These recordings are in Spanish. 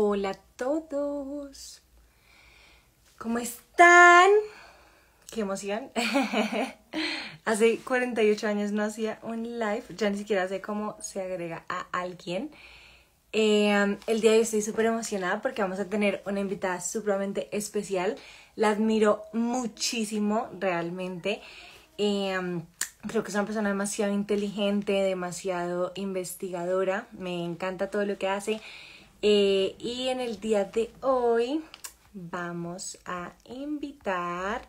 Hola a todos. ¿Cómo están? ¡Qué emoción! Hace 48 años no hacía un live. Ya ni siquiera sé cómo se agrega a alguien. El día de hoy estoy súper emocionada porque vamos a tener una invitada supremamente especial. La admiro muchísimo, realmente. Creo que es una persona demasiado inteligente, demasiado investigadora. Me encanta todo lo que hace. Y en el día de hoy vamos a invitar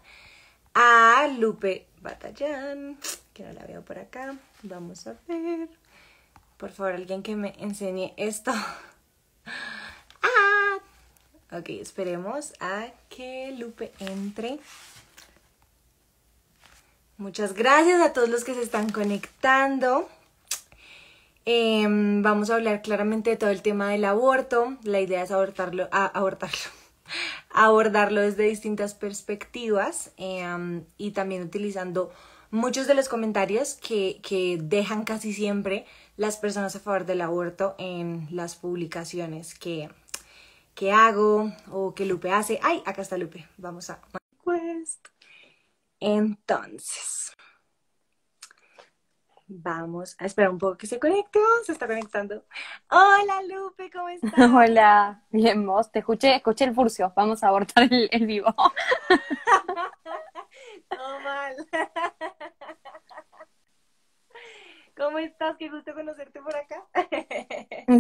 a Lupe Batallán, que no la veo por acá. Vamos a ver. Por favor, alguien que me enseñe esto. ¡Ah! Ok, esperemos a que Lupe entre. Muchas gracias a todos los que se están conectando. Vamos a hablar claramente de todo el tema del aborto. La idea es abordarlo desde distintas perspectivas y también utilizando muchos de los comentarios que dejan casi siempre las personas a favor del aborto en las publicaciones que hago o que Lupe hace. ¡Ay! Acá está Lupe. Vamos a request. Entonces, vamos a esperar un poco que se conecte. Oh, se está conectando. Hola Lupe, ¿cómo estás? Hola, bien vos, te escuché el furcio, vamos a abortar el vivo. Todo mal. ¿Cómo estás? Qué gusto conocerte por acá.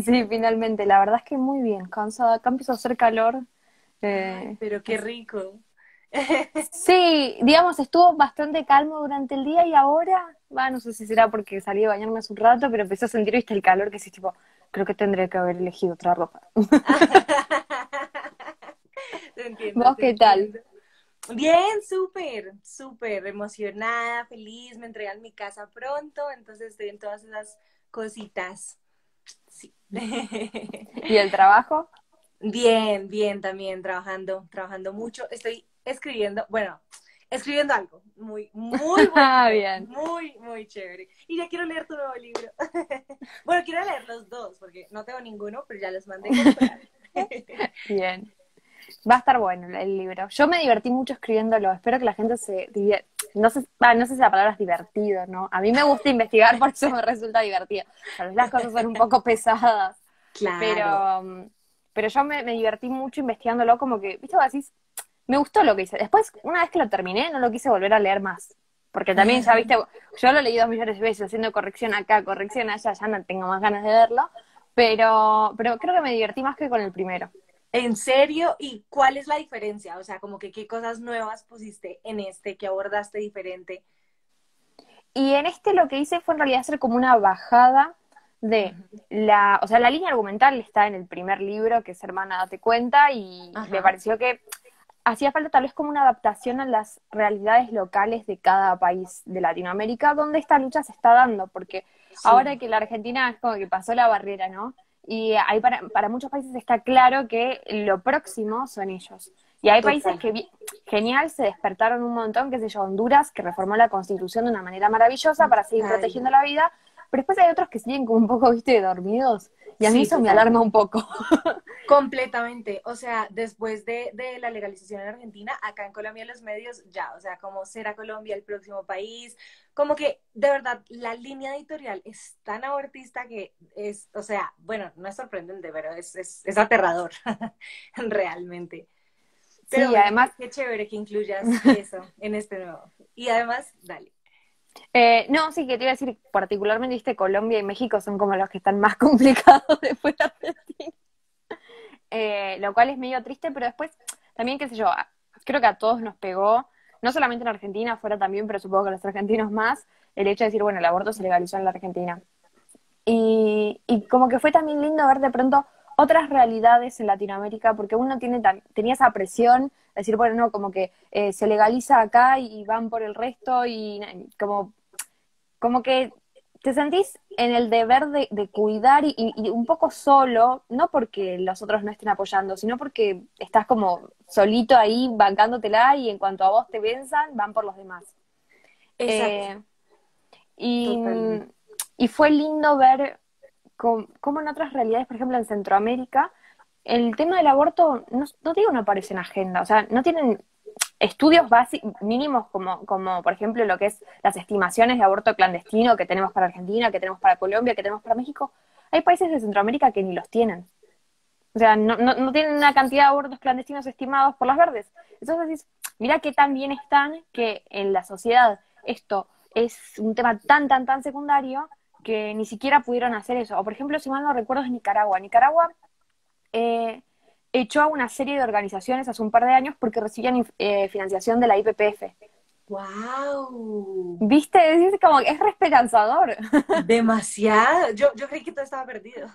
Sí, finalmente, la verdad es que muy bien, cansada, acá empezó a hacer calor. Ay, eh, pero qué rico. sí, digamos, estuvo bastante calmo durante el día y ahora, no sé si será porque salí a bañarme hace un rato, pero empecé a sentir, viste, el calor que sí, tipo, creo que tendré que haber elegido otra ropa. Te entiendo, ¿Vos te qué tal? entiendo. Bien, súper, súper emocionada, feliz. Me entregan mi casa pronto, entonces estoy en todas esas cositas. Sí. ¿Y el trabajo? Bien, bien, también trabajando mucho. Estoy escribiendo algo muy, muy Ah, bonito, bien, muy, muy chévere. Y ya quiero leer tu nuevo libro. Bueno, quiero leer los dos, porque no tengo ninguno, pero ya los mandé a comprar. bien. Va a estar bueno el libro. Yo me divertí mucho escribiéndolo. Espero que la gente se divierta. No sé si la palabra es divertido, ¿no? A mí me gusta investigar, por eso me resulta divertido. Tal vez las cosas son un poco pesadas, Claro, pero, pero yo me divertí mucho investigándolo, como que, ¿viste? Vos decís, me gustó lo que hice. Después, una vez que lo terminé, no lo quise volver a leer más. Porque también, ya viste, yo lo leí 2 millones de veces, haciendo corrección acá, corrección allá, ya no tengo más ganas de verlo. Pero creo que me divertí más que con el primero. ¿en serio? ¿Y cuál es la diferencia? O sea, como que qué cosas nuevas pusiste en este que abordaste diferente. Y en este lo que hice fue en realidad hacer como una bajada de o sea, la línea argumental está en el primer libro, que es Hermana, date cuenta, y me Ajá, pareció que hacía falta tal vez como una adaptación a las realidades locales de cada país de Latinoamérica, donde esta lucha se está dando, porque sí, ahora que la Argentina es como que pasó la barrera, ¿no? Y ahí para muchos países está claro que lo próximo son ellos. Y hay países total. que genial, se despertaron un montón, qué sé yo, Honduras, que reformó la constitución de una manera maravillosa para seguir Ay, protegiendo la vida, pero después hay otros que siguen como un poco, viste, dormidos, y a mí sí, eso me total. alarma un poco. Completamente, o sea, después de la legalización en Argentina, acá en Colombia los medios ya, o sea, como será Colombia el próximo país, como que de verdad la línea editorial es tan abortista que es, o sea, bueno, no es sorprendente, pero es aterrador, realmente. Pero Sí, bueno, además qué chévere que incluyas eso en este nuevo. Y además, dale. no, sí, que te iba a decir, particularmente, viste, Colombia y México son como los que están más complicados después de Argentina, lo cual es medio triste, pero después también, qué sé yo, creo que a todos nos pegó, no solamente en Argentina, afuera también, pero supongo que a los argentinos más, el hecho de decir, bueno, el aborto se legalizó en la Argentina. Y como que fue también lindo ver de pronto otras realidades en Latinoamérica, porque uno tenía esa presión, de decir, bueno, no, como que se legaliza acá y van por el resto y como que te sentís en el deber de cuidar y un poco solo, no porque los otros no estén apoyando, sino porque estás como solito ahí bancándotela y en cuanto a vos te venzan, van por los demás. Exacto, Eh, y, totalmente. y fue lindo ver cómo en otras realidades, por ejemplo en Centroamérica, el tema del aborto, no digo no aparece en agenda, o sea, no tienen estudios mínimos como, por ejemplo, lo que es las estimaciones de aborto clandestino que tenemos para Argentina, que tenemos para Colombia, que tenemos para México. Hay países de Centroamérica que ni los tienen. O sea, no tienen una cantidad de abortos clandestinos estimados por las verdes. Entonces decís, mira qué tan bien están que en la sociedad esto es un tema tan secundario que ni siquiera pudieron hacer eso. O por ejemplo, si mal no recuerdo, es Nicaragua. Nicaragua eh, echó a una serie de organizaciones hace un par de años porque recibían financiación de la IPPF. ¡Wow! ¿Viste? Es como que es re esperanzador. Demasiado. Yo creí que todo estaba perdido.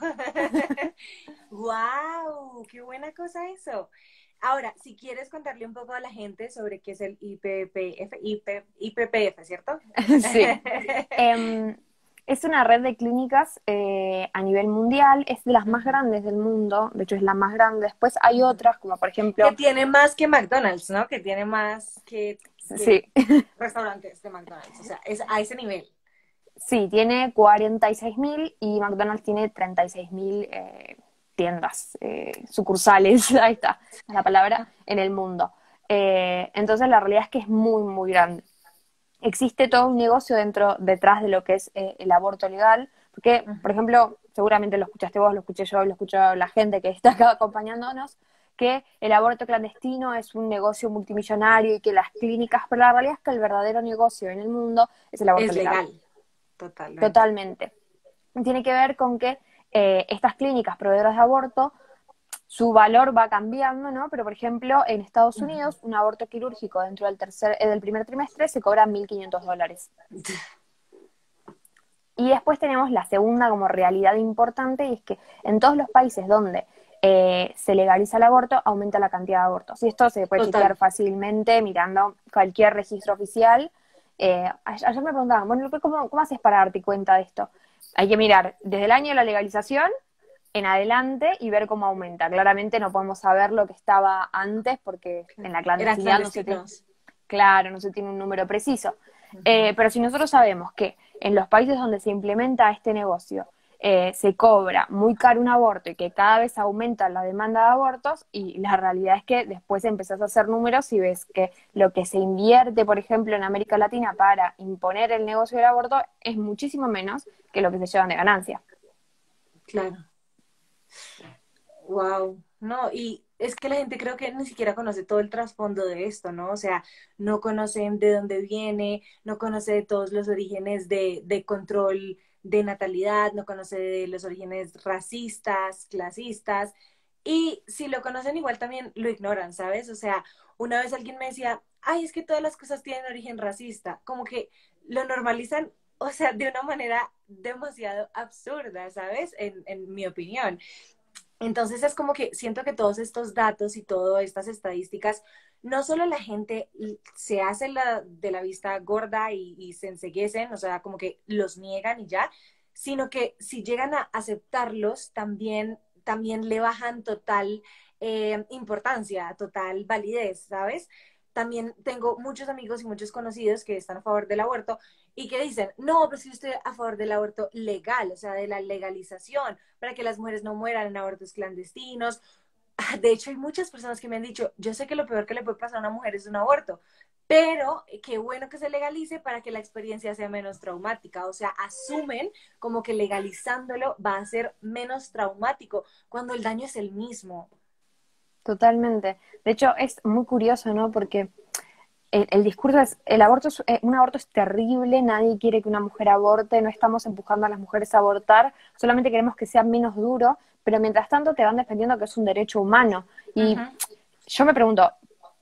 ¡Wow! ¡Qué buena cosa eso! Ahora, si quieres contarle un poco a la gente sobre qué es el IPPF, ¿cierto? Sí. Em, es una red de clínicas a nivel mundial, es de las más Ujú. grandes del mundo, de hecho es la más grande. Después hay otras, como por Que ejemplo, tiene más que McDonald's, ¿no? Que tiene más que sí, restaurantes de McDonald's. O sea, es a ese nivel. sí, tiene 46.000 y McDonald's tiene 36.000 tiendas, sucursales, ahí está, la palabra, en el mundo. Entonces la realidad es que es muy grande. Existe todo un negocio detrás de lo que es el aborto legal, porque, por Ujú. ejemplo, seguramente lo escuchaste vos, lo escuché yo, lo escuchó la gente que está acá acompañándonos, que el aborto clandestino es un negocio multimillonario y que las clínicas, pero la realidad es que el verdadero negocio en el mundo es el aborto Es legal, legal, totalmente. totalmente. Tiene que ver con que estas clínicas proveedoras de aborto su valor va cambiando, ¿no? Pero, por ejemplo, en Estados Ujú. Unidos, un aborto quirúrgico dentro del primer trimestre se cobra $1.500. Y después tenemos la segunda como realidad importante, y es que en todos los países donde se legaliza el aborto, aumenta la cantidad de abortos. Y esto se puede chequear Total. fácilmente mirando cualquier registro oficial. Ayer me preguntaban, bueno, ¿cómo haces para darte cuenta de esto? Hay que mirar desde el año de la legalización en adelante y ver cómo aumenta. Claramente no podemos saber lo que estaba antes porque en Claro. la Eran clandestinidad no se tiene, clandestinos. claro, no se tiene un número preciso. Ujú. Pero si nosotros sabemos que en los países donde se implementa este negocio se cobra muy caro un aborto y que cada vez aumenta la demanda de abortos, y la realidad es que después empezás a hacer números y ves que lo que se invierte, por ejemplo, en América Latina para imponer el negocio del aborto es muchísimo menos que lo que se llevan de ganancia. Claro. Wow. No, y es que la gente creo que ni siquiera conoce todo el trasfondo de esto, ¿no? O sea, no conocen de dónde viene, no conoce de todos los orígenes de control de natalidad, no conoce de los orígenes racistas, clasistas, y si lo conocen igual también lo ignoran, ¿sabes? O sea, una vez alguien me decía, ay, es que todas las cosas tienen origen racista, como que lo normalizan, o sea, de una manera demasiado absurda, ¿sabes? En mi opinión. Entonces es como que siento que todos estos datos y todas estas estadísticas, no solo la gente se hace de la vista gorda y se enceguecen, o sea, como que los niegan y ya, sino que si llegan a aceptarlos, también le bajan total importancia, total validez, ¿sabes? También tengo muchos amigos y muchos conocidos que están a favor del aborto y que dicen, no, pues yo estoy a favor del aborto legal, o sea, de la legalización, para que las mujeres no mueran en abortos clandestinos. De hecho, hay muchas personas que me han dicho, yo sé que lo peor que le puede pasar a una mujer es un aborto, pero qué bueno que se legalice para que la experiencia sea menos traumática. O sea, asumen como que legalizándolo va a ser menos traumático, cuando el daño es el mismo. Totalmente. De hecho, es muy curioso, ¿no? Porque el discurso es, un aborto es terrible, nadie quiere que una mujer aborte, no estamos empujando a las mujeres a abortar, solamente queremos que sea menos duro, pero mientras tanto te van defendiendo que es un derecho humano. Uh Y -huh, yo me pregunto,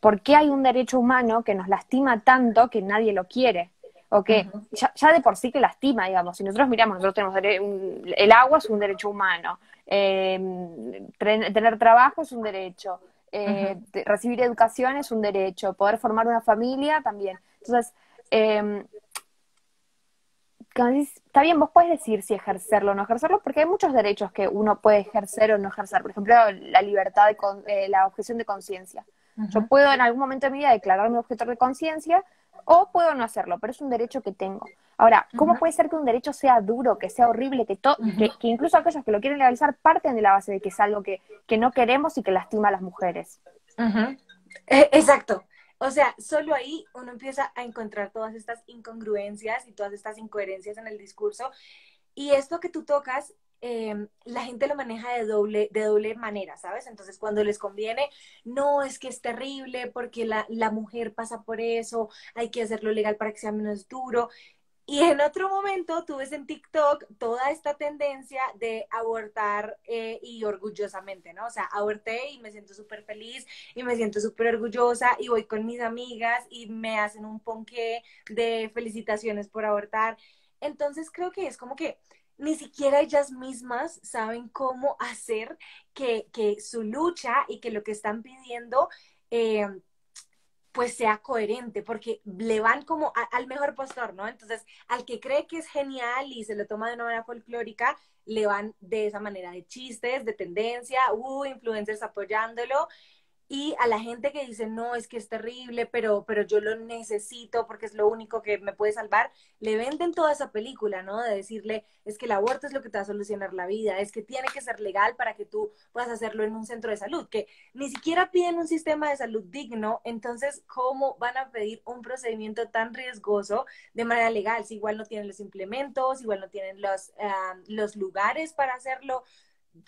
¿por qué hay un derecho humano que nos lastima tanto que nadie lo quiere? O uh que -huh, ya de por sí que lastima, digamos. Si nosotros miramos, nosotros tenemos el agua es un derecho humano, tener trabajo es un derecho, uh -huh. recibir educación es un derecho, poder formar una familia también. Entonces, eh, está bien, vos puedes decir si ejercerlo o no ejercerlo, porque hay muchos derechos que uno puede ejercer o no ejercer. Por ejemplo, la libertad la objeción de conciencia. Uh Yo -huh. puedo en algún momento de mi vida declararme objetor de conciencia o puedo no hacerlo, pero es un derecho que tengo. Ahora, ¿cómo Ujú. puede ser que un derecho sea duro, que sea horrible, Ujú. que incluso aquellos que lo quieren legalizar parten de la base de que es algo que no queremos y que lastima a las mujeres? Ujú. Exacto. O sea, solo ahí uno empieza a encontrar todas estas incongruencias y todas estas incoherencias en el discurso. Y esto que tú tocas, la gente lo maneja de doble manera, ¿sabes? Entonces, cuando les conviene, no, es que es terrible porque la mujer pasa por eso, hay que hacerlo legal para que sea menos duro. Y en otro momento tú ves en TikTok toda esta tendencia de abortar y orgullosamente, ¿no? O sea, aborté y me siento súper feliz y me siento súper orgullosa y voy con mis amigas y me hacen un ponqué de felicitaciones por abortar. Entonces creo que es como que ni siquiera ellas mismas saben cómo hacer que su lucha y que lo que están pidiendo eh, pues sea coherente, porque le van como al mejor postor, ¿no? Entonces, al que cree que es genial y se lo toma de una manera folclórica, le van de esa manera de chistes, de tendencia, influencers apoyándolo, y a la gente que dice, no, es que es terrible, pero yo lo necesito porque es lo único que me puede salvar, le venden toda esa película, ¿no? De decirle, es que el aborto es lo que te va a solucionar la vida, es que tiene que ser legal para que tú puedas hacerlo en un centro de salud, que ni siquiera piden un sistema de salud digno, entonces, ¿cómo van a pedir un procedimiento tan riesgoso de manera legal? Si igual no tienen los implementos, igual no tienen los lugares para hacerlo,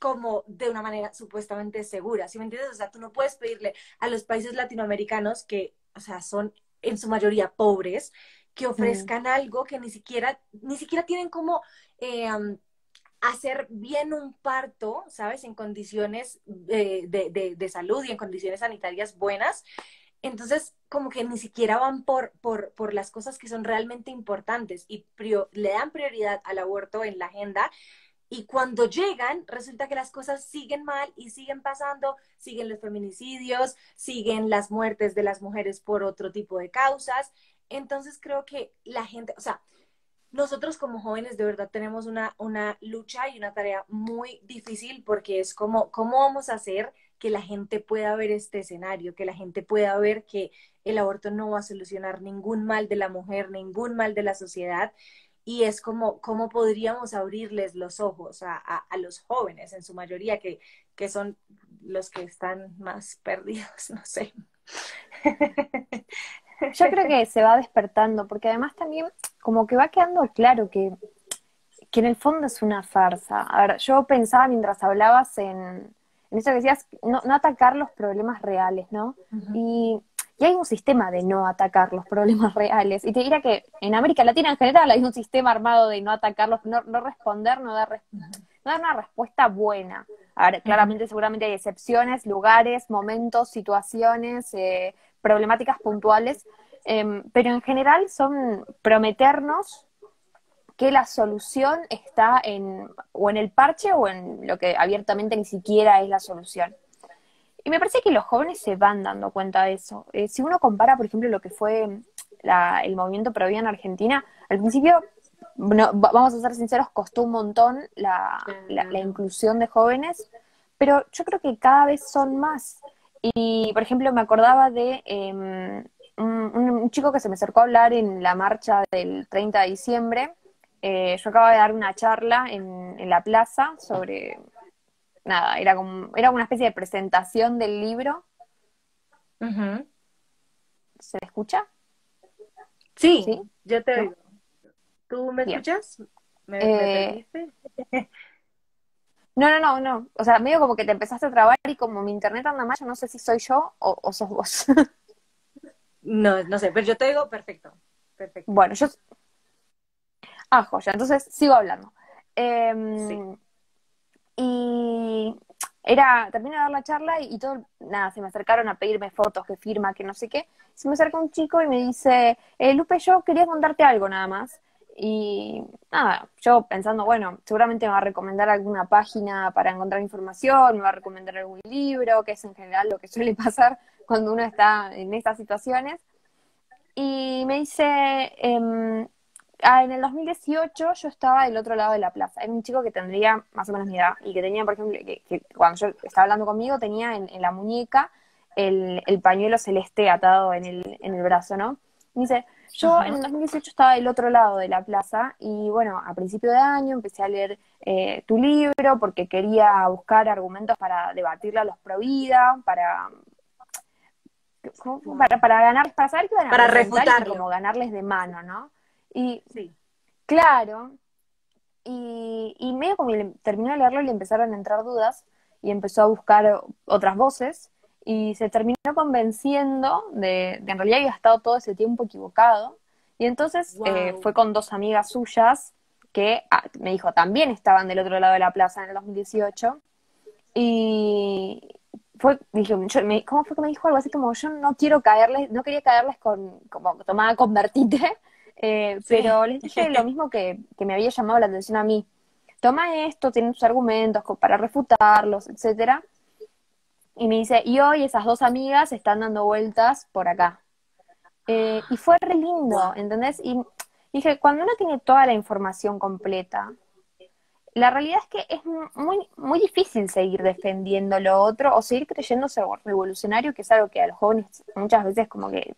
como de una manera supuestamente segura, ¿sí me entiendes? O sea, tú no puedes pedirle a los países latinoamericanos que, o sea, son en su mayoría pobres, que Mm. ofrezcan algo que ni siquiera tienen como hacer bien un parto, ¿sabes? En condiciones de salud y en condiciones sanitarias buenas. Entonces, como que ni siquiera van por las cosas que son realmente importantes y le dan prioridad al aborto en la agenda, y cuando llegan, resulta que las cosas siguen mal y siguen pasando, siguen los feminicidios, siguen las muertes de las mujeres por otro tipo de causas. Entonces creo que la gente, o sea, nosotros como jóvenes de verdad tenemos una lucha y una tarea muy difícil, porque es como, ¿cómo vamos a hacer que la gente pueda ver este escenario, que la gente pueda ver que el aborto no va a solucionar ningún mal de la mujer, ningún mal de la sociedad? Y es como, ¿cómo podríamos abrirles los ojos a los jóvenes en su mayoría, que son los que están más perdidos, no sé. Yo creo que se va despertando, porque además también como que va quedando claro que en el fondo es una farsa. A ver, yo pensaba mientras hablabas en eso que decías, no atacar los problemas reales, ¿no? Ujú. Y, y hay un sistema de no atacar los problemas reales. Y te diría que en América Latina en general hay un sistema armado de no atacarlos, no responder, no dar una respuesta buena. A ver, Ujú. claramente seguramente hay excepciones, lugares, momentos, situaciones, problemáticas puntuales, pero en general son prometernos que la solución está o en el parche o en lo que abiertamente ni siquiera es la solución. Y me parece que los jóvenes se van dando cuenta de eso. Si uno compara, por ejemplo, lo que fue el movimiento pro vida en Argentina, al principio, vamos a ser sinceros, costó un montón la Claro. inclusión de jóvenes, pero yo creo que cada vez son más. Y, por ejemplo, me acordaba de un chico que se me acercó a hablar en la marcha del 30 de diciembre. Yo acababa de dar una charla en la plaza sobre, nada, era una especie de presentación del libro. Ujú. ¿Se le escucha? Sí, ¿Sí? yo te ¿No? oigo. ¿Tú me Bien. escuchas? ¿Me Eh, perdiste? no. O sea, medio como que te empezaste a trabar y como mi internet anda mal, yo no sé si soy yo o sos vos. No, no sé, pero yo te digo perfecto. Perfecto. Bueno, joya, entonces sigo hablando. Sí. Eh, y terminé de dar la charla y todo, nada, se me acercaron a pedirme fotos, que firma, que no sé qué. Se me acerca un chico y me dice, Lupe, yo quería contarte algo nada más. Y nada, yo pensando, bueno, seguramente me va a recomendar alguna página para encontrar información, me va a recomendar algún libro, que es en general lo que suele pasar cuando uno está en estas situaciones. Y me dice, en el 2018 yo estaba del otro lado de la plaza. Era un chico que tendría más o menos mi edad y que tenía, por ejemplo, que cuando yo estaba hablando conmigo tenía en la muñeca el pañuelo celeste atado en el brazo, ¿no? Y dice, Yo en Ajá. 2018 estaba del otro lado de la plaza y bueno, a principio de año empecé a leer tu libro porque quería buscar argumentos para debatirle a los pro vida, Wow. para ganar, para saber qué iban a Para presentar y como refutarlo. ganarles de mano, ¿no? Y Sí. claro, y medio como que terminó de leerlo y le empezaron a entrar dudas y empezó a buscar otras voces y se terminó convenciendo de que en realidad había estado todo ese tiempo equivocado. Y entonces Wow. fue con dos amigas suyas que me dijo también estaban del otro lado de la plaza en el 2018 y dije, ¿cómo fue que me dijo algo así como yo no quiero caerles, no quería caerles con, como tomada convertite, Sí. pero les dije lo mismo que me había llamado la atención a mí. Toma esto, tienen tus argumentos para refutarlos, etcétera. Y me dice, y hoy esas dos amigas están dando vueltas por acá. Y fue re lindo, Wow. ¿entendés? Y dije, cuando uno tiene toda la información completa, la realidad es que es muy, muy difícil seguir defendiendo lo otro o seguir creyéndose revolucionario, que es algo que a los jóvenes muchas veces como que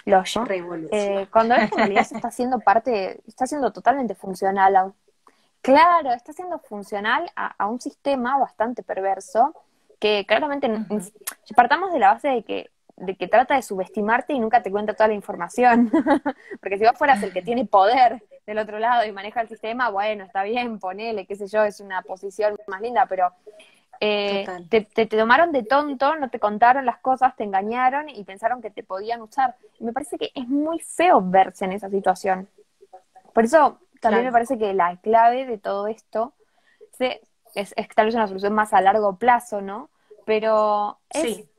lo yo. Revolución. Cuando ves que en realidad eso está siendo parte, está siendo totalmente funcional. Claro, está siendo funcional a un sistema bastante perverso que claramente, Ujú. partamos de la base de que trata de subestimarte y nunca te cuenta toda la información. Porque si vos fueras el que tiene poder del otro lado y maneja el sistema, bueno, está bien, ponele, qué sé yo, es una posición más linda, pero Total. te tomaron de tonto, no te contaron las cosas, te engañaron y pensaron que te podían usar. Y me parece que es muy feo verse en esa situación. Por eso también me Claro. parece que la clave de todo esto se- es tal vez una solución más a largo plazo, ¿no? Pero es Sí.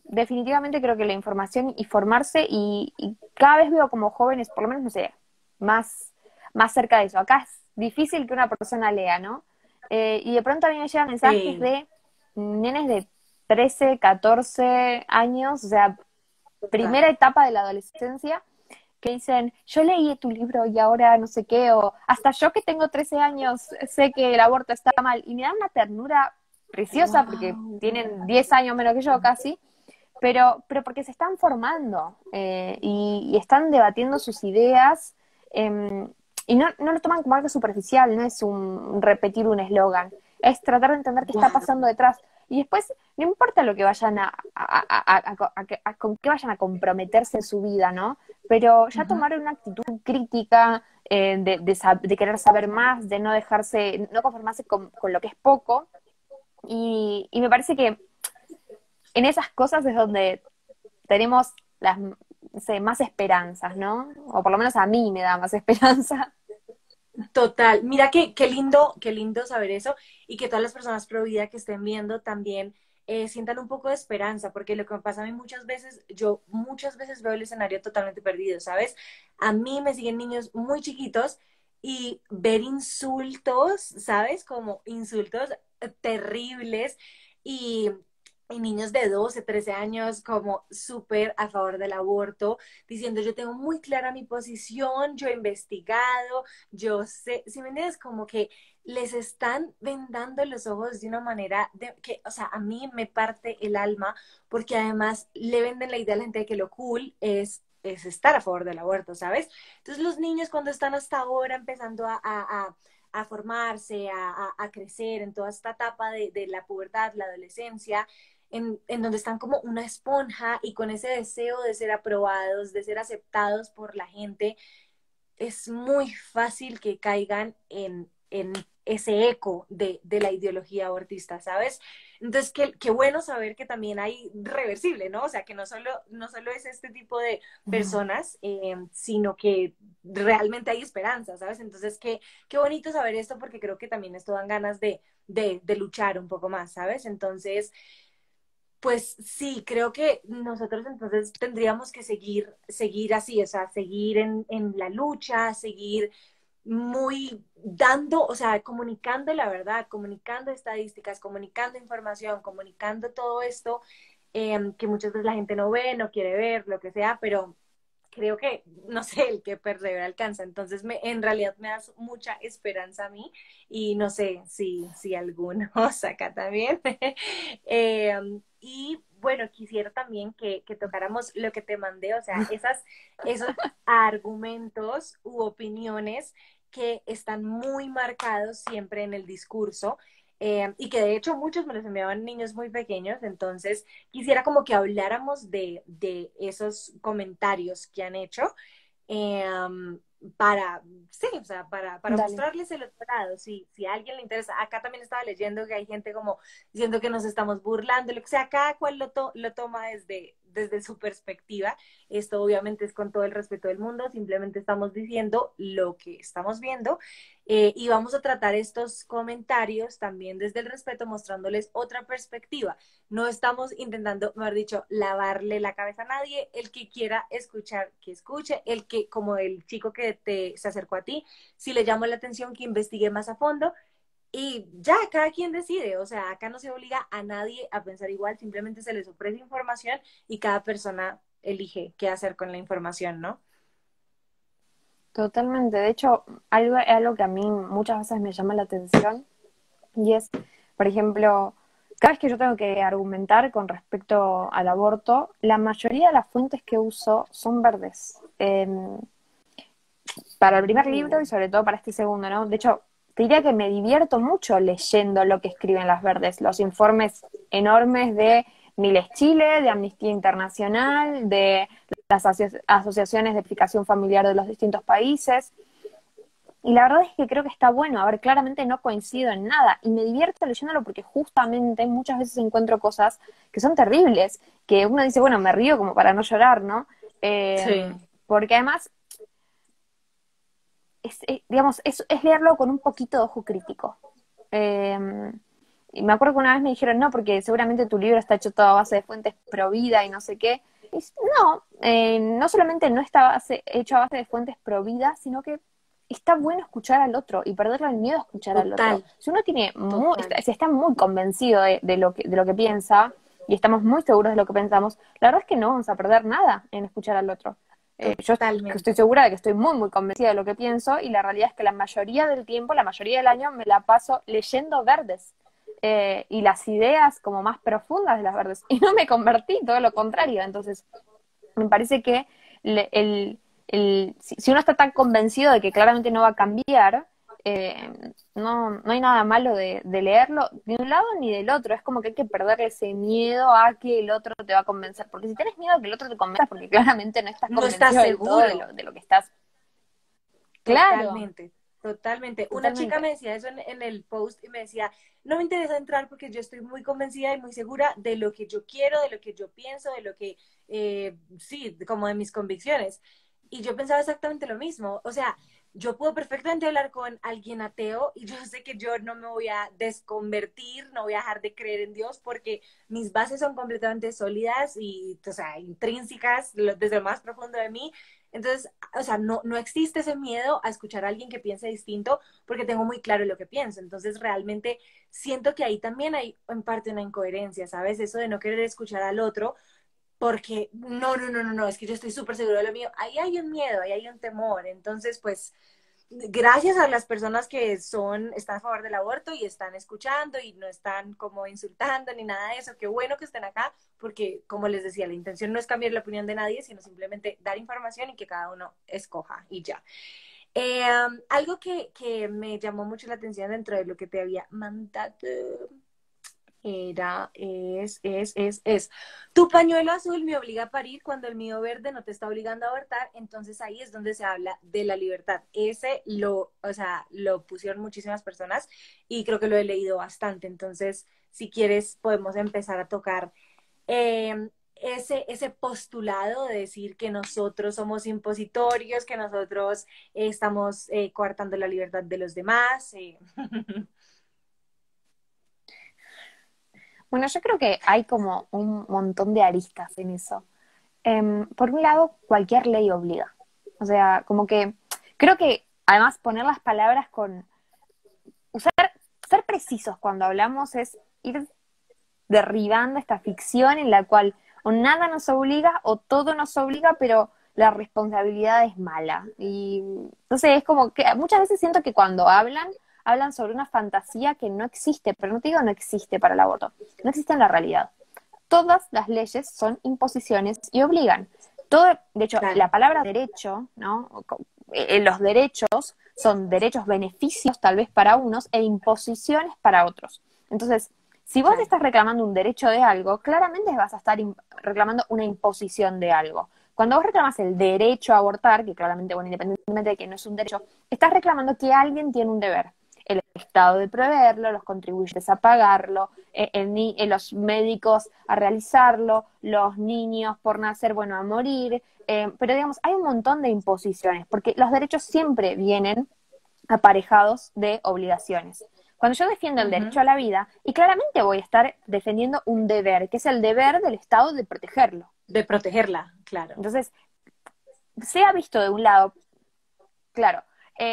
definitivamente creo que la información y formarse y cada vez veo como jóvenes, por lo menos, no sé, más cerca de eso. Acá es difícil que una persona lea, ¿no? Y de pronto a mí me llegan mensajes Sí. de nenes de 13 14 años, o sea, Total. primera etapa de la adolescencia, que dicen, yo leí tu libro y ahora no sé qué, o hasta yo que tengo 13 años sé que el aborto está mal, y me da una ternura preciosa porque Wow. tienen 10 años menos que yo casi, pero porque se están formando y están debatiendo sus ideas y no lo toman como algo superficial, no es un repetir un eslogan, es tratar de entender qué está Wow. pasando detrás. Y después, no importa lo que vayan con qué vayan a comprometerse en su vida, ¿no? Pero ya Ujú. tomar una actitud crítica, de querer saber más, de no dejarse, no conformarse con lo que es poco. Y me parece que en esas cosas es donde tenemos las, no sé, más esperanzas, ¿no? O por lo menos a mí me da más esperanza. Total, mira qué lindo saber eso y que todas las personas pro vida que estén viendo también sientan un poco de esperanza, porque lo que me pasa a mí muchas veces, yo muchas veces veo el escenario totalmente perdido, ¿sabes? A mí me siguen niños muy chiquitos y ver insultos, ¿sabes? Como insultos terribles y, y niños de 12 13 años como súper a favor del aborto, diciendo yo tengo muy clara mi posición, yo he investigado, yo sé, si me entiendes, como que les están vendando los ojos de una manera que, o sea, a mí me parte el alma, porque además le venden la idea a la gente de que lo cool es estar a favor del aborto, ¿sabes? Entonces los niños cuando están hasta ahora empezando a formarse, a crecer en toda esta etapa de la pubertad, la adolescencia, en donde están como una esponja y con ese deseo de ser aprobados, de ser aceptados por la gente, es muy fácil que caigan en ese eco de la ideología abortista, ¿sabes? Entonces, qué bueno saber que también hay reversible, ¿no? O sea, que no solo es este tipo de personas, sino que realmente hay esperanza, ¿sabes? Entonces, qué bonito saber esto porque creo que también esto dan ganas de luchar un poco más, ¿sabes? Entonces, pues sí, creo que nosotros entonces tendríamos que seguir así, o sea, seguir en la lucha, seguir muy dando, o sea, comunicando la verdad, comunicando estadísticas, comunicando información, comunicando todo esto que muchas veces la gente no ve, no quiere ver, lo que sea, pero creo que, no sé, el que persevera alcanza. Entonces, en realidad me das mucha esperanza a mí y no sé si alguno saca también. Y bueno, quisiera también que tocáramos lo que te mandé, o sea, esos argumentos u opiniones que están muy marcados siempre en el discurso. Y que de hecho muchos me los enviaban niños muy pequeños, entonces quisiera como que habláramos de esos comentarios que han hecho, eh, para, sí, o sea, para Dale. mostrarles el otro lado, si a alguien le interesa. Acá también estaba leyendo que hay gente como diciendo que nos estamos burlando, lo que sea, cada cual lo toma desde su perspectiva. Esto obviamente es con todo el respeto del mundo, simplemente estamos diciendo lo que estamos viendo, y vamos a tratar estos comentarios también desde el respeto, mostrándoles otra perspectiva. No estamos intentando, mejor dicho, lavarle la cabeza a nadie. El que quiera escuchar, que escuche. El que, como el chico que se acercó a ti, si le llamó la atención, que investigue más a fondo. Y ya, cada quien decide. O sea, acá no se obliga a nadie a pensar igual, simplemente se les ofrece información y cada persona elige qué hacer con la información, ¿no? Totalmente. De hecho, algo que a mí muchas veces me llama la atención y es, por ejemplo, cada vez que yo tengo que argumentar con respecto al aborto, la mayoría de las fuentes que uso son verdes. Para el primer libro y sobre todo para este segundo, ¿no? De hecho, te diría que me divierto mucho leyendo lo que escriben las verdes, los informes enormes de Miles Chile, de Amnistía Internacional, de las asociaciones de explicación familiar de los distintos países. Y la verdad es que creo que está bueno. A ver, claramente no coincido en nada. Y me divierto leyéndolo porque justamente muchas veces encuentro cosas que son terribles, que uno dice, bueno, me río como para no llorar, ¿no? Sí. Porque además digamos, es leerlo con un poquito de ojo crítico. Y me acuerdo que una vez me dijeron, no, porque seguramente tu libro está hecho todo a base de fuentes pro vida y no sé qué. Y no, no solamente no está hecho a base de fuentes pro vida, sino que está bueno escuchar al otro y perderle el miedo a escuchar al otro. Total, Si uno tiene total. si está muy convencido de lo que piensa y estamos muy seguros de lo que pensamos, la verdad es que no vamos a perder nada en escuchar al otro. Yo estoy Totalmente. segura de que estoy muy, muy convencida de lo que pienso y la realidad es que la mayoría del tiempo, la mayoría del año, me la paso leyendo verdes y las ideas como más profundas de las verdes. Y no me convertí, todo lo contrario. Entonces, me parece que si uno está tan convencido de que claramente no va a cambiar, no hay nada malo de leerlo de un lado ni del otro. Es como que hay que perder ese miedo a que el otro te va a convencer. Porque si tienes miedo a que el otro te convenza, porque claramente no estás No estás convencido del todo seguro. de lo que estás. Claro, Totalmente, totalmente. Una chica totalmente. me decía eso en el post y me decía, no me interesa entrar porque yo estoy muy convencida y muy segura de lo que yo quiero, de lo que yo pienso, de lo que, sí, como de mis convicciones. Y yo pensaba exactamente lo mismo. O sea, yo puedo perfectamente hablar con alguien ateo y yo sé que yo no me voy a desconvertir, no voy a dejar de creer en Dios porque mis bases son completamente sólidas y, o sea, intrínsecas desde lo más profundo de mí. Entonces, o sea, no existe ese miedo a escuchar a alguien que piense distinto porque tengo muy claro lo que pienso. Entonces, realmente siento que ahí también hay en parte una incoherencia, ¿sabes? Eso de no querer escuchar al otro porque no, es que yo estoy súper seguro de lo mío. Ahí hay un miedo, ahí hay un temor. Entonces, pues, gracias a las personas que están a favor del aborto y están escuchando y no están como insultando ni nada de eso. Qué bueno que estén acá, porque como les decía, la intención no es cambiar la opinión de nadie, sino simplemente dar información y que cada uno escoja y ya. Algo que me llamó mucho la atención dentro de lo que te había mandado es, tu pañuelo azul me obliga a parir cuando el mío verde no te está obligando a abortar. Entonces ahí es donde se habla de la libertad. O sea, lo pusieron muchísimas personas y creo que lo he leído bastante. Entonces, si quieres, podemos empezar a tocar ese postulado de decir que nosotros somos impositorios, que nosotros estamos coartando la libertad de los demás. Bueno, yo creo que hay como un montón de aristas en eso. Por un lado, cualquier ley obliga. O sea, como que creo que además poner las palabras con ser precisos cuando hablamos es ir derribando esta ficción en la cual o nada nos obliga o todo nos obliga, pero la responsabilidad es mala. Y entonces es como que muchas veces siento que cuando hablan sobre una fantasía que no existe, pero no te digo no existe para el aborto, no existe en la realidad. todas las leyes son imposiciones y obligan. Todo, de hecho, Claro. la palabra derecho, ¿no? Los derechos son derechos, beneficios tal vez para unos e imposiciones para otros. Entonces, si vos Claro. estás reclamando un derecho de algo, claramente vas a estar reclamando una imposición de algo. Cuando vos reclamas el derecho a abortar, que claramente, bueno, independientemente de que no es un derecho, estás reclamando que alguien tiene un deber. El Estado de proveerlo, los contribuyentes a pagarlo, los médicos a realizarlo, los niños por nacer, bueno, a morir. Pero digamos, hay un montón de imposiciones, porque los derechos siempre vienen aparejados de obligaciones. Cuando yo defiendo el derecho a la vida, y claramente voy a estar defendiendo un deber, que es el deber del Estado de protegerlo. De protegerla, claro. Entonces, sea visto de un lado, claro,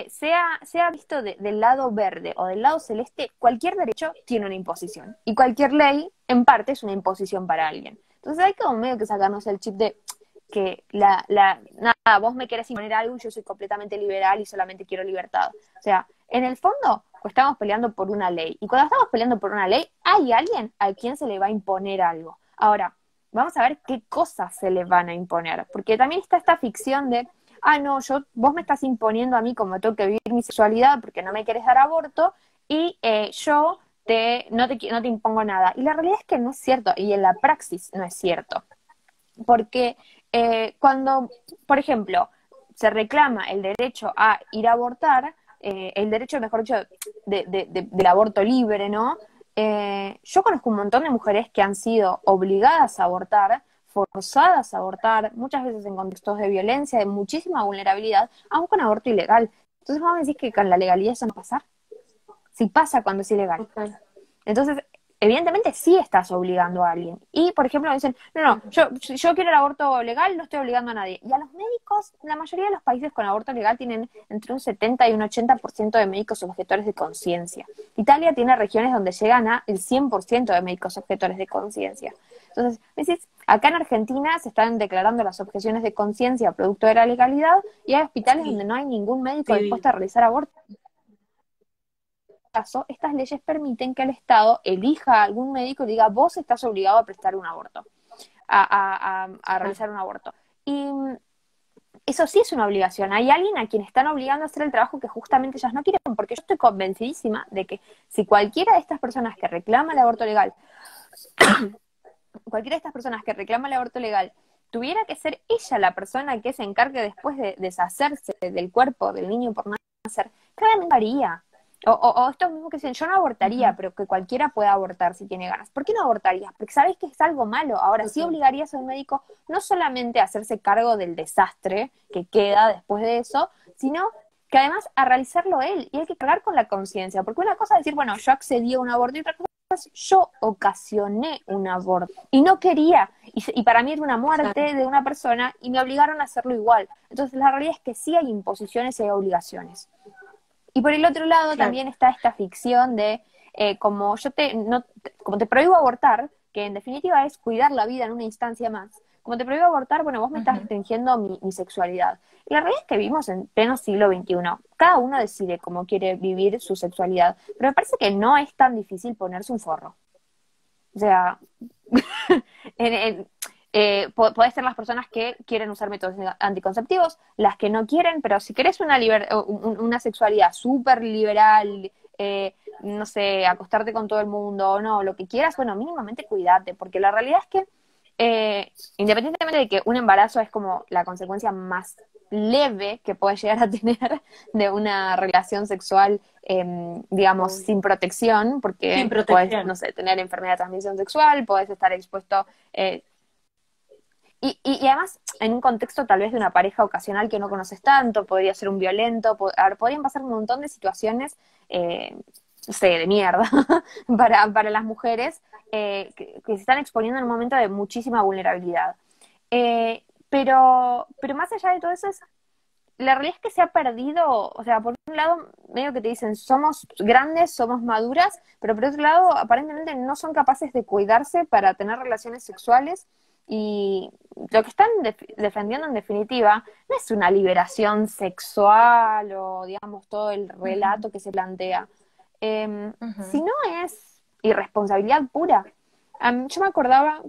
sea visto del lado verde o del lado celeste, cualquier derecho tiene una imposición. Y cualquier ley, en parte, es una imposición para alguien. Entonces hay como medio que sacarnos el chip de que nada, vos me querés imponer algo y yo soy completamente liberal y solamente quiero libertad. O sea, en el fondo, pues estamos peleando por una ley. Y cuando estamos peleando por una ley, hay alguien a quien se le va a imponer algo. Ahora, vamos a ver qué cosas se le van a imponer. Porque también está esta ficción de, no, vos me estás imponiendo a mí como tengo que vivir mi sexualidad porque no me querés dar aborto y yo no te impongo nada. Y la realidad es que no es cierto, y en la praxis no es cierto. Porque cuando, por ejemplo, se reclama el derecho a ir a abortar, el derecho, mejor dicho, del aborto libre, ¿no? Yo conozco un montón de mujeres que han sido obligadas a abortar, forzadas a abortar, muchas veces en contextos de violencia, de muchísima vulnerabilidad, aún con aborto ilegal. Entonces vamos a decir que con la legalidad eso no va a pasar. Si pasa cuando es ilegal. Okay. Entonces, evidentemente sí estás obligando a alguien. Y, por ejemplo, me dicen, no, yo quiero el aborto legal, no estoy obligando a nadie. Y a los médicos, la mayoría de los países con aborto legal tienen entre un 70 y un 80% de médicos objetores de conciencia. Italia tiene regiones donde llegan a el 100% de médicos objetores de conciencia. Entonces, me decís, acá en Argentina se están declarando las objeciones de conciencia producto de la legalidad y hay hospitales donde no hay ningún médico dispuesto a realizar aborto. Caso, estas leyes permiten que el Estado elija a algún médico y diga, vos estás obligado a prestar un aborto, a realizar un aborto. Y eso sí es una obligación. Hay alguien a quien están obligando a hacer el trabajo que justamente ellas no quieren, porque yo estoy convencidísima de que si cualquiera de estas personas que reclama el aborto legal, tuviera que ser ella la persona que se encargue después de deshacerse del cuerpo del niño por nacer, claramente haría. O estos mismos que dicen, yo no abortaría, pero que cualquiera pueda abortar si tiene ganas. ¿Por qué no abortarías? Porque sabes que es algo malo. Ahora sí obligarías a un médico no solamente a hacerse cargo del desastre que queda después de eso, sino que además a realizarlo él. Y hay que cargar con la conciencia. Porque una cosa es decir, bueno, yo accedí a un aborto y otra cosa es yo ocasioné un aborto. Y no quería. Y para mí era una muerte de una persona y me obligaron a hacerlo igual. Entonces la realidad es que sí hay imposiciones y hay obligaciones. Y por el otro lado también está esta ficción de como te prohíbo abortar, que en definitiva es cuidar la vida en una instancia más. Como te prohíbo abortar, bueno, vos me estás restringiendo mi sexualidad. Y la realidad es que vivimos en pleno siglo XXI. Cada uno decide cómo quiere vivir su sexualidad. Pero me parece que no es tan difícil ponerse un forro. O sea, podés ser las personas que quieren usar métodos anticonceptivos, las que no quieren, pero si querés una sexualidad súper liberal, no sé, acostarte con todo el mundo o no, lo que quieras, bueno, mínimamente cuídate, porque la realidad es que independientemente de que un embarazo es como la consecuencia más leve que puedes llegar a tener de una relación sexual, digamos, sin protección, porque puedes, no sé, tener enfermedad de transmisión sexual, puedes estar expuesto... Y además, en un contexto tal vez de una pareja ocasional que no conoces tanto, podría ser un violento, podrían pasar un montón de situaciones, no sé, de mierda, para las mujeres que se están exponiendo en un momento de muchísima vulnerabilidad. Pero más allá de todo eso, la realidad es que se ha perdido, o sea, por un lado, medio que te dicen, somos grandes, somos maduras, pero por otro lado, aparentemente no son capaces de cuidarse para tener relaciones sexuales. Y lo que están defendiendo en definitiva no es una liberación sexual o digamos todo el relato que se plantea, sino es irresponsabilidad pura. Yo me acordaba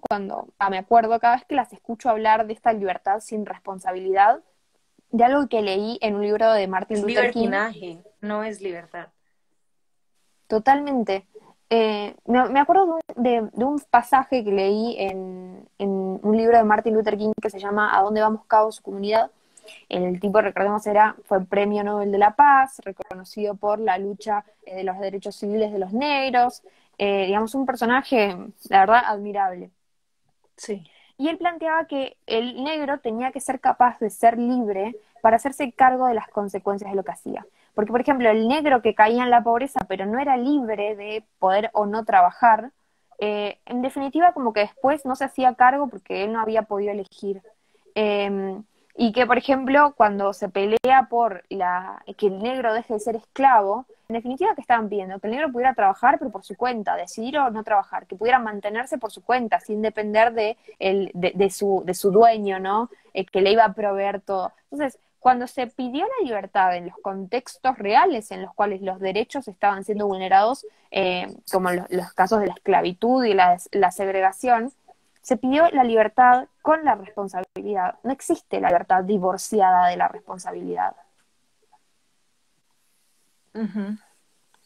me acuerdo cada vez que las escucho hablar de esta libertad sin responsabilidad, de algo que leí en un libro de Martin Es Luther King. libertinaje, no es libertad. Totalmente. Me acuerdo de un pasaje que leí en un libro de Martin Luther King que se llama ¿A dónde vamos Cabo, su comunidad? El tipo, recordemos, fue Premio Nobel de la Paz, reconocido por la lucha de los derechos civiles de los negros, digamos, un personaje, la verdad, admirable. Sí. Y él planteaba que el negro tenía que ser capaz de ser libre para hacerse cargo de las consecuencias de lo que hacía. Porque, por ejemplo, el negro que caía en la pobreza, pero no era libre de poder o no trabajar, en definitiva, como que después no se hacía cargo porque él no había podido elegir. Y que, por ejemplo, cuando se pelea por que el negro deje de ser esclavo, en definitiva, ¿qué estaban pidiendo? Que el negro pudiera trabajar, pero por su cuenta, decidir o no trabajar, que pudiera mantenerse por su cuenta, sin depender de su dueño, ¿no? Que le iba a proveer todo. Entonces, cuando se pidió la libertad en los contextos reales en los cuales los derechos estaban siendo vulnerados, como los casos de la esclavitud y la segregación, se pidió la libertad con la responsabilidad. No existe la libertad divorciada de la responsabilidad. Ujú.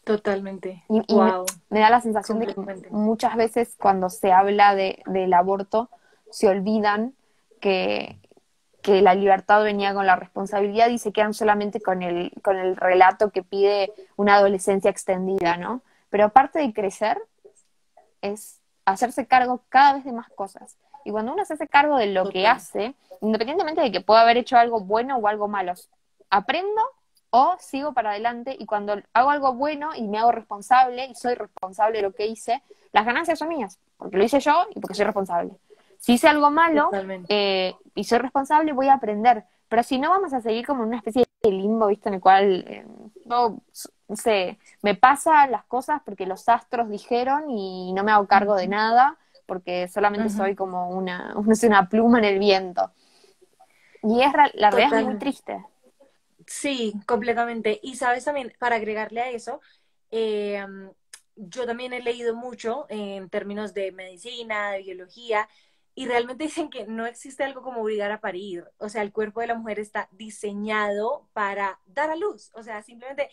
Totalmente. Y Wow. me da la sensación de que Completamente. muchas veces cuando se habla del aborto se olvidan que, que la libertad venía con la responsabilidad y se quedan solamente con el relato que pide una adolescencia extendida, ¿no? Pero aparte de crecer, es hacerse cargo cada vez de más cosas. Y cuando uno se hace cargo de lo que Total. hace, independientemente de que pueda haber hecho algo bueno o algo malo, aprendo o sigo para adelante y cuando hago algo bueno y me hago responsable y soy responsable de lo que hice, las ganancias son mías, porque lo hice yo y porque soy responsable. Si hice algo malo Totalmente. y soy responsable, voy a aprender. Pero si no, vamos a seguir como en una especie de limbo, ¿viste? En el cual no sé, me pasan las cosas porque los astros dijeron y no me hago cargo de Ujú. nada porque solamente Ujú. soy como no sé, una pluma en el viento. Y la realidad es muy Totalmente. triste. Sí, completamente. Y sabes también, para agregarle a eso, eh, yo también he leído mucho en términos de medicina, de biología, y realmente dicen que no existe algo como obligar a parir. O sea, el cuerpo de la mujer está diseñado para dar a luz. O sea, simplemente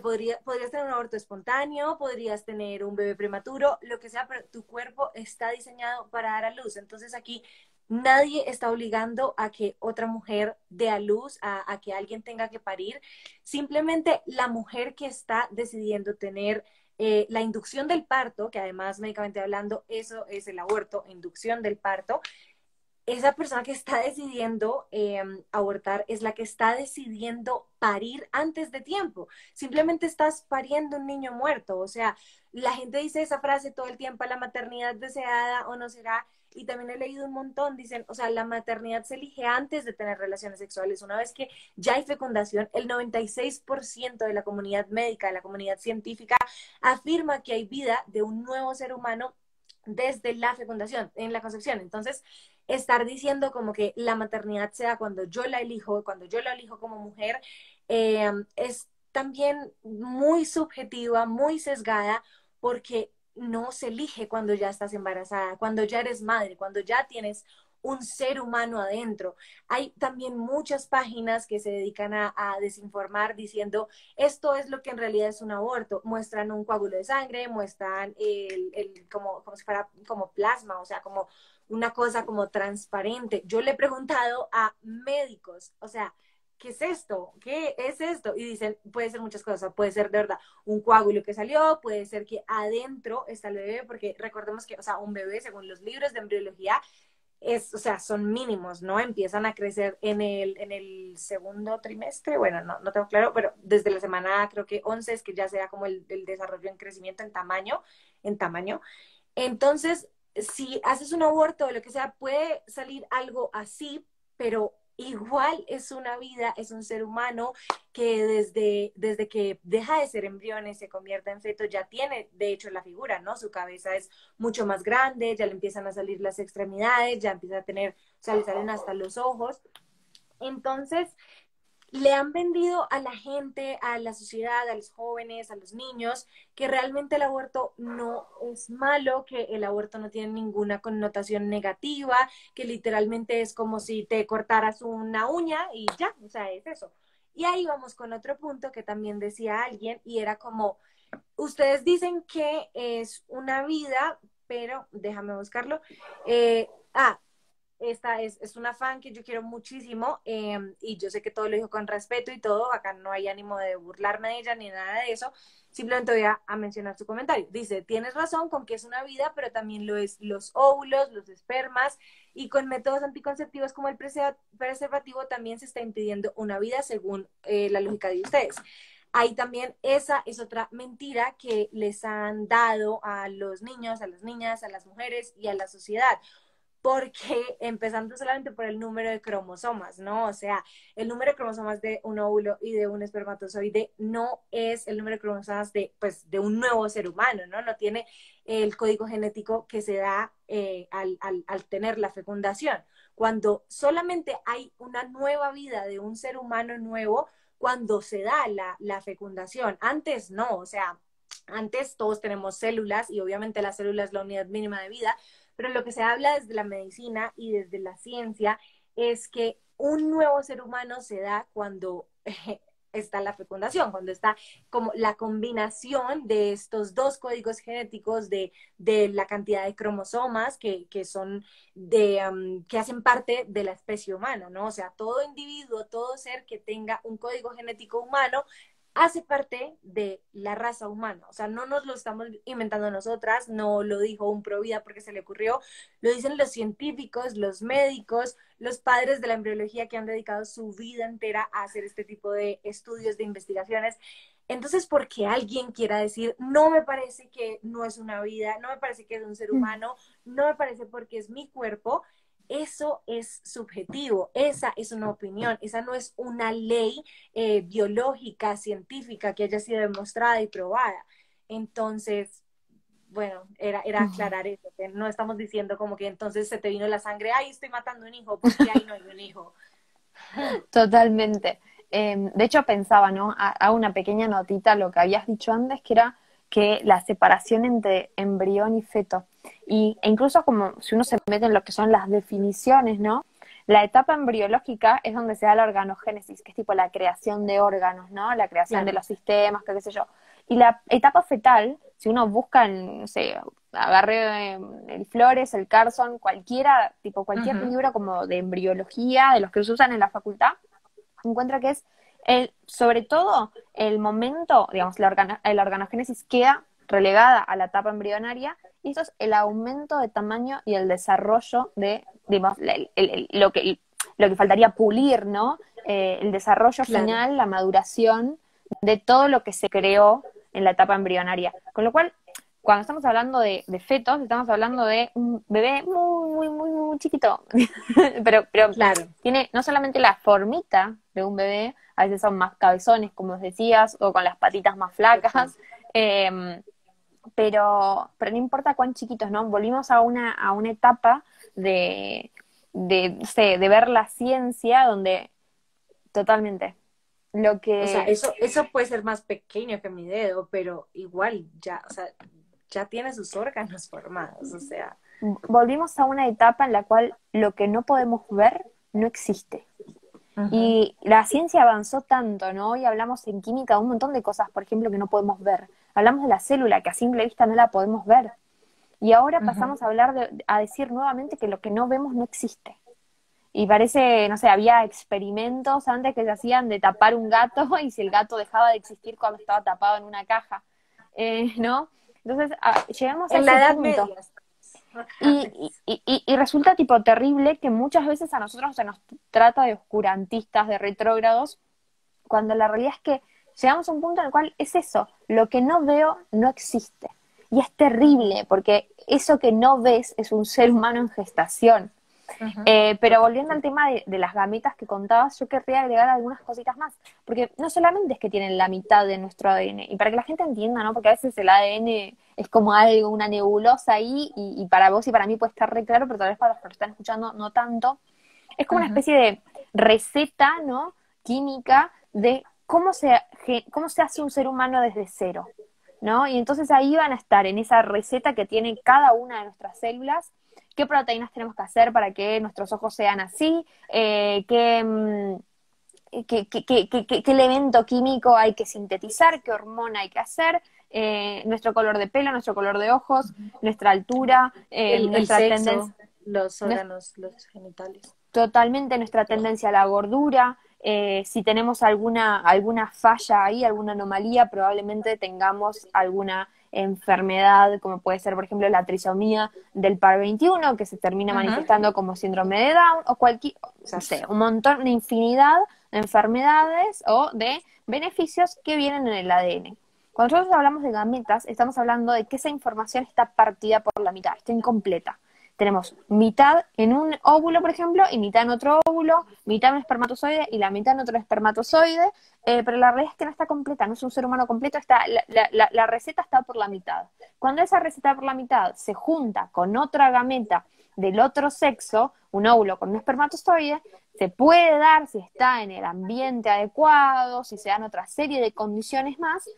podrías tener un aborto espontáneo, podrías tener un bebé prematuro, lo que sea, pero tu cuerpo está diseñado para dar a luz. Entonces aquí nadie está obligando a que otra mujer dé a luz, a que alguien tenga que parir. Simplemente la mujer que está decidiendo tener la inducción del parto, que además médicamente hablando, eso es el aborto, inducción del parto, esa persona que está decidiendo abortar es la que está decidiendo parir antes de tiempo. Simplemente estás pariendo un niño muerto. O sea, la gente dice esa frase todo el tiempo, la maternidad deseada o no será. Y también he leído un montón, dicen, o sea, la maternidad se elige antes de tener relaciones sexuales. Una vez que ya hay fecundación, el 96% de la comunidad médica, de la comunidad científica, afirma que hay vida de un nuevo ser humano desde la fecundación, en la concepción. Entonces, estar diciendo como que la maternidad sea cuando yo la elijo, cuando yo la elijo como mujer, es también muy subjetiva, muy sesgada, porque no se elige cuando ya estás embarazada, cuando ya eres madre, cuando ya tienes un ser humano adentro. Hay también muchas páginas que se dedican a desinformar diciendo esto es lo que en realidad es un aborto. Muestran un coágulo de sangre, muestran como si fuera como plasma, o sea, como una cosa como transparente. Yo le he preguntado a médicos, o sea, ¿qué es esto? ¿Qué es esto? Y dicen, puede ser muchas cosas, puede ser de verdad un coágulo que salió, puede ser que adentro está el bebé, porque recordemos que, o sea, un bebé, según los libros de embriología, o sea, son mínimos, ¿no? Empiezan a crecer en el segundo trimestre, bueno, no tengo claro, pero desde la semana creo que 11 es que ya sea como el desarrollo en crecimiento en tamaño. Entonces, si haces un aborto o lo que sea, puede salir algo así, pero igual es una vida, es un ser humano que desde que deja de ser embrión y se convierte en feto, ya tiene, de hecho, la figura, ¿no? Su cabeza es mucho más grande, ya le empiezan a salir las extremidades, ya empieza a tener, o sea, le salen hasta los ojos. Entonces, le han vendido a la gente, a la sociedad, a los jóvenes, a los niños, que realmente el aborto no es malo, que el aborto no tiene ninguna connotación negativa, que literalmente es como si te cortaras una uña y ya, o sea, es eso. Y ahí vamos con otro punto que también decía alguien y era como, ustedes dicen que es una vida, pero déjame buscarlo. Eh, ah, esta es una fan que yo quiero muchísimo y yo sé que todo lo dijo con respeto y todo, acá no hay ánimo de burlarme de ella ni nada de eso, simplemente voy a mencionar su comentario. Dice, tienes razón con que es una vida, pero también lo es los óvulos, los espermas y con métodos anticonceptivos como el preservativo también se está impidiendo una vida según la lógica de ustedes. Ahí también esa es otra mentira que les han dado a los niños, a las niñas, a las mujeres y a la sociedad porque empezando solamente por el número de cromosomas, ¿no? O sea, el número de cromosomas de un óvulo y de un espermatozoide no es el número de cromosomas de, pues, de un nuevo ser humano, ¿no? No tiene el código genético que se da al tener la fecundación. Cuando solamente hay una nueva vida de un ser humano nuevo, cuando se da la fecundación. Antes no, o sea, antes todos tenemos células y obviamente la célula es la unidad mínima de vida, pero lo que se habla desde la medicina y desde la ciencia es que un nuevo ser humano se da cuando está la fecundación, cuando está como la combinación de estos dos códigos genéticos de la cantidad de cromosomas que son que hacen parte de la especie humana, ¿no? O sea, todo individuo, todo ser que tenga un código genético humano hace parte de la raza humana. O sea, no nos lo estamos inventando nosotras, no lo dijo un provida porque se le ocurrió, lo dicen los científicos, los médicos, los padres de la embriología que han dedicado su vida entera a hacer este tipo de estudios, de investigaciones. Entonces, porque alguien quiera decir, no me parece que no es una vida, no me parece que es un ser humano, no me parece porque es mi cuerpo, eso es subjetivo, esa es una opinión, esa no es una ley biológica, científica, que haya sido demostrada y probada. Entonces, bueno, era aclarar eso, que no estamos diciendo como que entonces se te vino la sangre, ay, estoy matando un hijo, porque ahí no hay un hijo. Totalmente. De hecho pensaba, ¿no? Hago una pequeña notita a lo que habías dicho antes, que era que la separación entre embrión y feto, e incluso como si uno se mete en lo que son las definiciones, ¿no? La etapa embriológica es donde se da la organogénesis, que es tipo la creación de órganos, ¿no? La creación de Claro. los sistemas, que qué sé yo. Y la etapa fetal, si uno busca, en, no sé, agarré el Flores, el Carson, cualquiera, tipo cualquier Ujú. libro como de embriología, de los que se usan en la facultad, encuentra que es sobre todo el momento, digamos, la organogénesis queda relegada a la etapa embrionaria y esto es el aumento de tamaño y el desarrollo de, digamos, lo que faltaría pulir, ¿no? El desarrollo Claro. final, la maduración de todo lo que se creó en la etapa embrionaria. Con lo cual, cuando estamos hablando de fetos, estamos hablando de un bebé muy, muy, muy, muy chiquito, pero Claro. tiene no solamente la formita de un bebé, a veces son más cabezones, como os decías, o con las patitas más Total. flacas, eh, pero no importa cuán chiquitos, ¿no? Volvimos a una etapa no sé, de ver la ciencia donde totalmente lo O sea, que eso puede ser más pequeño que mi dedo, pero igual ya, o sea, ya tiene sus órganos formados, o sea. volvimos a una etapa en la cual lo que no podemos ver no existe. Ujú. Y la ciencia avanzó tanto, ¿no? Hoy hablamos en química de un montón de cosas, por ejemplo, que no podemos ver. Hablamos de la célula, que a simple vista no la podemos ver. Y ahora Ujú. pasamos a hablar a decir nuevamente que lo que no vemos no existe. Y parece, no sé, había experimentos antes que se hacían de tapar un gato y si el gato dejaba de existir cuando estaba tapado en una caja, ¿no? Entonces, llegamos a En la ese Edad punto. Media estamos otra Y, vez. y, y, y resulta tipo terrible que muchas veces a nosotros se nos trata de oscurantistas, de retrógrados, cuando la realidad es que llegamos a un punto en el cual es eso, lo que no veo no existe. Y es Ujú. terrible porque eso que no ves es un ser humano en gestación. Ujú. Pero volviendo al Totalmente. tema de las gamitas que contabas, yo querría agregar algunas cositas más, porque no solamente es que tienen la mitad de nuestro ADN, y para que la gente entienda, ¿no? Porque a veces el ADN es como algo, una nebulosa ahí, y para vos y para mí puede estar re claro, pero tal vez para los que lo están escuchando no tanto, es como una Ujú. especie de receta, ¿no? química de cómo se hace un ser humano desde cero, ¿no? Y entonces ahí van a estar en esa receta que tiene cada una de nuestras células, qué proteínas tenemos que hacer para que nuestros ojos sean así, qué elemento químico hay que sintetizar, qué hormona hay que hacer, nuestro color de pelo, nuestro color de ojos, nuestra altura, El nuestra sexo, tendencia, los órganos, los genitales. totalmente nuestra tendencia a la gordura. Si tenemos alguna falla ahí, alguna anomalía, probablemente tengamos alguna enfermedad, como puede ser, por ejemplo, la trisomía del par 21, que se termina manifestando como síndrome de Down, o cualquier, no sé, un montón, una infinidad de enfermedades o de beneficios que vienen en el ADN. Cuando nosotros hablamos de gametas, estamos hablando de que esa información está partida por la mitad, está incompleta. Tenemos mitad en un óvulo, por ejemplo, y mitad en otro óvulo, mitad en un espermatozoide y la mitad en otro espermatozoide, pero la realidad es que no está completa, no es un ser humano completo, la receta está por la mitad. Cuando esa receta por la mitad se junta con otra gameta del otro sexo, un óvulo con un espermatozoide, se puede dar, si está en el ambiente adecuado, si se dan otra serie de condiciones más,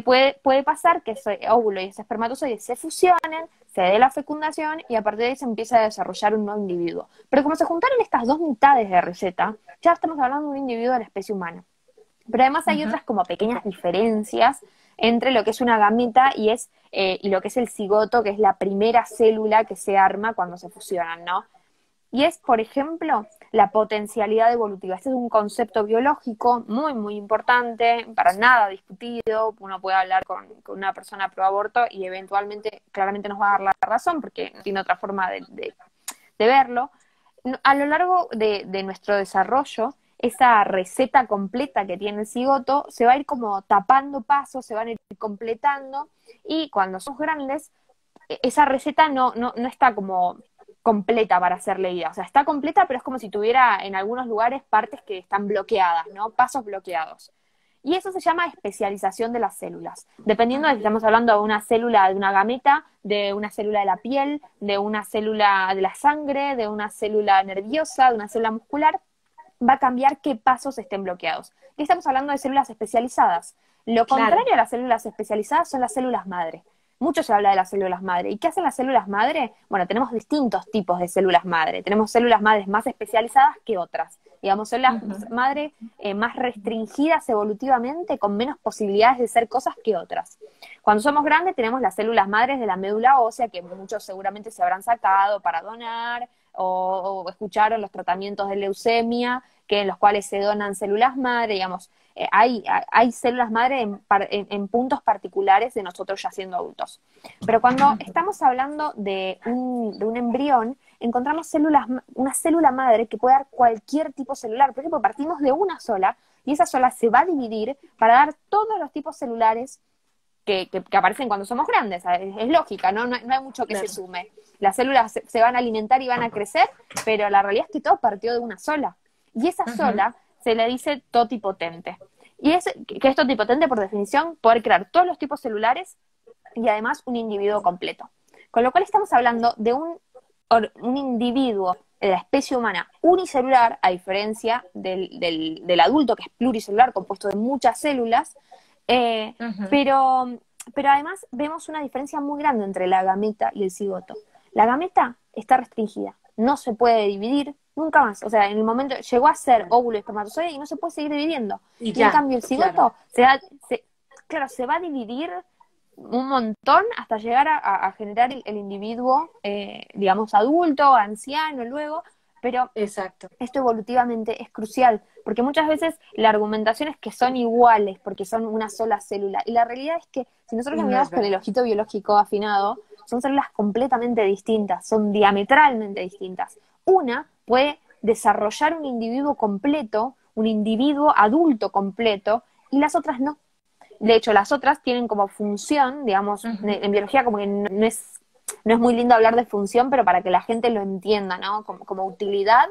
puede pasar que ese óvulo y ese espermatozoide se fusionen, se dé la fecundación y a partir de ahí se empieza a desarrollar un nuevo individuo. Pero como se juntaron estas dos mitades de receta, ya estamos hablando de un individuo de la especie humana. Pero además hay otras como pequeñas diferencias entre lo que es una gameta y lo que es el cigoto, que es la primera célula que se arma cuando se fusionan, ¿no? Y es, por ejemplo, la potencialidad evolutiva. Este es un concepto biológico muy, muy importante, para nada discutido. Uno puede hablar con una persona pro aborto y eventualmente, claramente nos va a dar la razón, porque no tiene otra forma de verlo. A lo largo de nuestro desarrollo, esa receta completa que tiene el cigoto se va a ir como tapando pasos, se van a ir completando, y cuando somos grandes, esa receta no está como completa para ser leída. O sea, está completa, pero es como si tuviera en algunos lugares partes que están bloqueadas, ¿no? Pasos bloqueados. Y eso se llama especialización de las células. Dependiendo de si estamos hablando de una célula de una gameta, de una célula de la piel, de una célula de la sangre, de una célula nerviosa, de una célula muscular, va a cambiar qué pasos estén bloqueados. Y estamos hablando de células especializadas. Lo contrario a las células especializadas son las células madre. Mucho se habla de las células madre. ¿Y qué hacen las células madre? Bueno, tenemos distintos tipos de células madre. Tenemos células madres más especializadas que otras. Digamos, células madre más restringidas evolutivamente, con menos posibilidades de ser cosas que otras. Cuando somos grandes tenemos las células madres de la médula ósea, que muchos seguramente se habrán sacado para donar, o escucharon los tratamientos de leucemia, que en los cuales se donan células madre, digamos. Hay células madre en puntos particulares de nosotros ya siendo adultos. Pero cuando estamos hablando de un embrión, encontramos una célula madre que puede dar cualquier tipo celular. Por ejemplo, partimos de una sola y esa sola se va a dividir para dar todos los tipos celulares que aparecen cuando somos grandes. Es lógica, ¿no? No hay mucho que se sume. Las células se van a alimentar y van a crecer, pero la realidad es que todo partió de una sola. Y esa sola se le dice totipotente. Y que es totipotente, por definición, poder crear todos los tipos celulares y además un individuo completo. Con lo cual estamos hablando de un individuo de la especie humana unicelular, a diferencia del adulto, que es pluricelular, compuesto de muchas células, pero además vemos una diferencia muy grande entre la gameta y el cigoto. La gameta está restringida, no se puede dividir nunca más. O sea, en el momento llegó a ser óvulo y espermatozoide y no se puede seguir dividiendo. Y en cambio el cigoto se va a dividir un montón hasta llegar a generar el individuo, digamos, adulto, anciano luego, pero Exacto. Esto evolutivamente es crucial, porque muchas veces la argumentación es que son iguales, porque son una sola célula, y la realidad es que si nosotros lo miramos con el ojito biológico afinado, son células completamente distintas, son diametralmente distintas. Una puede desarrollar un individuo completo, un individuo adulto completo, y las otras no. De hecho, las otras tienen como función, digamos, en biología como que no es muy lindo hablar de función, pero para que la gente lo entienda, ¿no? Como utilidad,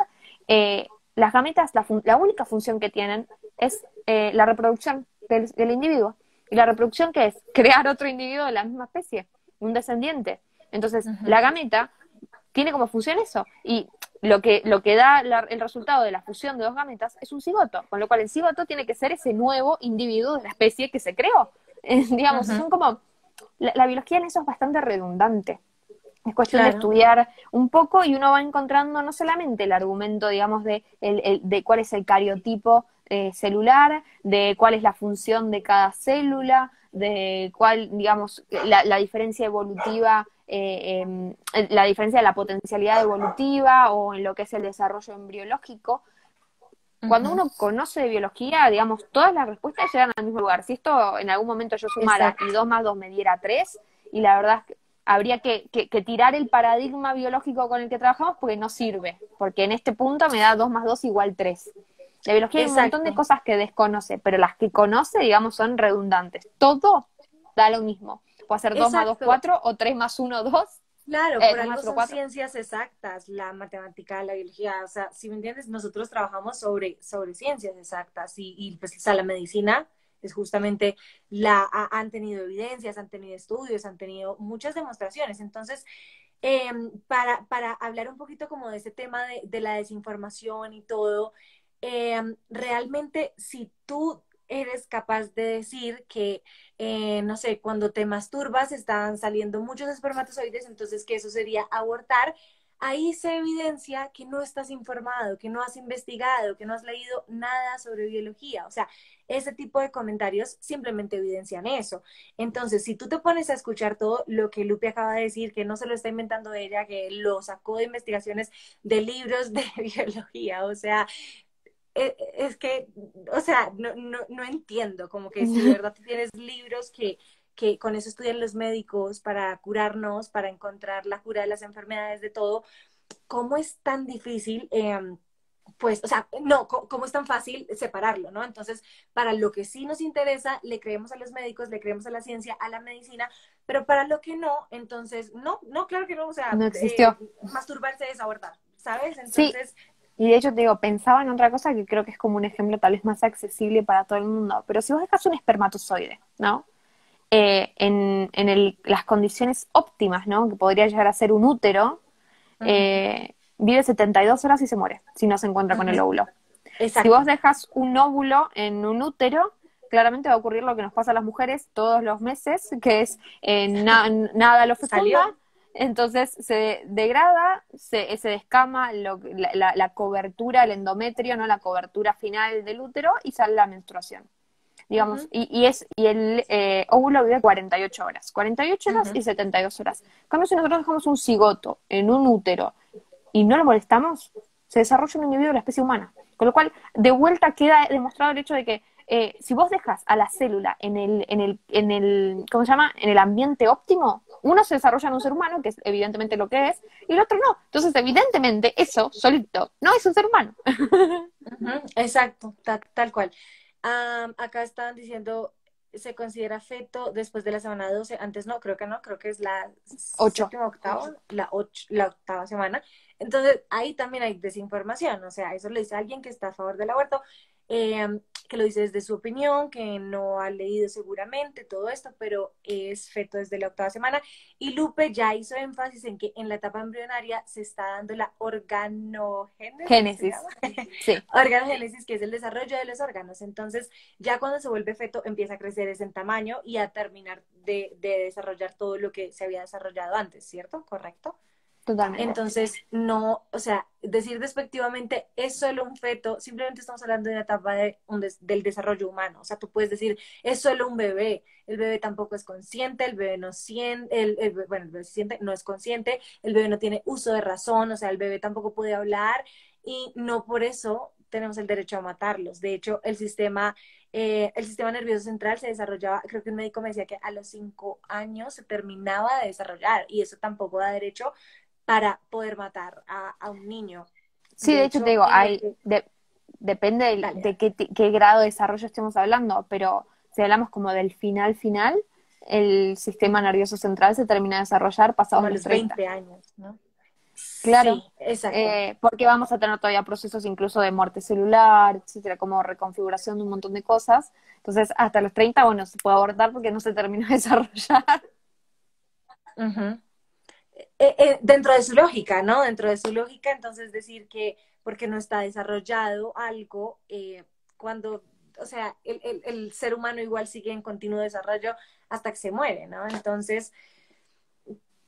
las gametas, la única función que tienen es la reproducción del individuo. ¿Y la reproducción qué es? Crear otro individuo de la misma especie, un descendiente. Entonces, la gameta tiene como función eso. Y lo que da el resultado de la fusión de dos gametas es un cigoto, con lo cual el cigoto tiene que ser ese nuevo individuo de la especie que se creó. Digamos, Ujú, son como, la biología en eso es bastante redundante. Es cuestión de claro, estudiar un poco y uno va encontrando no solamente el argumento, digamos, de cuál es el cariotipo celular, de cuál es la función de cada célula, de cuál, digamos, la diferencia evolutiva, la diferencia de la potencialidad evolutiva o en lo que es el desarrollo embriológico. Cuando ujú, uno conoce de biología, digamos, todas las respuestas llegan al mismo lugar. Si esto en algún momento yo sumara y exacto, 2 más 2 me diera 3, y la verdad es que habría que tirar el paradigma biológico con el que trabajamos porque no sirve, porque en este punto me da 2 más 2 igual 3. La biología hay un montón de exacto, cosas que desconoce, pero las que conoce, digamos, son redundantes. Todo da lo mismo. Puede ser 2 más 2, exacto. 4 o 3 más 1, 2, Claro, por 3 algo más 1, son 4. ciencias exactas, la matemática, la biología, o sea, si me entiendes, nosotros trabajamos sobre ciencias exactas y pues o sea, la medicina es justamente han tenido evidencias, han tenido estudios, han tenido muchas demostraciones. Entonces, para hablar un poquito como de ese tema de la desinformación y todo, realmente si tú eres capaz de decir que, no sé, cuando te masturbas están saliendo muchos espermatozoides, entonces que eso sería abortar, ahí se evidencia que no estás informado, que no has investigado, que no has leído nada sobre biología. O sea, ese tipo de comentarios simplemente evidencian eso. Entonces, si tú te pones a escuchar todo lo que Lupe acaba de decir, que no se lo está inventando ella, que lo sacó de investigaciones de libros de biología, o sea, es que, o sea, no entiendo, como que si de verdad tú tienes libros que con eso estudian los médicos para curarnos, para encontrar la cura de las enfermedades, de todo, ¿cómo es tan difícil? Pues, o sea, no, ¿cómo es tan fácil separarlo, no? Entonces, para lo que sí nos interesa, le creemos a los médicos, le creemos a la ciencia, a la medicina, pero para lo que no, entonces, no, claro que no, o sea, No existió. masturbarse es abortar, ¿sabes? Sí, Entonces, y de hecho te digo, pensaba en otra cosa que creo que es como un ejemplo tal vez más accesible para todo el mundo, pero si vos dejas un espermatozoide, ¿no? Las condiciones óptimas, ¿no? Que podría llegar a ser un útero, ujú, vive 72 horas y se muere si no se encuentra con el ujú, óvulo. Si vos exacto. dejas un óvulo en un útero, claramente va a ocurrir lo que nos pasa a las mujeres todos los meses, que es nada lo fecunda, Salió. entonces se degrada, se descama la cobertura, el endometrio, ¿no? La cobertura final del útero y sale la menstruación. Digamos, Ujú, y el óvulo vive 48 horas, 48 horas ujú, y 72 horas. En cambio, si nosotros dejamos un cigoto en un útero y no lo molestamos, se desarrolla un individuo de la especie humana. Con lo cual, de vuelta queda demostrado el hecho de que si vos dejas a la célula ¿cómo se llama? En el ambiente óptimo, uno se desarrolla en un ser humano, que es evidentemente lo que es, y el otro no. Entonces, evidentemente, eso solito no es un ser humano. ujú, exacto, tal cual. Acá estaban diciendo, se considera feto después de la semana 12. Antes no, creo que no, creo que es la 8. séptima, octava, la octava semana. Entonces, ahí también hay desinformación, o sea, eso lo dice alguien que está a favor del aborto, que lo dice desde su opinión, que no ha leído seguramente todo esto, pero es feto desde la octava semana. Y Lupe ya hizo énfasis en que en la etapa embrionaria se está dando la organogénesis, ¿se Génesis. llama? Sí. Organogénesis, que es el desarrollo de los órganos. Entonces, ya cuando se vuelve feto, empieza a crecer ese en tamaño y a terminar de desarrollar todo lo que se había desarrollado antes, ¿cierto? ¿Correcto? Totalmente. Entonces, no, o sea, decir despectivamente es solo un feto, simplemente estamos hablando de una etapa del desarrollo humano. O sea, tú puedes decir es solo un bebé, el bebé tampoco es consciente, el bebé no siente, bueno, el bebé siente, no es consciente, el bebé no tiene uso de razón, o sea, el bebé tampoco puede hablar y no por eso tenemos el derecho a matarlos. De hecho, el sistema nervioso central se desarrollaba, creo que un médico me decía que a los 5 años se terminaba de desarrollar y eso tampoco da derecho para poder matar a un niño. Sí, De de hecho te hecho, digo, depende dale, de dale. qué grado de desarrollo estemos hablando, pero si hablamos como del final final, el sistema Ujú. nervioso central se termina de desarrollar pasados Como a los los 30. 20 años, ¿no? Claro, Sí, exacto. porque vamos a tener todavía procesos incluso de muerte celular, etcétera, como reconfiguración de un montón de cosas. Entonces, hasta los 30, bueno, se puede abortar porque no se terminó de desarrollar. Ujú. dentro de su lógica, ¿no? Dentro de su lógica, entonces decir que porque no está desarrollado algo, cuando, o sea, el ser humano igual sigue en continuo desarrollo hasta que se muere, ¿no? Entonces,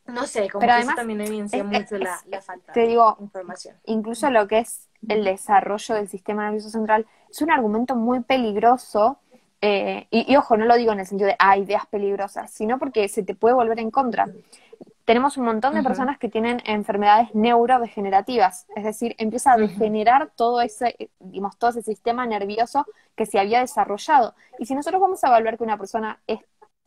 no sé, como Pero que eso además, también evidencia es, mucho la falta te de digo, información. incluso lo que es el desarrollo del sistema nervioso central es un argumento muy peligroso. Y ojo, no lo digo en el sentido de ideas peligrosas, sino porque se te puede volver en contra. Tenemos un montón de Ujú, personas que tienen enfermedades neurodegenerativas, es decir, empieza a ujú, degenerar todo ese, digamos, todo ese sistema nervioso que se había desarrollado. Y si nosotros vamos a evaluar que una persona es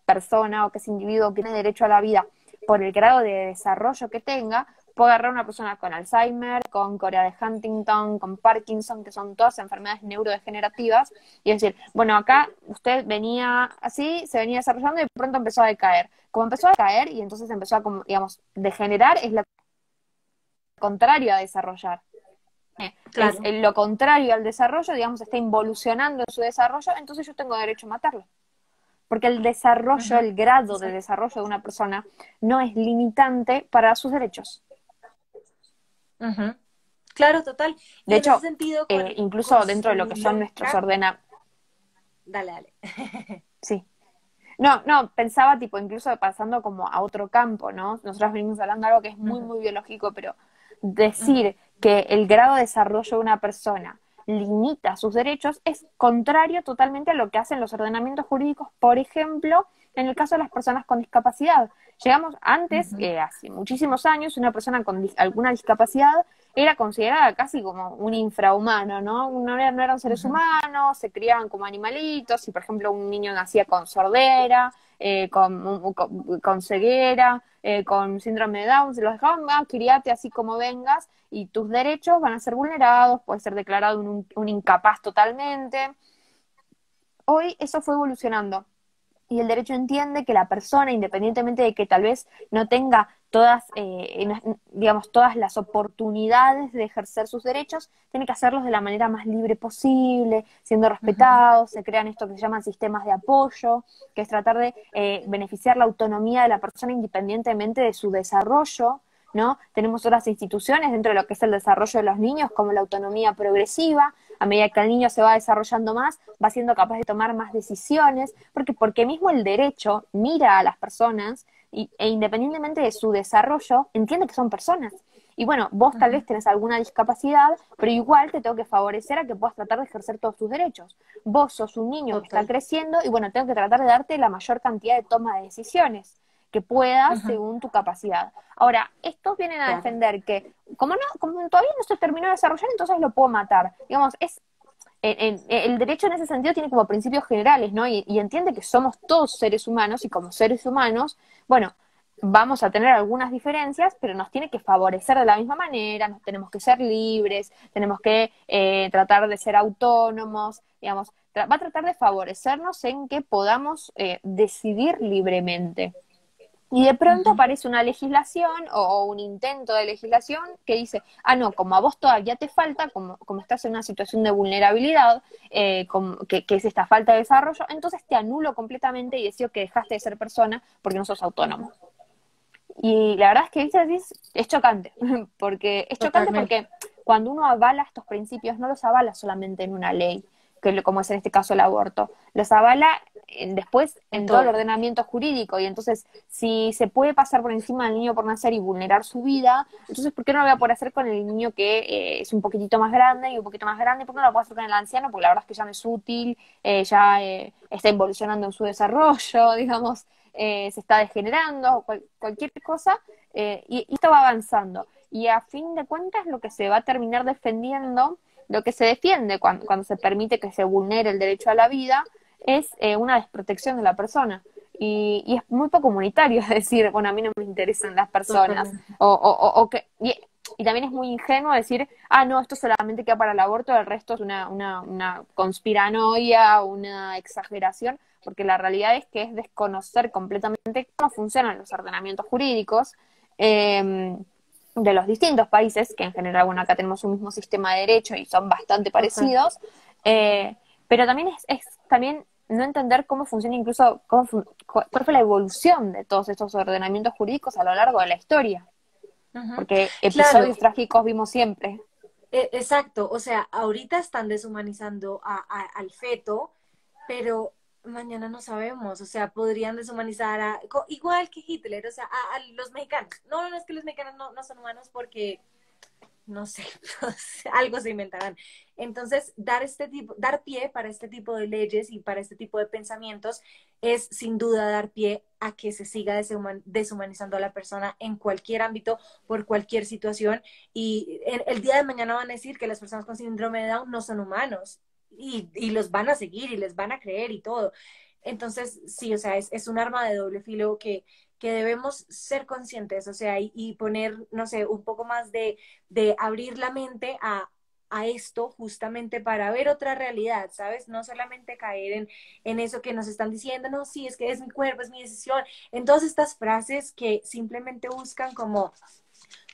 persona o que ese individuo tiene derecho a la vida por el grado de desarrollo que tenga, puedo agarrar a una persona con Alzheimer, con Corea de Huntington, con Parkinson, que son todas enfermedades neurodegenerativas, y decir, bueno, acá usted venía así, se venía desarrollando y de pronto empezó a decaer. Como empezó a decaer y entonces empezó a, como, digamos, degenerar, es lo contrario a desarrollar. Es claro. lo contrario al desarrollo, digamos, está involucionando en su desarrollo, entonces yo tengo derecho a matarlo. Porque el desarrollo, Ujú, el grado de exacto. desarrollo de una persona no es limitante para sus derechos. Ujú. Claro, total. De Y en ese hecho, sentido, con incluso dentro de lo su que son nuestros lógica, dale, dale. sí. No, no, pensaba tipo incluso pasando como a otro campo, ¿no? Nosotros venimos hablando de algo que es muy, Ujú, muy biológico, pero ujú, decir que el grado de desarrollo de una persona limita sus derechos es contrario totalmente a lo que hacen los ordenamientos jurídicos, por ejemplo, en el caso de las personas con discapacidad. Llegamos antes, ujú, hace muchísimos años, una persona con alguna discapacidad era considerada casi como un infrahumano, ¿no? No eran seres ujú, humanos, se criaban como animalitos, y por ejemplo un niño nacía con sordera, con ceguera, con síndrome de Down, se los dejaban, criate así como vengas, y tus derechos van a ser vulnerados, puedes ser declarado un incapaz totalmente. Hoy eso fue evolucionando y el derecho entiende que la persona, independientemente de que tal vez no tenga todas, digamos, todas las oportunidades de ejercer sus derechos, tiene que hacerlos de la manera más libre posible, siendo ujú, respetados, se crean esto que se llaman sistemas de apoyo, que es tratar de beneficiar la autonomía de la persona independientemente de su desarrollo, ¿no? Tenemos otras instituciones dentro de lo que es el desarrollo de los niños, como la autonomía progresiva, a medida que el niño se va desarrollando más, va siendo capaz de tomar más decisiones, porque mismo el derecho mira a las personas e independientemente de su desarrollo, entiende que son personas. Y bueno, vos tal ujú, vez tenés alguna discapacidad, pero igual te tengo que favorecer a que puedas tratar de ejercer todos tus derechos. Vos sos un niño que está total. creciendo y bueno, tengo que tratar de darte la mayor cantidad de toma de decisiones que puedas Ujú, según tu capacidad. Ahora, estos vienen a claro. defender que, como todavía no se terminó de desarrollar, entonces lo puedo matar. Digamos, el derecho en ese sentido tiene como principios generales, ¿no? Y entiende que somos todos seres humanos y como seres humanos, bueno, vamos a tener algunas diferencias, pero nos tiene que favorecer de la misma manera, nos tenemos que ser libres, tenemos que tratar de ser autónomos, digamos, va a tratar de favorecernos en que podamos decidir libremente. Y de pronto Ujú, aparece una legislación o un intento de legislación que dice, no, como a vos todavía te falta, como estás en una situación de vulnerabilidad, que es esta falta de desarrollo, entonces te anulo completamente y decido que dejaste de ser persona porque no sos autónomo. Y la verdad es que, ¿viste? Es chocante, porque es chocante totalmente. porque cuando uno avala estos principios, no los avala solamente en una ley, como es en este caso el aborto, los avala después En en todo el todo. ordenamiento jurídico. Y entonces, si se puede pasar por encima del niño por nacer y vulnerar su vida, entonces, ¿por qué no lo voy a poder hacer con el niño que es un poquitito más grande y un poquito más grande? ¿Por qué no lo puedo hacer con el anciano? Porque la verdad es que ya no es útil, ya está involucionando en su desarrollo, digamos, se está degenerando, cualquier cosa, y esto va avanzando. Y a fin de cuentas, lo que se va a terminar defendiendo, lo que se defiende cuando se permite que se vulnere el derecho a la vida, es una desprotección de la persona. Y es muy poco comunitario, es decir, bueno, a mí no me interesan las personas, Totalmente. y también es muy ingenuo decir, no, esto solamente queda para el aborto, el resto es una conspiranoia, una exageración, porque la realidad es que es desconocer completamente cómo funcionan los ordenamientos jurídicos de los distintos países, que en general, bueno, acá tenemos un mismo sistema de derecho y son bastante Total. parecidos, pero también es también no entender cómo funciona incluso, cuál fue la evolución de todos estos ordenamientos jurídicos a lo largo de la historia. Ujú. porque Claro, episodios trágicos vimos siempre. exacto, o sea, ahorita están deshumanizando al feto, pero mañana no sabemos, o sea, podrían deshumanizar igual que Hitler, o sea, a los mexicanos. No, no es que los mexicanos no son humanos porque no sé, algo se inventarán. Entonces, dar pie para este tipo de leyes y para este tipo de pensamientos es sin duda dar pie a que se siga deshumanizando a la persona en cualquier ámbito, por cualquier situación. Y el día de mañana van a decir que las personas con síndrome de Down no son humanos. Y los van a seguir y les van a creer y todo. Entonces, sí, o sea, es un arma de doble filo que debemos ser conscientes, o sea, y poner, no sé, un poco más de abrir la mente a esto justamente para ver otra realidad, ¿sabes? No solamente caer en eso que nos están diciendo, no, sí, es que es mi cuerpo, es mi decisión, en todas estas frases que simplemente buscan como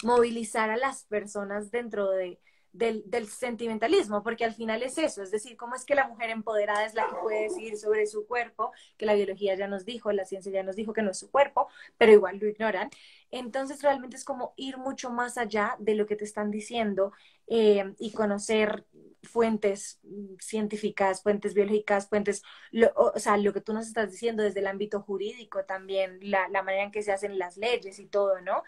movilizar a las personas dentro del sentimentalismo, porque al final es eso, es decir, cómo es que la mujer empoderada es la que puede decidir sobre su cuerpo, que la biología ya nos dijo, la ciencia ya nos dijo que no es su cuerpo, pero igual lo ignoran. Entonces realmente es como ir mucho más allá de lo que te están diciendo y conocer fuentes científicas, fuentes biológicas, o sea, lo que tú nos estás diciendo desde el ámbito jurídico también, la manera en que se hacen las leyes y todo, ¿no?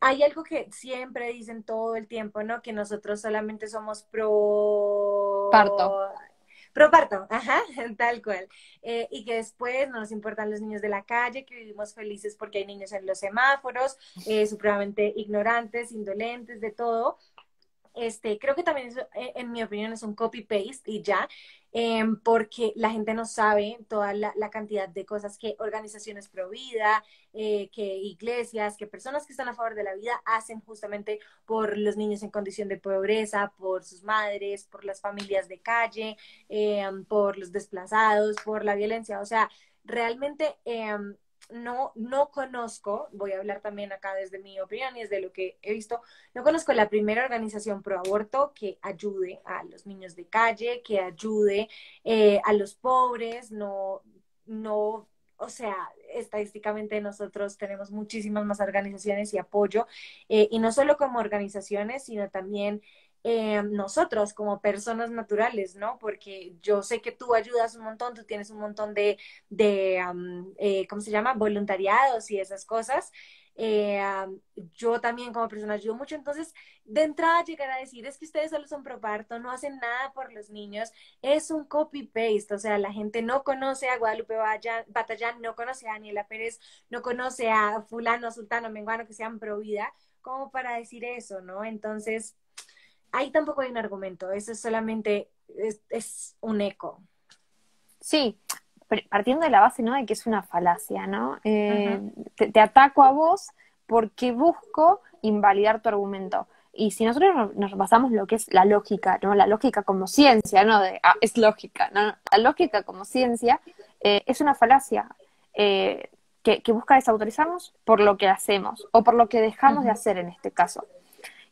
Hay algo que siempre dicen todo el tiempo, ¿no? Que nosotros solamente somos Parto. pro parto, ajá, tal cual. Y que después no nos importan los niños de la calle, que vivimos felices porque hay niños en los semáforos, supremamente ignorantes, indolentes, de todo. Creo que también eso, en mi opinión, es un copy-paste y ya, porque la gente no sabe toda la cantidad de cosas que organizaciones pro vida, que iglesias, que personas que están a favor de la vida hacen justamente por los niños en condición de pobreza, por sus madres, por las familias de calle, por los desplazados, por la violencia. O sea, realmente no conozco, voy a hablar también acá desde mi opinión y desde lo que he visto, no conozco la primera organización pro aborto que ayude a los niños de calle, que ayude a los pobres, no, o sea, estadísticamente nosotros tenemos muchísimas más organizaciones y apoyo, y no solo como organizaciones, sino también nosotros como personas naturales, ¿no? Porque yo sé que tú ayudas un montón, tú tienes un montón de ¿cómo se llama? Voluntariados y esas cosas. Yo también como persona ayudo mucho, entonces de entrada llegar a decir es que ustedes solo son pro parto, no hacen nada por los niños, es un copy-paste, o sea, la gente no conoce a Guadalupe Batallán, no conoce a Daniela Pérez, no conoce a fulano, sultano, menguano que sean pro vida, como para decir eso, ¿no? Entonces, ahí tampoco hay un argumento, eso es solamente, es un eco. Sí, partiendo de la base, ¿no? De que es una falacia, ¿no? Ujú, Te ataco a vos porque busco invalidar tu argumento. Y si nosotros nos basamos en lo que es la lógica, ¿no? La lógica como ciencia, ¿no? Es lógica, ¿no? La lógica como ciencia es una falacia que busca desautorizarnos por lo que hacemos o por lo que dejamos de ujú, hacer en este caso.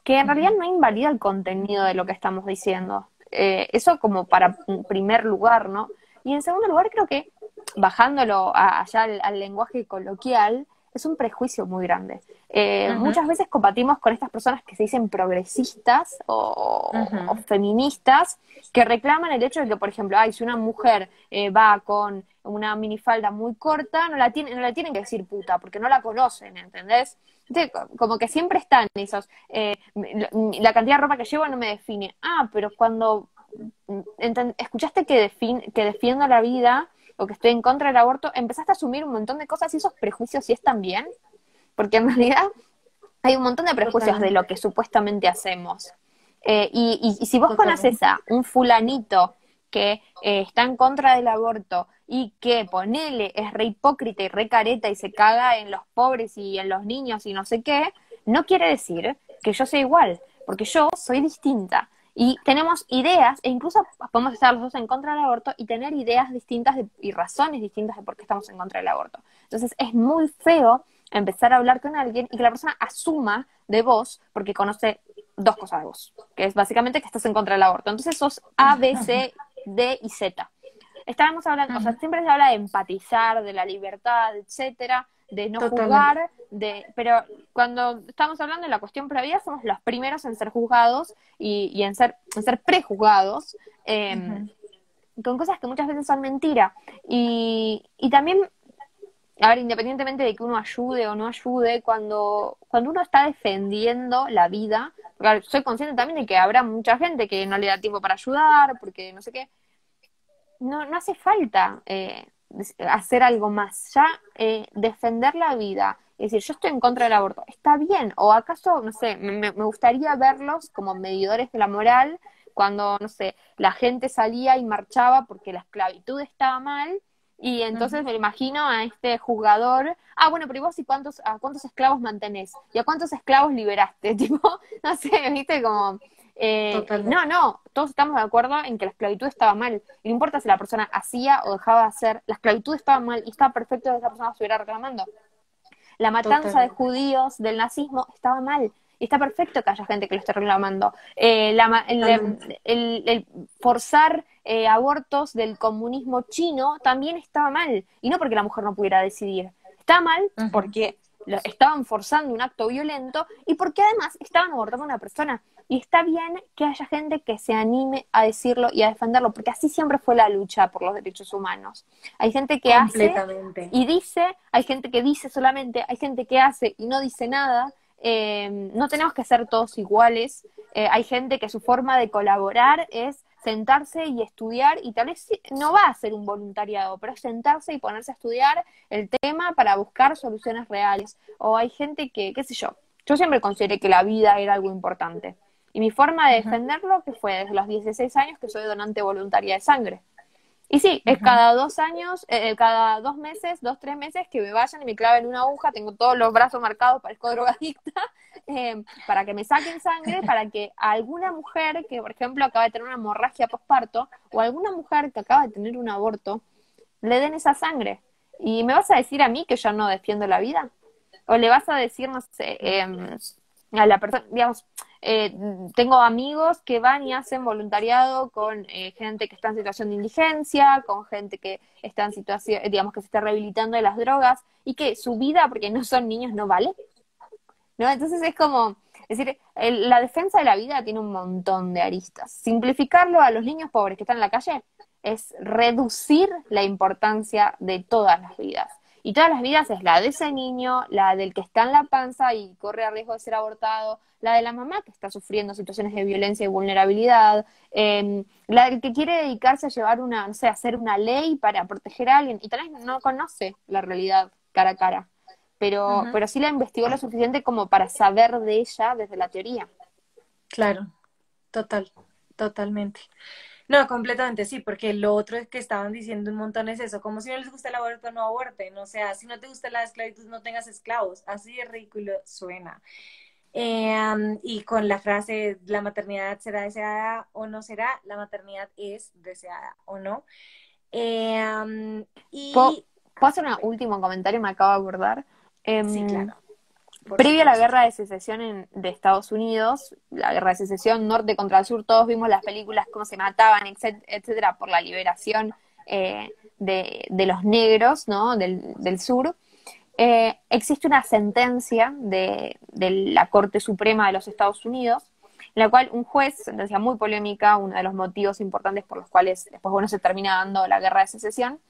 Que en realidad ujú, no invalida el contenido de lo que estamos diciendo. Eso como para un primer lugar, ¿no? Y en segundo lugar, creo que bajándolo allá al lenguaje coloquial, es un prejuicio muy grande. ujú, Muchas veces combatimos con estas personas que se dicen progresistas o ujú. feministas que reclaman el hecho de que, por ejemplo, ay, si una mujer va con una minifalda muy corta, no la tienen que decir puta, porque no la conocen, ¿entendés? Entonces, como que siempre están esos, la cantidad de ropa que llevo no me define. Ah, pero cuando escuchaste que defiendo la vida o que estoy en contra del aborto, empezaste a asumir un montón de cosas y esos prejuicios sí están bien, porque en realidad hay un montón de prejuicios de lo Totalmente, que supuestamente hacemos. Y si vos conoces totalmente. a un fulanito que está en contra del aborto y que, ponele, es re hipócrita y re careta y se caga en los pobres y en los niños y no sé qué, no quiere decir que yo sea igual, porque yo soy distinta. Y tenemos ideas, e incluso podemos estar los dos en contra del aborto y tener ideas distintas y razones distintas de por qué estamos en contra del aborto. Entonces es muy feo empezar a hablar con alguien y que la persona asuma de vos porque conoce dos cosas de vos, que es básicamente que estás en contra del aborto. Entonces sos A, B, C, D y Z. Estábamos hablando, o sea, Ujú, siempre se habla de empatizar, de la libertad, etcétera, de no Totalmente. juzgar, pero cuando estamos hablando de la cuestión previa, somos los primeros en ser juzgados y en ser prejuzgados, Ujú. con cosas que muchas veces son mentira. Y también, a ver, independientemente de que uno ayude o no ayude, cuando uno está defendiendo la vida, porque a ver, soy consciente también de que habrá mucha gente que no le da tiempo para ayudar, porque no sé qué, no hace falta hacer algo más. Ya defender la vida, es decir, yo estoy en contra del aborto, está bien. O acaso, no sé, me gustaría verlos como medidores de la moral cuando, no sé, la gente salía y marchaba porque la esclavitud estaba mal. Y entonces Ujú. me imagino a este juzgador, bueno, pero ¿y vos y a cuántos esclavos mantenés? ¿Y a cuántos esclavos liberaste? Tipo, no sé, viste, como, Totalmente. no, todos estamos de acuerdo en que la esclavitud estaba mal. Y no importa si la persona hacía o dejaba de hacer, la esclavitud estaba mal y estaba perfecto que esa persona estuviera reclamando. La matanza de Totalmente. judíos del nazismo estaba mal. Y está perfecto que haya gente que lo esté reclamando. Totalmente. El forzar abortos del comunismo chino también estaba mal. Y no porque la mujer no pudiera decidir. Está mal Ujú. porque estaban forzando un acto violento y porque además estaban abortando a una persona. Y está bien que haya gente que se anime a decirlo y a defenderlo, porque así siempre fue la lucha por los derechos humanos. Hay gente que hace Completamente. y dice, hay gente que dice solamente, hay gente que hace y no dice nada. No tenemos que ser todos iguales. Hay gente que su forma de colaborar es sentarse y estudiar, y tal vez no va a ser un voluntariado, pero es sentarse y ponerse a estudiar el tema para buscar soluciones reales. O hay gente que, qué sé yo siempre consideré que la vida era algo importante. Y mi forma de Ujú. defenderlo, que fue desde los 16 años que soy donante voluntaria de sangre. Y sí, es Ujú. cada 2 años, cada 2 meses, 2, 3 meses que me vayan y me claven una aguja, tengo todos los brazos marcados, parezco drogadicta, para que me saquen sangre, para que a alguna mujer que, por ejemplo, acaba de tener una hemorragia postparto, o alguna mujer que acaba de tener un aborto, le den esa sangre. ¿Y me vas a decir a mí que yo no defiendo la vida? ¿O le vas a decir, no sé, a la persona, digamos, eh, tengo amigos que van y hacen voluntariado con gente que está en situación de indigencia, con gente que está en situación, digamos, que se está rehabilitando de las drogas, y que su vida, porque no son niños, no vale, ¿no? Entonces es como, es decir, la defensa de la vida tiene un montón de aristas. Simplificarlo a los niños pobres que están en la calle es reducir la importancia de todas las vidas. Y todas las vidas es la de ese niño, la del que está en la panza y corre a riesgo de ser abortado, la de la mamá que está sufriendo situaciones de violencia y vulnerabilidad, la del que quiere dedicarse a llevar una, no sé, a hacer una ley para proteger a alguien y tal vez no conoce la realidad cara a cara, Ujú. pero sí la investigó lo suficiente como para saber de ella desde la teoría. Claro, total, totalmente. No, completamente sí, porque lo otro es que estaban diciendo un montón es eso, como si no les gusta el aborto, no aborten, o sea, si no te gusta la esclavitud, no tengas esclavos, así de ridículo suena. Y con la frase, la maternidad será deseada o no será, la maternidad es deseada o no. ¿Puedo, Y, ¿Puedo hacer un último comentario? Me acabo de acordar. sí, Eh, claro, por Previo a la supuesto. guerra de secesión de Estados Unidos, la guerra de secesión norte contra el sur, todos vimos las películas, cómo se mataban, etcétera, por la liberación de los negros, ¿no? Del sur. Existe una sentencia de la Corte Suprema de los Estados Unidos, en la cual un juez, sentencia muy polémica, uno de los motivos importantes por los cuales después, bueno, se termina dando la guerra de secesión,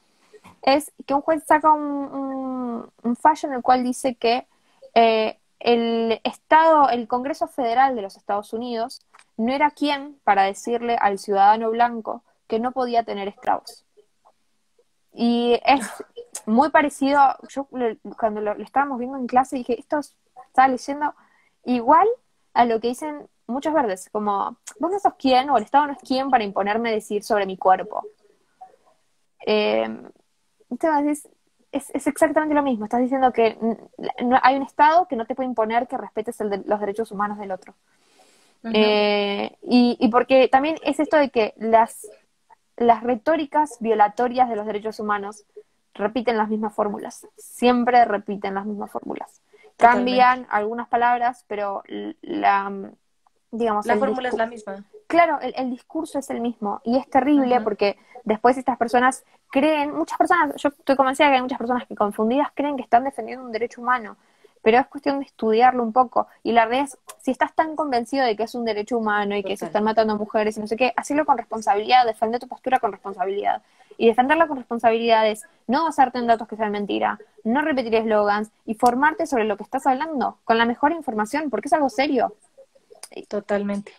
es que un juez saca un fallo en el cual dice que el Estado, el Congreso Federal de los Estados Unidos, no era quien para decirle al ciudadano blanco que no podía tener esclavos. Y es muy parecido, cuando lo estábamos viendo en clase dije, estaba leyendo igual a lo que dicen muchos verdes, como vos no sos quién, o el Estado no es quién para imponerme decir sobre mi cuerpo. Eh, entonces, es exactamente lo mismo. Estás diciendo que no, hay un Estado que no te puede imponer que respetes los derechos humanos del otro. Ujú. Y porque también es esto de que las retóricas violatorias de los derechos humanos repiten las mismas fórmulas, siempre repiten las mismas fórmulas. Totalmente. Cambian algunas palabras, pero digamos, La fórmula es la misma. claro, el discurso es el mismo y es terrible Ujú. porque después estas personas creen, muchas personas, yo estoy convencida que hay muchas personas que confundidas creen que están defendiendo un derecho humano, pero es cuestión de estudiarlo un poco. Y la verdad es, si estás tan convencido de que es un derecho humano y que se Total. están matando mujeres y no sé qué, hacelo con responsabilidad, defender tu postura con responsabilidad. Y defenderla con responsabilidad es no basarte en datos que sean mentira, no repetir eslogans y formarte sobre lo que estás hablando con la mejor información, porque es algo serio. Totalmente.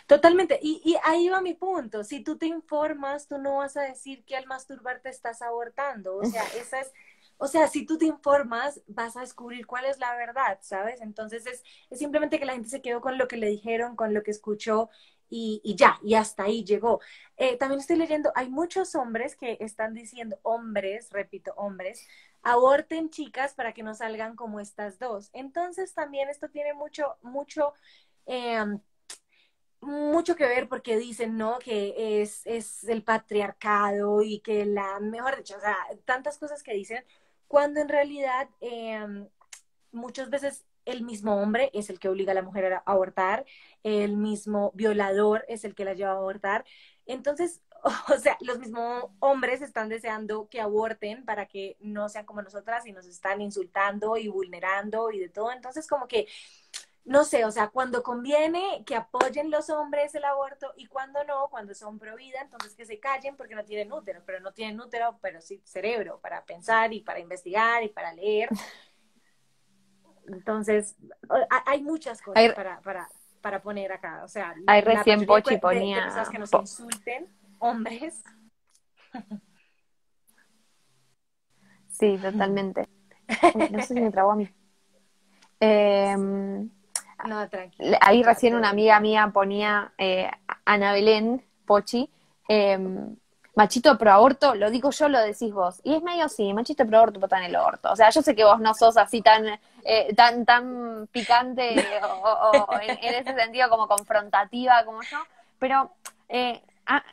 Totalmente. Y ahí va mi punto. Si tú te informas, tú no vas a decir que al masturbarte estás abortando. O sea, esa es, o sea, si tú te informas, vas a descubrir cuál es la verdad, ¿sabes? Entonces es simplemente que la gente se quedó con lo que le dijeron, con lo que escuchó y ya, y hasta ahí llegó. También estoy leyendo, hay muchos hombres que están diciendo, hombres, repito, hombres, aborten chicas para que no salgan como estas dos. Entonces también esto tiene eh, mucho que ver porque dicen, ¿no? Que es el patriarcado y que mejor dicho, o sea, tantas cosas que dicen, cuando en realidad muchas veces el mismo hombre es el que obliga a la mujer a abortar, el mismo violador es el que la lleva a abortar. Entonces, o sea, los mismos hombres están deseando que aborten para que no sean como nosotras y nos están insultando y vulnerando y de todo. Entonces, como que no sé, o sea, cuando conviene que apoyen los hombres el aborto y cuando no, cuando son pro vida, entonces que se callen porque no tienen útero, pero no tienen útero, pero sí cerebro para pensar y para investigar y para leer. Entonces, hay muchas cosas Ahí, para poner acá. O sea, ahí la recién mayoría Pochi de personas ponía, que nos insulten, hombres. sí, totalmente. Uy, no sé si me trabó a mí. Eh, No, tranqui, ahí ya recién todo una bien. amiga mía ponía, Ana Belén, Pochi, eh, machito pro aborto, lo digo yo, lo decís vos. Y es medio así, machito pro aborto, pata en el orto. O sea, yo sé que vos no sos así tan picante o en ese sentido como confrontativa como yo, pero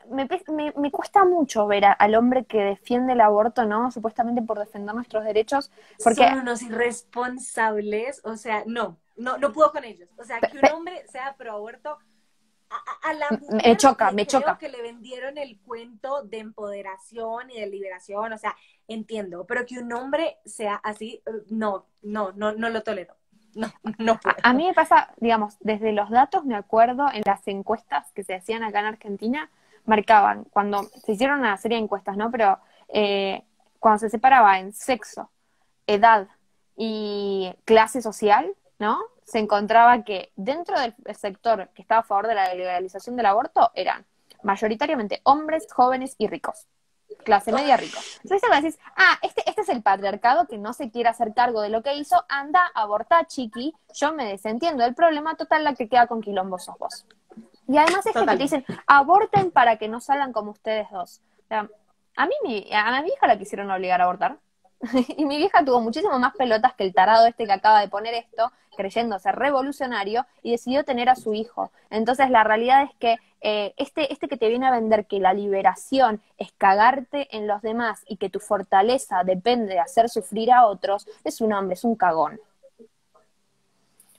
me cuesta mucho ver al hombre que defiende el aborto, ¿no? Supuestamente por defender nuestros derechos, porque Son unos irresponsables, o sea, no puedo con ellos. O sea, que un hombre sea pro aborto, a la me mujer choca, le me creo choca. que le vendieron el cuento de empoderación y de liberación, o sea, entiendo, pero que un hombre sea así, no lo tolero. No, no A puedo. mí me pasa, digamos, desde los datos me acuerdo en las encuestas que se hacían acá en Argentina, marcaban, cuando se hicieron una serie de encuestas, ¿no? Pero cuando se separaba en sexo, edad y clase social, ¿no? Se encontraba que dentro del sector que estaba a favor de la legalización del aborto eran mayoritariamente hombres, jóvenes y ricos, clase media rico. Entonces vos decís, este es el patriarcado que no se quiere hacer cargo de lo que hizo, anda, aborta, chiqui, yo me desentiendo del problema, total la que queda con quilombo sos vos. Y además esto que te Totalmente. dicen, aborten para que no salgan como ustedes dos. O sea, a mi hija la quisieron obligar a abortar. Y mi vieja tuvo muchísimo más pelotas que el tarado este que acaba de poner esto, creyéndose revolucionario, y decidió tener a su hijo. Entonces la realidad es que este que te viene a vender que la liberación es cagarte en los demás y que tu fortaleza depende de hacer sufrir a otros, es un hombre, es un cagón.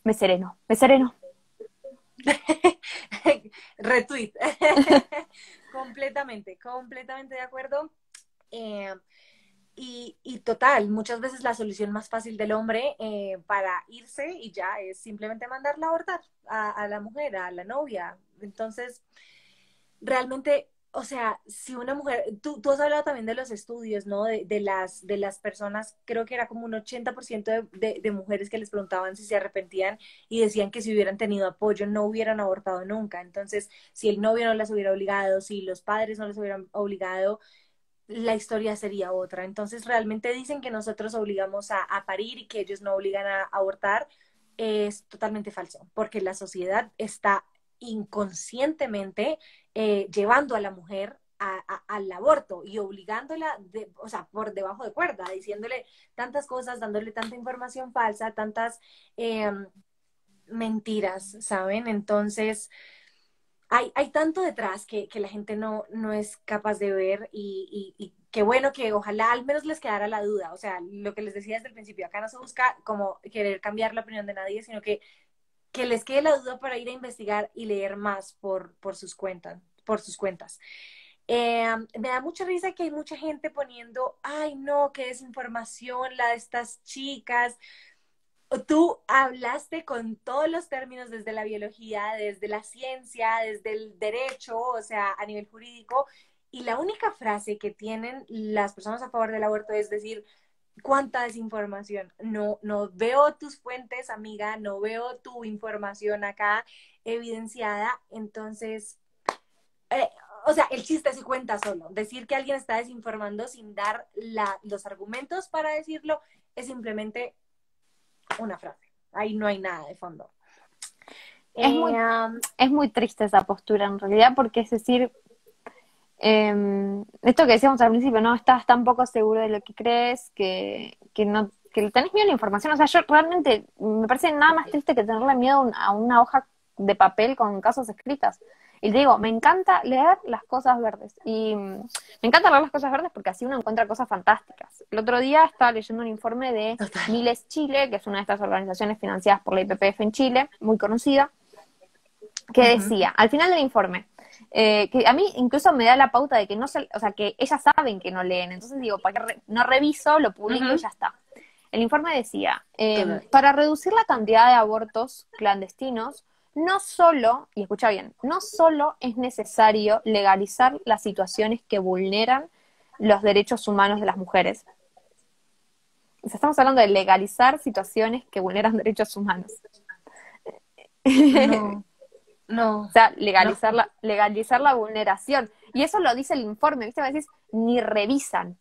Me sereno, me sereno. Retweet. Completamente de acuerdo. Eh, y total, muchas veces la solución más fácil del hombre para irse y ya es simplemente mandarla a abortar a la mujer, a la novia. Entonces, realmente, o sea, si una mujer, tú has hablado también de los estudios, ¿no? De las personas, creo que era como un 80% de mujeres que les preguntaban si se arrepentían y decían que si hubieran tenido apoyo no hubieran abortado nunca. Entonces, si el novio no las hubiera obligado, si los padres no les hubieran obligado, la historia sería otra. Entonces, realmente dicen que nosotros obligamos a parir y que ellos no obligan a abortar. Es totalmente falso, porque la sociedad está inconscientemente llevando a la mujer al aborto y obligándola, o sea, por debajo de cuerda, diciéndole tantas cosas, dándole tanta información falsa, tantas eh, mentiras, ¿saben? Entonces, hay tanto detrás que la gente no es capaz de ver y qué bueno que ojalá al menos les quedara la duda. O sea, lo que les decía desde el principio, acá no se busca como querer cambiar la opinión de nadie, sino que que les quede la duda para ir a investigar y leer más por sus cuentas, por sus cuentas. Me da mucha risa que hay mucha gente poniendo, ay no, qué desinformación la de estas chicas. Tú hablaste con todos los términos desde la biología, desde la ciencia, desde el derecho, o sea, a nivel jurídico, y la única frase que tienen las personas a favor del aborto es decir, cuánta desinformación. No, no veo tus fuentes, amiga, no veo tu información acá evidenciada, entonces, eh, o sea, el chiste se cuenta solo. Decir que alguien está desinformando sin dar los argumentos para decirlo es simplemente una frase. Ahí no hay nada de fondo. Es muy, Um, es muy triste esa postura en realidad, porque es decir, esto que decíamos al principio, ¿no? Estás tan poco seguro de lo que crees que no, que tenés miedo a la información. O sea, yo realmente me parece nada más triste que tenerle miedo a una hoja de papel con casos escritas. Y te digo, me encanta leer las cosas verdes. Y me encanta leer las cosas verdes porque así uno encuentra cosas fantásticas. El otro día estaba leyendo un informe de Total. Miles Chile, que es una de estas organizaciones financiadas por la IPPF en Chile, muy conocida, que Ujú. decía, al final del informe, que a mí incluso me da la pauta de que no se, o sea, que ellas saben que no leen, entonces digo, para que no reviso, lo publico y Ujú. ya está. El informe decía, Total. para reducir la cantidad de abortos clandestinos, no solo, y escucha bien, no solo es necesario legalizar las situaciones que vulneran los derechos humanos de las mujeres. O sea, estamos hablando de legalizar situaciones que vulneran derechos humanos. No, O no, sea, no. legalizar la vulneración. Y eso lo dice el informe, ¿viste? Me decís, ni revisan,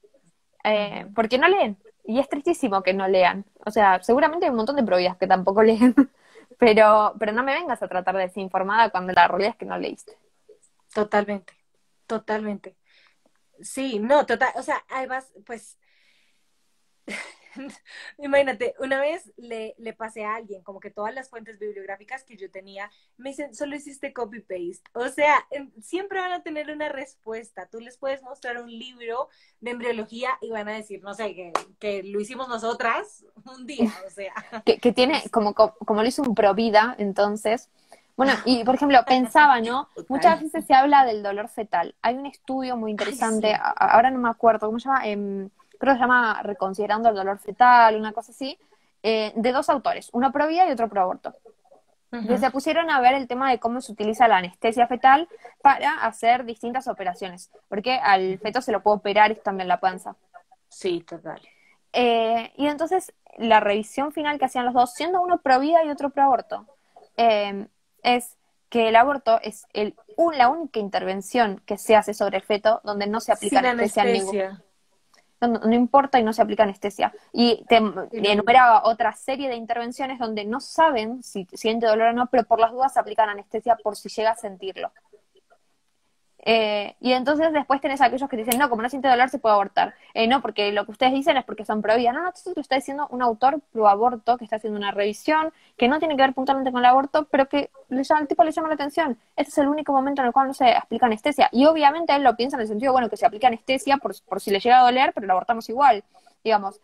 Ujú. porque no leen. Y es tristísimo que no lean. O sea, seguramente hay un montón de providas que tampoco leen, pero no me vengas a tratar de desinformada cuando la realidad es que no leíste. Totalmente, totalmente. Sí, no, total, o sea, además, pues, imagínate, una vez le pasé a alguien como que todas las fuentes bibliográficas que yo tenía, me dicen, solo hiciste copy-paste. O sea, siempre van a tener una respuesta. Tú les puedes mostrar un libro de embriología y van a decir, no sé, que lo hicimos nosotras un día, o sea. Que tiene, como lo hizo un Provida, entonces. Bueno, y por ejemplo, pensaba, ¿no? Muchas Total. veces se habla del dolor fetal. Hay un estudio muy Ay, interesante, sí. ahora no me acuerdo, ¿cómo se llama? Creo que se llama Reconsiderando el dolor fetal, una cosa así, de dos autores, uno pro vida y otro pro aborto. Que Ujú. se pusieron a ver el tema de cómo se utiliza la anestesia fetal para hacer distintas operaciones, porque al feto se lo puede operar y también la panza. Sí, total. Y entonces la revisión final que hacían los dos, siendo uno pro vida y otro pro aborto, es que el aborto es la única intervención que se hace sobre el feto donde no se aplica Sin anestesia en ningún, anestesia. no importa y no se aplica anestesia. Y te Qué locura. enumeraba otra serie de intervenciones donde no saben si siente dolor o no, pero por las dudas se aplican anestesia por si llega a sentirlo. Y entonces después tenés a aquellos que dicen, no, como no siente dolor se puede abortar. No, porque lo que ustedes dicen es porque son pro vida. No, no, esto lo está diciendo un autor pro aborto que está haciendo una revisión, que no tiene que ver puntualmente con el aborto, pero que al tipo le llama la atención. Este es el único momento en el cual no se aplica anestesia. Y obviamente él lo piensa en el sentido, bueno, que se aplica anestesia por si le llega a doler, pero lo abortamos igual. Digamos,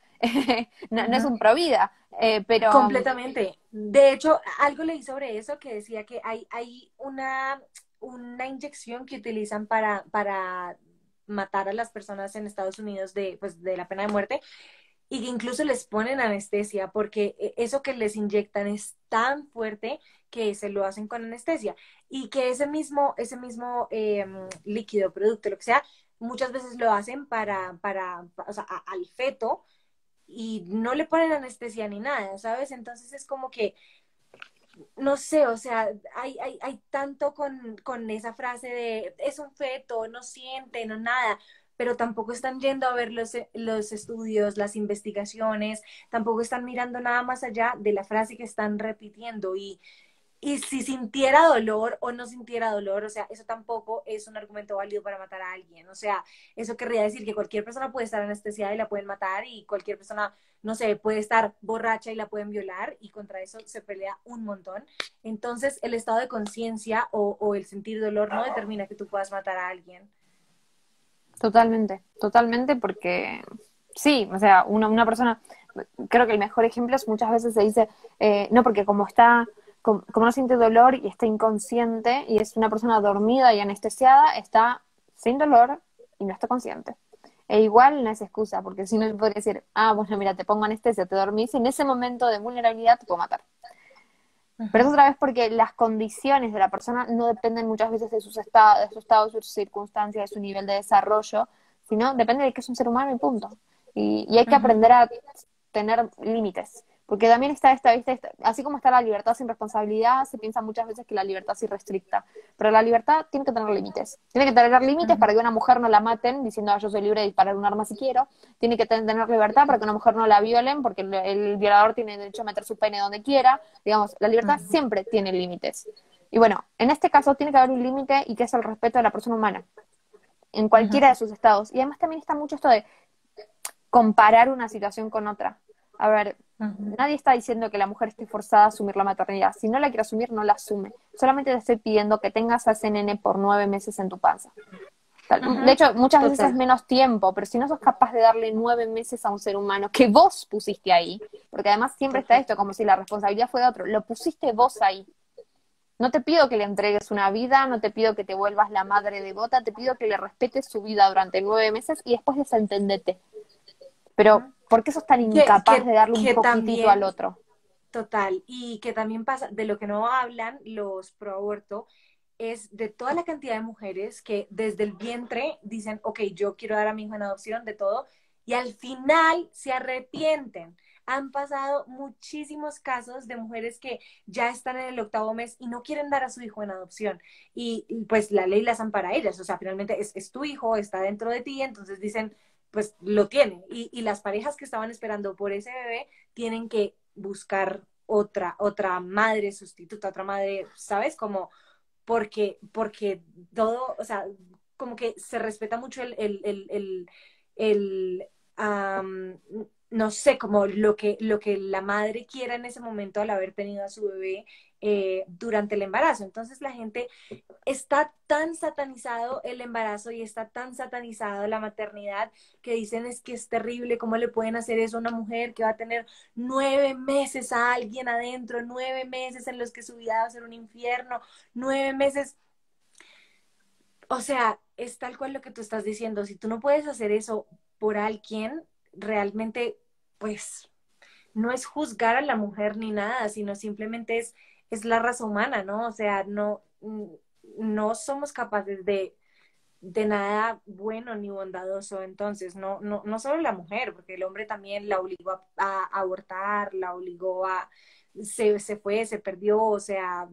no es Ujú. un pro vida, pero Completamente. De hecho, algo leí sobre eso que decía que hay una inyección que utilizan para matar a las personas en Estados Unidos de, pues, de la pena de muerte y que incluso les ponen anestesia porque eso que les inyectan es tan fuerte que se lo hacen con anestesia y que ese mismo líquido, producto, lo que sea, muchas veces lo hacen o sea, al feto y no le ponen anestesia ni nada, ¿sabes? Entonces es como que, no sé, o sea, hay tanto con esa frase de es un feto, no siente, no nada, pero tampoco están yendo a ver los estudios, las investigaciones, tampoco están mirando nada más allá de la frase que están repitiendo y si sintiera dolor o no sintiera dolor, o sea, eso tampoco es un argumento válido para matar a alguien. O sea, eso querría decir que cualquier persona puede estar anestesiada y la pueden matar y cualquier persona, no sé, puede estar borracha y la pueden violar y contra eso se pelea un montón. Entonces, el estado de conciencia o el sentir dolor no determina que tú puedas matar a alguien. totalmente, totalmente, porque sí, o sea, una persona, creo que el mejor ejemplo es muchas veces se dice, no, porque como está como no siente dolor y está inconsciente y es una persona dormida y anestesiada, está sin dolor y no está consciente. E igual no es excusa, porque si no le podría decir, bueno, mira, te pongo anestesia, te dormís, y en ese momento de vulnerabilidad te puedo matar. Pero es Ujú, otra vez porque las condiciones de la persona no dependen muchas veces de de su estado, de sus circunstancias, de su nivel de desarrollo, sino depende de que es un ser humano y punto. Y hay que ujú, aprender a tener límites. Porque también está ¿viste? Así como está la libertad sin responsabilidad, se piensa muchas veces que la libertad es irrestricta. Pero la libertad tiene que tener límites. Tiene que tener límites ujú, para que una mujer no la maten diciendo, yo soy libre de disparar un arma si quiero. Tiene que tener libertad para que una mujer no la violen porque el violador tiene derecho a meter su pene donde quiera. Digamos, la libertad ujú, siempre tiene límites. Y bueno, en este caso tiene que haber un límite y que es el respeto de la persona humana en ujú, cualquiera de sus estados. Y además también está mucho esto de comparar una situación con otra. A ver, ujú, nadie está diciendo que la mujer esté forzada a asumir la maternidad. Si no la quiere asumir, no la asume. Solamente te estoy pidiendo que tengas a ese nene por 9 meses en tu panza. De ujú. hecho, muchas veces es Total. menos tiempo, pero si no sos capaz de darle 9 meses a un ser humano que vos pusiste ahí, porque además siempre está Total. esto como si la responsabilidad fue de otro, lo pusiste vos ahí. No te pido que le entregues una vida, no te pido que te vuelvas la madre devota, te pido que le respetes su vida durante 9 meses y después desentendete. Pero, Ujú. ¿por qué sos tan Que, incapaz que, de darle un que poquitito al también, otro? total, y que también pasa, de lo que no hablan los pro aborto, es de toda la cantidad de mujeres que desde el vientre dicen, ok, yo quiero dar a mi hijo en adopción, de todo, y al final se arrepienten. Han pasado muchísimos casos de mujeres que ya están en el octavo mes y no quieren dar a su hijo en adopción. Y, pues la ley las ampara a ellas. O sea, finalmente es tu hijo, está dentro de ti, entonces dicen, pues lo tiene. Y las parejas que estaban esperando por ese bebé tienen que buscar otra madre sustituta, otra madre, ¿sabes? Como porque todo, o sea, como que se respeta mucho el am, no sé, como lo que la madre quiera en ese momento al haber tenido a su bebé durante el embarazo. Entonces la gente está tan satanizado el embarazo y está tan satanizado la maternidad que dicen es que es terrible, ¿cómo le pueden hacer eso a una mujer que va a tener 9 meses a alguien adentro, 9 meses en los que su vida va a ser un infierno, 9 meses? O sea, es tal cual lo que tú estás diciendo. Si tú no puedes hacer eso por alguien, realmente, pues, no es juzgar a la mujer ni nada, sino simplemente es la raza humana, ¿no? O sea, no somos capaces de nada bueno ni bondadoso. Entonces, no solo la mujer, porque el hombre también la obligó a abortar, la obligó se fue, se perdió, o sea,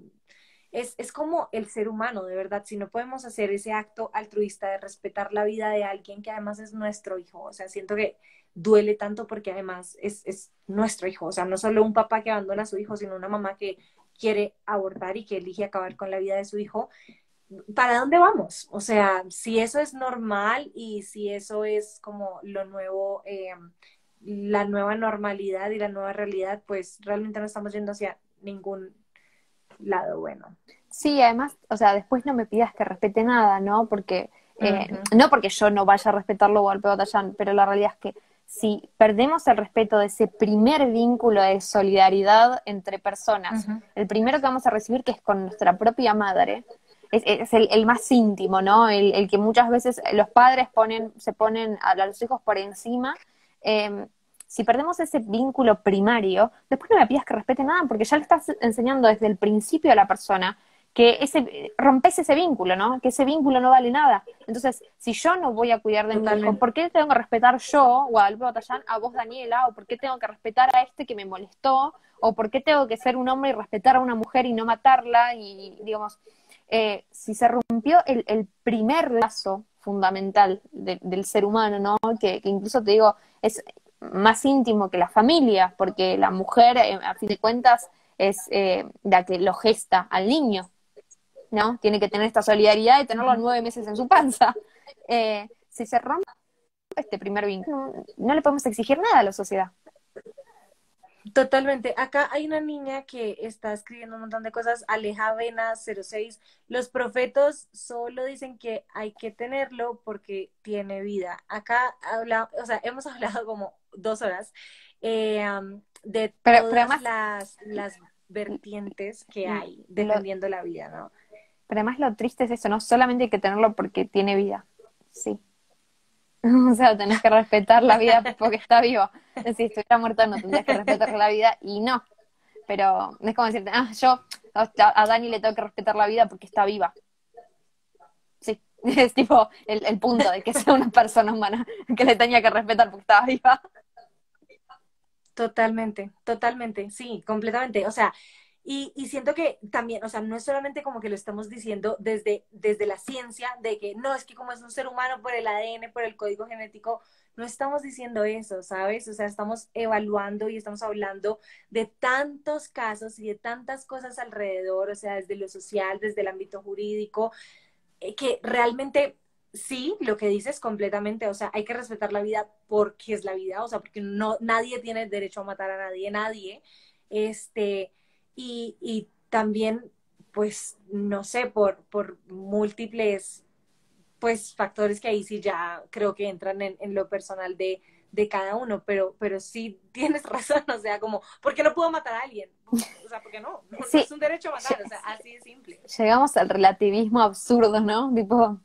es como el ser humano, de verdad, si no podemos hacer ese acto altruista de respetar la vida de alguien que además es nuestro hijo, o sea, siento que duele tanto porque además es nuestro hijo, o sea, no solo un papá que abandona a su hijo, sino una mamá que quiere abortar y que elige acabar con la vida de su hijo. ¿Para dónde vamos? O sea, si eso es normal y si eso es como lo nuevo, la nueva normalidad y la nueva realidad, pues realmente no estamos yendo hacia ningún lado bueno. Sí, además, o sea, después no me pidas que respete nada, ¿no? Porque, Ujú, no porque yo no vaya a respetarlo o al Tallán, pero la realidad es que si perdemos el respeto de ese primer vínculo de solidaridad entre personas, ujú, el primero que vamos a recibir, que es con nuestra propia madre, es el más íntimo, ¿no? El que muchas veces los padres se ponen a los hijos por encima. eh, si perdemos ese vínculo primario, después no me pidas que respete nada, porque ya le estás enseñando desde el principio a la persona que rompes ese vínculo, ¿no? Que ese vínculo no vale nada. Entonces, si yo no voy a cuidar de mi hijo, totalmente. ¿por qué tengo que respetar yo, Guadalupe Batallán, a vos, Daniela? ¿O por qué tengo que respetar a este que me molestó? ¿O por qué tengo que ser un hombre y respetar a una mujer y no matarla? Y, digamos, si se rompió el primer lazo fundamental del ser humano, ¿no? Que incluso te digo, es más íntimo que la familia, porque la mujer, a fin de cuentas, es la que lo gesta al niño, ¿no? Tiene que tener esta solidaridad y tenerlo Ujú. 9 meses en su panza. Si se rompe este primer vínculo, no le podemos exigir nada a la sociedad. Totalmente. Acá hay una niña que está escribiendo un montón de cosas, Aleja Vena 06. Los profetos solo dicen que hay que tenerlo porque tiene vida. Acá o sea, hemos hablado como 2 horas de Pero todas además, las vertientes que hay Lo, defendiendo la vida, ¿no? pero además lo triste es eso, no solamente hay que tenerlo porque tiene vida, sí. O sea, tenés que respetar la vida porque está vivo. Si estuviera muerto no tendrías que respetar la vida y no. Pero es como decirte, yo a Dani le tengo que respetar la vida porque está viva. Sí, es tipo el punto de que sea una persona humana que le tenía que respetar porque estaba viva. Totalmente, totalmente, sí, completamente. O sea, y siento que también, o sea, no es solamente como que lo estamos diciendo desde la ciencia, de que no, es que como es un ser humano por el ADN, por el código genético, no estamos diciendo eso, ¿sabes? O sea, estamos evaluando y estamos hablando de tantos casos y de tantas cosas alrededor, o sea, desde lo social, desde el ámbito jurídico, que realmente sí, lo que dices completamente, o sea, hay que respetar la vida porque es la vida, o sea, porque no, nadie tiene el derecho a matar a nadie, nadie, este, y también, pues, no sé, por múltiples, pues, factores que ahí sí ya creo que entran en lo personal de cada uno, pero sí tienes razón, o sea, como, ¿por qué no puedo matar a alguien? O sea, ¿por qué no? No, no es Sí, un derecho a matar, o sea, así de simple. llegamos al relativismo absurdo, ¿no? Tipo,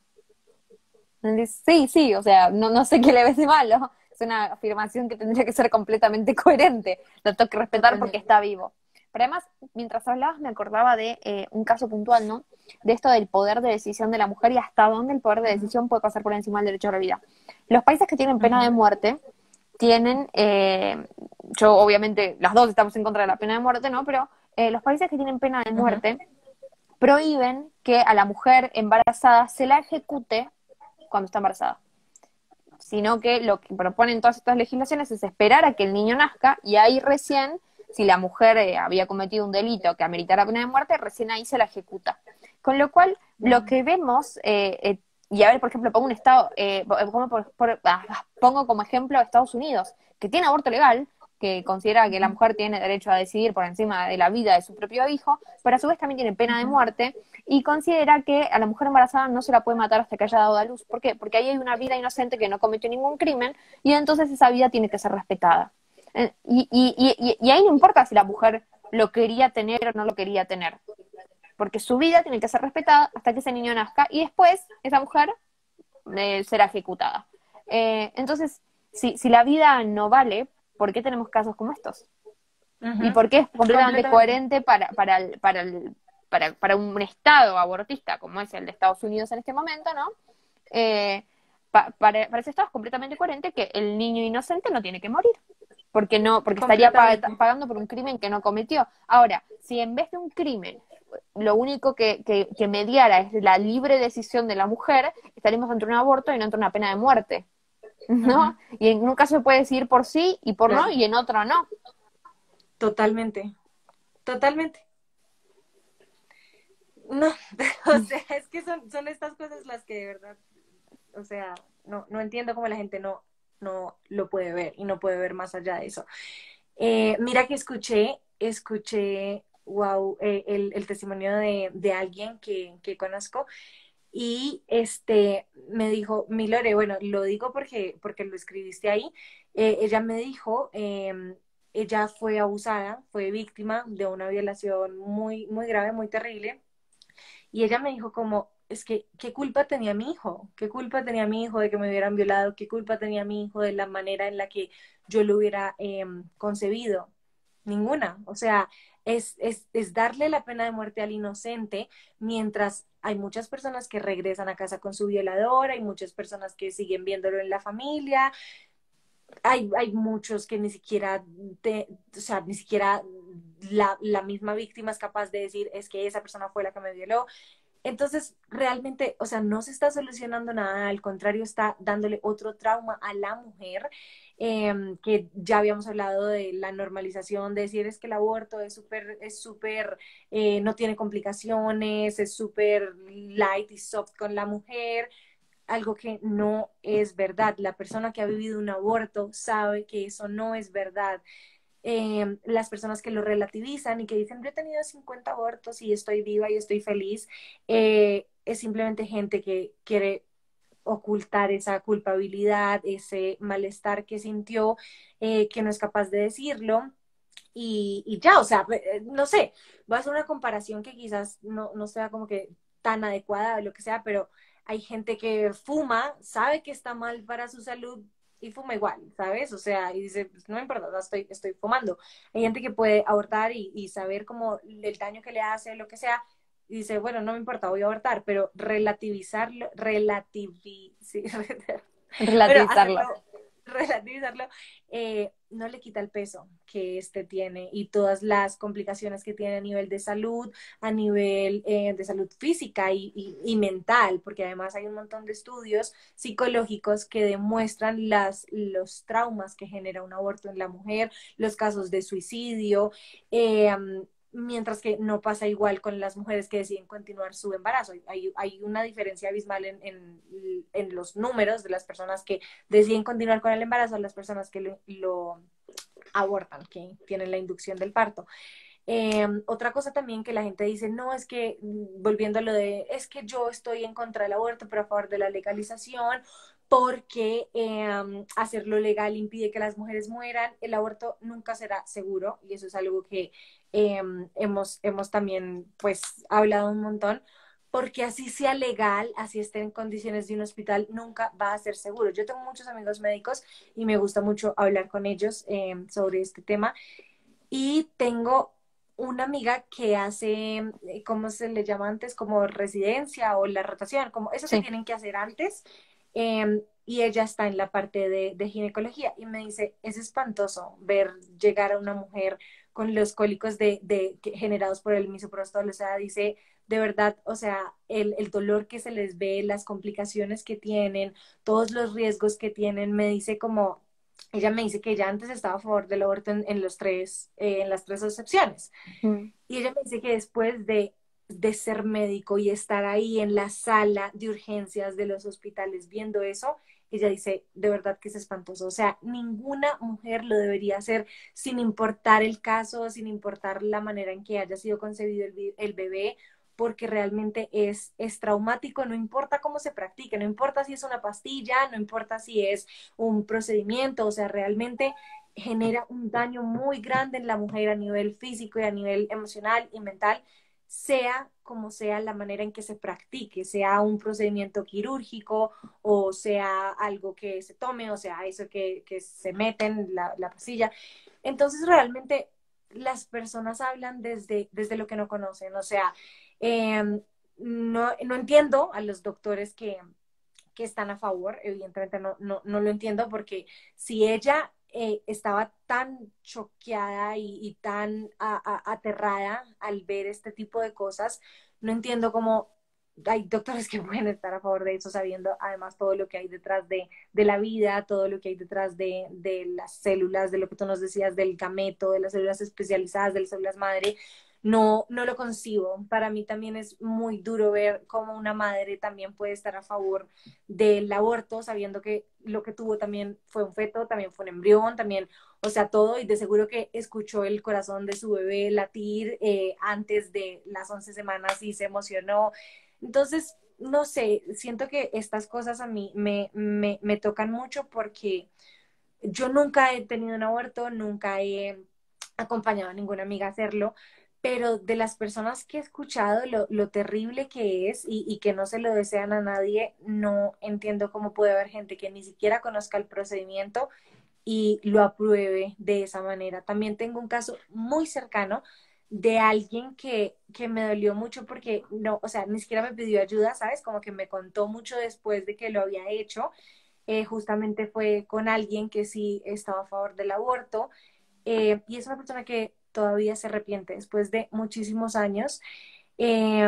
sí, sí, o sea, no sé qué le ves de malo. Es una afirmación que tendría que ser completamente coherente. Lo tengo que respetar porque Totalmente. está vivo. Pero además, mientras hablabas, me acordaba de un caso puntual, ¿no? De esto del poder de decisión de la mujer y hasta dónde el poder de Uh -huh, decisión puede pasar por encima del derecho a la vida. Los países que tienen uh pena de -huh. muerte tienen, yo obviamente, las dos estamos en contra de la pena de muerte, ¿no? Pero los países que tienen pena de Uh -huh. muerte prohíben que a la mujer embarazada se la ejecute cuando está embarazada, sino que lo que proponen todas estas legislaciones es esperar a que el niño nazca y ahí recién, si la mujer había cometido un delito que ameritara pena de muerte, recién ahí se la ejecuta. Con lo cual, lo Wow. que vemos, y a ver, por ejemplo, pongo un estado, pongo como ejemplo a Estados Unidos, que tiene aborto legal, que considera Uh que la -huh. mujer tiene derecho a decidir por encima de la vida de su propio hijo, pero a su vez también tiene Uh pena de -huh. muerte y considera que a la mujer embarazada no se la puede matar hasta que haya dado a luz. ¿Por qué? Porque ahí hay una vida inocente que no cometió ningún crimen y entonces esa vida tiene que ser respetada. Y ahí no importa si la mujer lo quería tener o no lo quería tener, porque su vida tiene que ser respetada hasta que ese niño nazca y después esa mujer será ejecutada. Entonces, si la vida no vale, ¿por qué tenemos casos como estos? Uh Y -huh. porque es completamente Completamente. coherente para un estado abortista como es el de Estados Unidos en este momento, ¿no? Para ese estado es completamente coherente que el niño inocente no tiene que morir, porque no, porque estaría Completamente. pagando por un crimen que no cometió. Ahora, si en vez de un crimen lo único que mediara es la libre decisión de la mujer, estaríamos ante un aborto y no ante una pena de muerte, Uh -huh. ¿no? Y en un caso puede decidir por sí y por no, Claro. y en otro no. Totalmente. Totalmente. No, o sea, es que son estas cosas las que de verdad, o sea, no entiendo cómo la gente no lo puede ver y no puede ver más allá de eso. Mira que escuché, wow, el testimonio de alguien que conozco y me dijo, Milore, bueno, lo digo porque lo escribiste ahí, ella me dijo, ella fue abusada, fue víctima de una violación muy, muy grave, muy terrible, y ella me dijo como, es que, ¿qué culpa tenía mi hijo? ¿Qué culpa tenía mi hijo de que me hubieran violado? ¿Qué culpa tenía mi hijo de la manera en la que yo lo hubiera concebido? Ninguna. O sea, es darle la pena de muerte al inocente mientras hay muchas personas que regresan a casa con su violador, hay muchas personas que siguen viéndolo en la familia, hay muchos que ni siquiera, o sea, ni siquiera la misma víctima es capaz de decir es que esa persona fue la que me violó. Entonces, realmente, o sea, no se está solucionando nada, al contrario, está dándole otro trauma a la mujer, que ya habíamos hablado de la normalización, de decir es que el aborto es súper, no tiene complicaciones, es súper light y soft con la mujer, algo que no es verdad. La persona que ha vivido un aborto sabe que eso no es verdad. Las personas que lo relativizan y que dicen, yo he tenido 50 abortos y estoy viva y estoy feliz, es simplemente gente que quiere ocultar esa culpabilidad, ese malestar que sintió, que no es capaz de decirlo. y ya, o sea, no sé, voy a hacer una comparación que quizás no sea como que tan adecuada o lo que sea, pero hay gente que fuma, sabe que está mal para su salud y fuma igual, ¿sabes? O sea, y dice, pues, no me importa, no, estoy fumando. Hay gente que puede abortar y saber como el daño que le hace, lo que sea, y dice, bueno, no me importa, voy a abortar, pero relativizarlo, sí, bueno, Relativizarlo. hacerlo, relativizarlo, no le quita el peso que este tiene y todas las complicaciones que tiene a nivel de salud, a nivel de salud física y mental, porque además hay un montón de estudios psicológicos que demuestran los traumas que genera un aborto en la mujer, los casos de suicidio, eh, mientras que no pasa igual con las mujeres que deciden continuar su embarazo. Hay una diferencia abismal en los números de las personas que deciden continuar con el embarazo a las personas que lo abortan, que tienen la inducción del parto. Otra cosa también que la gente dice, no, es que, volviendo a lo de, es que yo estoy en contra del aborto, pero a favor de la legalización, porque hacerlo legal impide que las mujeres mueran. El aborto nunca será seguro y eso es algo que hemos también pues hablado un montón, porque así sea legal, así esté en condiciones de un hospital, nunca va a ser seguro. Yo tengo muchos amigos médicos y me gusta mucho hablar con ellos sobre este tema y tengo una amiga que hace, ¿cómo se le llama antes? Como residencia o la rotación, como eso que Sí. tienen que hacer antes. Y ella está en la parte de ginecología y me dice, es espantoso ver llegar a una mujer con los cólicos generados por el misoprostol. O sea, dice, de verdad, o sea, el dolor que se les ve, las complicaciones que tienen, todos los riesgos que tienen, me dice como ella me dice que ella antes estaba a favor del aborto en las tres excepciones. Mm. Y ella me dice que después de ser médico y estar ahí en la sala de urgencias de los hospitales viendo eso, ella dice, de verdad que es espantoso. O sea, ninguna mujer lo debería hacer sin importar el caso, sin importar la manera en que haya sido concebido el bebé, porque realmente es traumático, no importa cómo se practique, no importa si es una pastilla, no importa si es un procedimiento, o sea, realmente genera un daño muy grande en la mujer a nivel físico y a nivel emocional y mental, sea como sea la manera en que se practique, sea un procedimiento quirúrgico o sea algo que se tome, o sea eso que se mete en la pastilla. Entonces realmente las personas hablan desde lo que no conocen, o sea, eh, no entiendo a los doctores que están a favor, evidentemente no lo entiendo porque si ella estaba tan choqueada y tan aterrada al ver este tipo de cosas, no entiendo cómo hay doctores que pueden estar a favor de eso sabiendo además todo lo que hay detrás de la vida, todo lo que hay detrás de las células, de lo que tú nos decías, del gameto, de las células especializadas, de las células madre. No lo concibo. Para mí también es muy duro ver cómo una madre también puede estar a favor del aborto, sabiendo que lo que tuvo también fue un feto, también fue un embrión, también, o sea, todo, y de seguro que escuchó el corazón de su bebé latir antes de las 11 semanas y se emocionó. Entonces, no sé, siento que estas cosas a mí me tocan mucho porque yo nunca he tenido un aborto, nunca he acompañado a ninguna amiga a hacerlo, pero de las personas que he escuchado lo terrible que es y que no se lo desean a nadie, no entiendo cómo puede haber gente que ni siquiera conozca el procedimiento y lo apruebe de esa manera. También tengo un caso muy cercano de alguien que me dolió mucho porque no, o sea, ni siquiera me pidió ayuda, ¿sabes? Como que me contó mucho después de que lo había hecho. Justamente fue con alguien que sí estaba a favor del aborto y es una persona que todavía se arrepiente después de muchísimos años. Eh,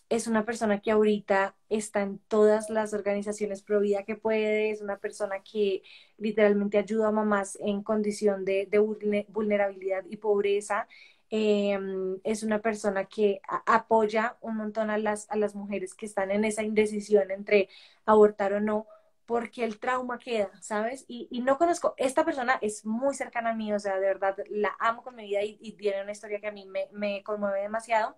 es una persona que ahorita está en todas las organizaciones pro vida que puede, es una persona que literalmente ayuda a mamás en condición de vulnerabilidad y pobreza. Eh, es una persona que apoya un montón a las mujeres que están en esa indecisión entre abortar o no, porque el trauma queda, ¿sabes? Y no conozco, esta persona es muy cercana a mí, o sea, de verdad la amo con mi vida y tiene una historia que a mí me conmueve demasiado,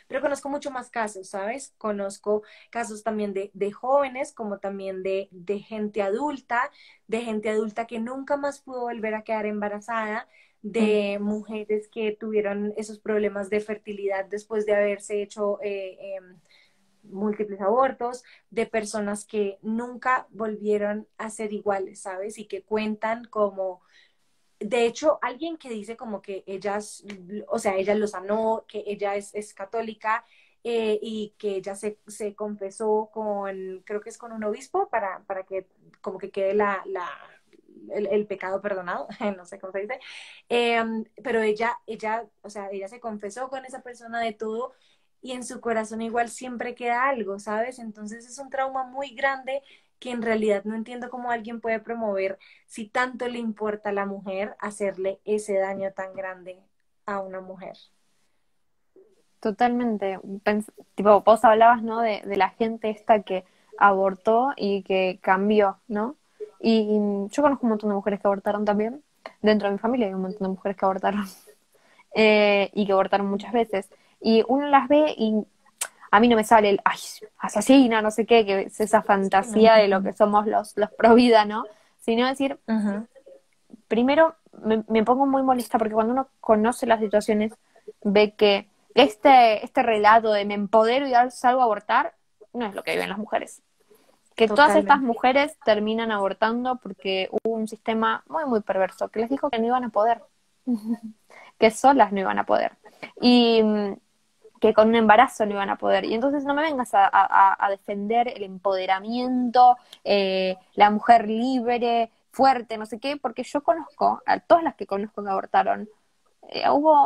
pero conozco mucho más casos, ¿sabes? Conozco casos también de jóvenes, como también de gente adulta que nunca más pudo volver a quedar embarazada, Mm. de mujeres que tuvieron esos problemas de fertilidad después de haberse hecho múltiples abortos, de personas que nunca volvieron a ser iguales, ¿sabes? Y que cuentan como, de hecho, alguien que dice como que ellas, o sea, ella lo sanó, que ella es católica y que ella se confesó con, creo que es con un obispo para que como que quede el pecado perdonado, no sé cómo se dice. Pero ella, o sea, ella se confesó con esa persona de todo y en su corazón igual siempre queda algo, ¿sabes? Entonces es un trauma muy grande que en realidad no entiendo cómo alguien puede promover si tanto le importa a la mujer hacerle ese daño tan grande a una mujer. Totalmente. Tipo, vos hablabas, ¿no? De la gente esta que abortó y que cambió, ¿no? Y yo conozco un montón de mujeres que abortaron también. Dentro de mi familia hay un montón de mujeres que abortaron y que abortaron muchas veces. Y uno las ve y a mí no me sale el, ay, asesina, no sé qué, que es esa Sí, no. fantasía de lo que somos los pro vida, ¿no? Sino decir, Ujú. primero me pongo muy molesta porque cuando uno conoce las situaciones, ve que este relato de me empodero y salgo a abortar, no es lo que viven las mujeres. Que todas estas Totalmente. mujeres terminan abortando porque hubo un sistema muy, muy perverso que les dijo que no iban a poder, que solas no iban a poder. Y que con un embarazo no iban a poder. Y entonces no me vengas a defender el empoderamiento, la mujer libre, fuerte, no sé qué, porque yo conozco, a todas las que conozco que abortaron,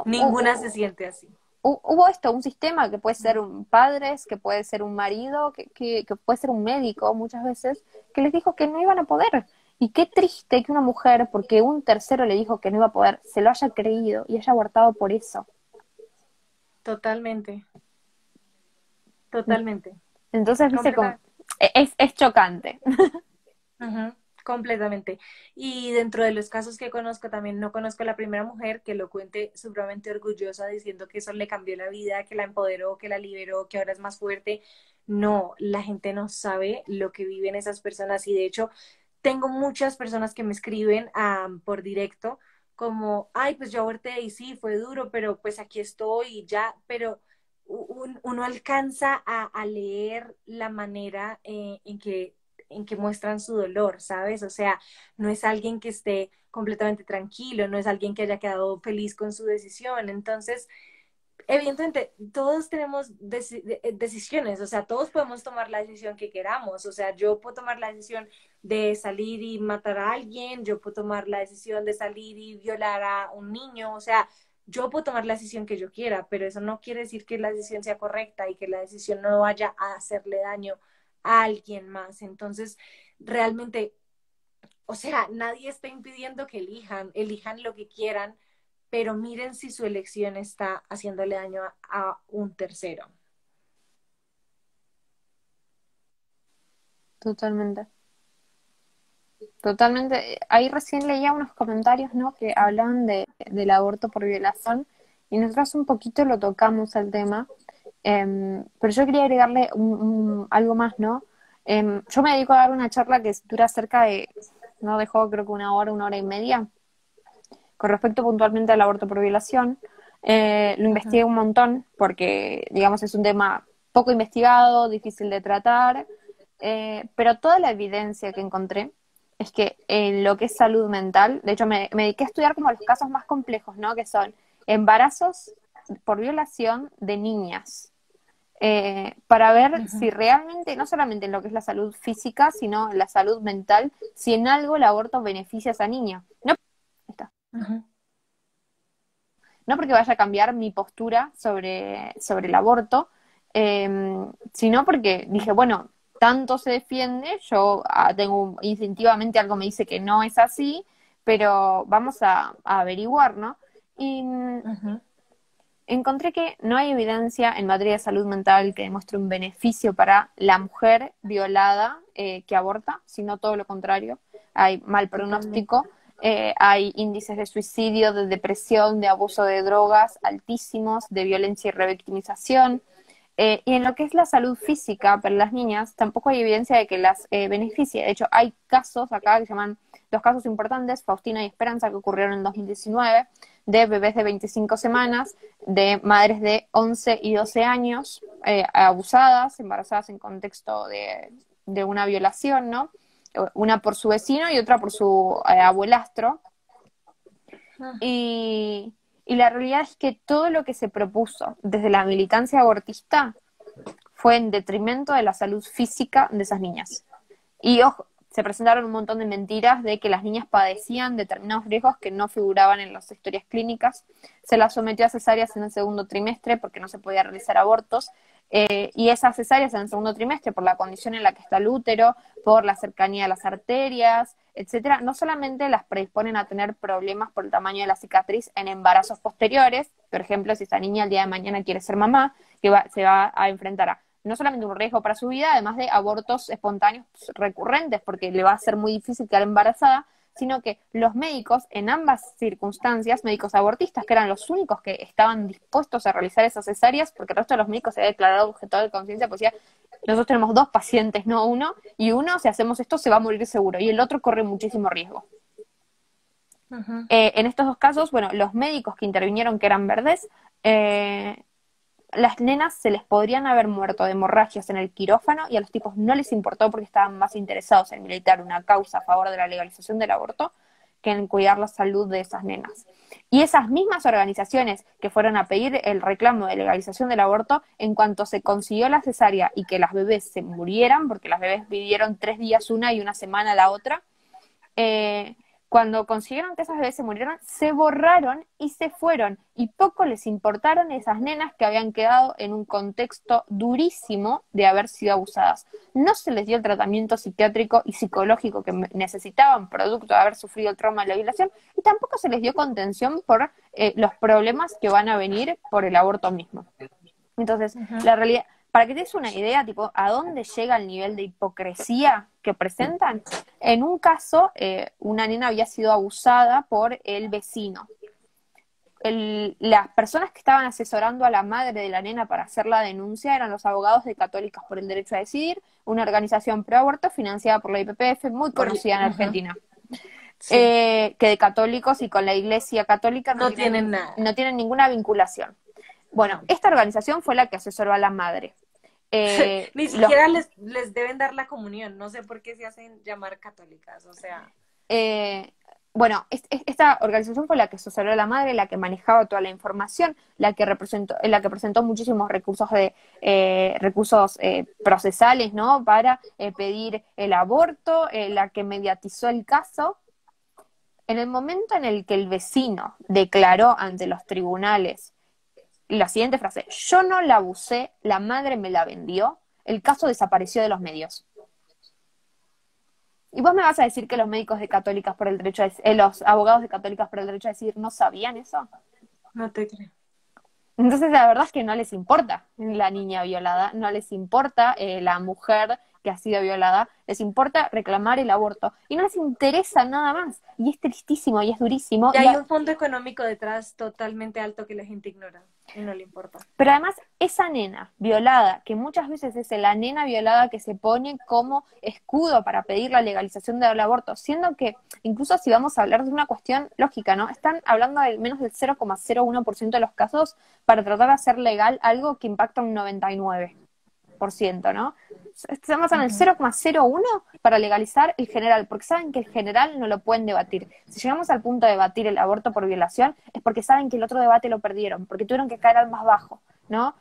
Ninguna se siente así. hubo esto, un sistema que puede ser un padres, que puede ser un marido, que puede ser un médico muchas veces, que les dijo que no iban a poder. Y qué triste que una mujer, porque un tercero le dijo que no iba a poder, se lo haya creído y haya abortado por eso. Totalmente. Totalmente. Entonces, viste, como, Completamente. es chocante. Ujú, completamente. Y dentro de los casos que conozco, también no conozco a la primera mujer que lo cuente supremamente orgullosa diciendo que eso le cambió la vida, que la empoderó, que la liberó, que ahora es más fuerte. No, la gente no sabe lo que viven esas personas y de hecho tengo muchas personas que me escriben por directo como, ay, pues yo aborté y sí, fue duro, pero pues aquí estoy y ya, pero uno alcanza a leer la manera en que muestran su dolor, ¿sabes? O sea, no es alguien que esté completamente tranquilo, no es alguien que haya quedado feliz con su decisión. Entonces, evidentemente, todos tenemos decisiones, o sea, todos podemos tomar la decisión que queramos, o sea, yo puedo tomar la decisión de salir y matar a alguien, yo puedo tomar la decisión de salir y violar a un niño, o sea, yo puedo tomar la decisión que yo quiera, pero eso no quiere decir que la decisión sea correcta y que la decisión no vaya a hacerle daño a alguien más. Entonces, realmente, o sea, nadie está impidiendo que elijan lo que quieran, pero miren si su elección está haciéndole daño a un tercero. Totalmente. Totalmente. Ahí recién leía unos comentarios, ¿no? Que hablaban del aborto por violación y nosotros un poquito lo tocamos el tema. Pero yo quería agregarle algo más, ¿no? Yo me dedico a dar una charla que dura cerca de, no dejó creo que una hora y media, con respecto puntualmente al aborto por violación. Lo Ujú. investigué un montón porque, digamos, es un tema poco investigado, difícil de tratar, pero toda la evidencia que encontré es que en lo que es salud mental, de hecho me dediqué a estudiar como los casos más complejos, ¿no? Que son embarazos por violación de niñas, para ver si Ujú. realmente, no solamente en lo que es la salud física, sino en la salud mental, si en algo el aborto beneficia a esa niña. No, está. Ujú. No porque vaya a cambiar mi postura sobre el aborto, sino porque dije, bueno, tanto se defiende, yo tengo instintivamente algo me dice que no es así, pero vamos a averiguar, ¿no? Y Ujú. encontré que no hay evidencia en materia de salud mental que demuestre un beneficio para la mujer violada que aborta, sino todo lo contrario. Hay mal Totalmente. pronóstico, hay índices de suicidio, de depresión, de abuso de drogas altísimos, de violencia y revictimización. Y en lo que es la salud física para las niñas, tampoco hay evidencia de que las beneficie. De hecho, hay casos acá que se llaman dos casos importantes, Faustina y Esperanza, que ocurrieron en 2019, de bebés de 25 semanas, de madres de 11 y 12 años, abusadas, embarazadas en contexto de una violación, ¿no? Una por su vecino y otra por su abuelastro. Y la realidad es que todo lo que se propuso desde la militancia abortista fue en detrimento de la salud física de esas niñas. Y ojo, se presentaron un montón de mentiras de que las niñas padecían determinados riesgos que no figuraban en las historias clínicas. Se las sometió a cesáreas en el segundo trimestre porque no se podía realizar abortos. Y esas cesáreas en el segundo trimestre, por la condición en la que está el útero, por la cercanía a las arterias, etcétera, no solamente las predisponen a tener problemas por el tamaño de la cicatriz en embarazos posteriores, por ejemplo, si esa niña el día de mañana quiere ser mamá, se va a enfrentar a no solamente un riesgo para su vida, además de abortos espontáneos recurrentes, porque le va a ser muy difícil quedar embarazada, sino que los médicos, en ambas circunstancias, médicos abortistas, que eran los únicos que estaban dispuestos a realizar esas cesáreas, porque el resto de los médicos se había declarado objetor de conciencia, pues decía, nosotros tenemos 2 pacientes, no uno, y uno, si hacemos esto, se va a morir seguro, y el otro corre muchísimo riesgo. En estos 2 casos, bueno, los médicos que intervinieron, que eran verdes, las nenas se les podrían haber muerto de hemorragias en el quirófano y a los tipos no les importó porque estaban más interesados en militar una causa a favor de la legalización del aborto que en cuidar la salud de esas nenas. Y esas mismas organizaciones que fueron a pedir el reclamo de legalización del aborto, en cuanto se consiguió la cesárea y que las bebés se murieran, porque las bebés vivieron 3 días una y una semana la otra, cuando consiguieron que esas bebés se murieran, se borraron y se fueron. Y poco les importaron esas nenas que habían quedado en un contexto durísimo de haber sido abusadas. No se les dio el tratamiento psiquiátrico y psicológico que necesitaban, producto de haber sufrido el trauma de la violación, y tampoco se les dio contención por los problemas que van a venir por el aborto mismo. Entonces, la realidad, para que te des una idea, tipo, a dónde llega el nivel de hipocresía que presentan, en un caso, una nena había sido abusada por el vecino. Las personas que estaban asesorando a la madre de la nena para hacer la denuncia eran los abogados de Católicas por el Derecho a Decidir, una organización pro aborto financiada por la IPPF, muy conocida en Argentina. Sí. Que de católicos y con la Iglesia Católica no tienen nada. No tienen ninguna vinculación. Bueno, esta organización fue la que asesoró a la madre. Ni siquiera les deben dar la comunión, no sé por qué se hacen llamar católicas, o sea. Bueno, esta organización fue la que asesoró a la madre, la que manejaba toda la información, la que presentó muchísimos recursos procesales, ¿no? Para pedir el aborto, la que mediatizó el caso. En el momento en el que el vecino declaró ante los tribunales la siguiente frase: yo no la abusé, la madre me la vendió, el caso desapareció de los medios. ¿Y vos me vas a decir que los médicos de Católicas por el Derecho a los abogados de Católicas por el Derecho a Decidir no sabían eso? No te creo. Entonces la verdad es que no les importa la niña violada, no les importa la mujer que ha sido violada, les importa reclamar el aborto y no les interesa nada más. Y es tristísimo y es durísimo. Y hay un fondo económico detrás totalmente alto que la gente ignora y no le importa. Pero además esa nena violada, que muchas veces es la nena violada que se pone como escudo para pedir la legalización del aborto, siendo que incluso si vamos a hablar de una cuestión lógica, ¿no? Están hablando de menos del 0,01% de los casos para tratar de hacer legal algo que impacta un 99%, ¿no? Estamos en el 0,01 para legalizar el general, porque saben que el general no lo pueden debatir. Si llegamos al punto de debatir el aborto por violación, es porque saben que el otro debate lo perdieron, porque tuvieron que caer al más bajo, ¿no?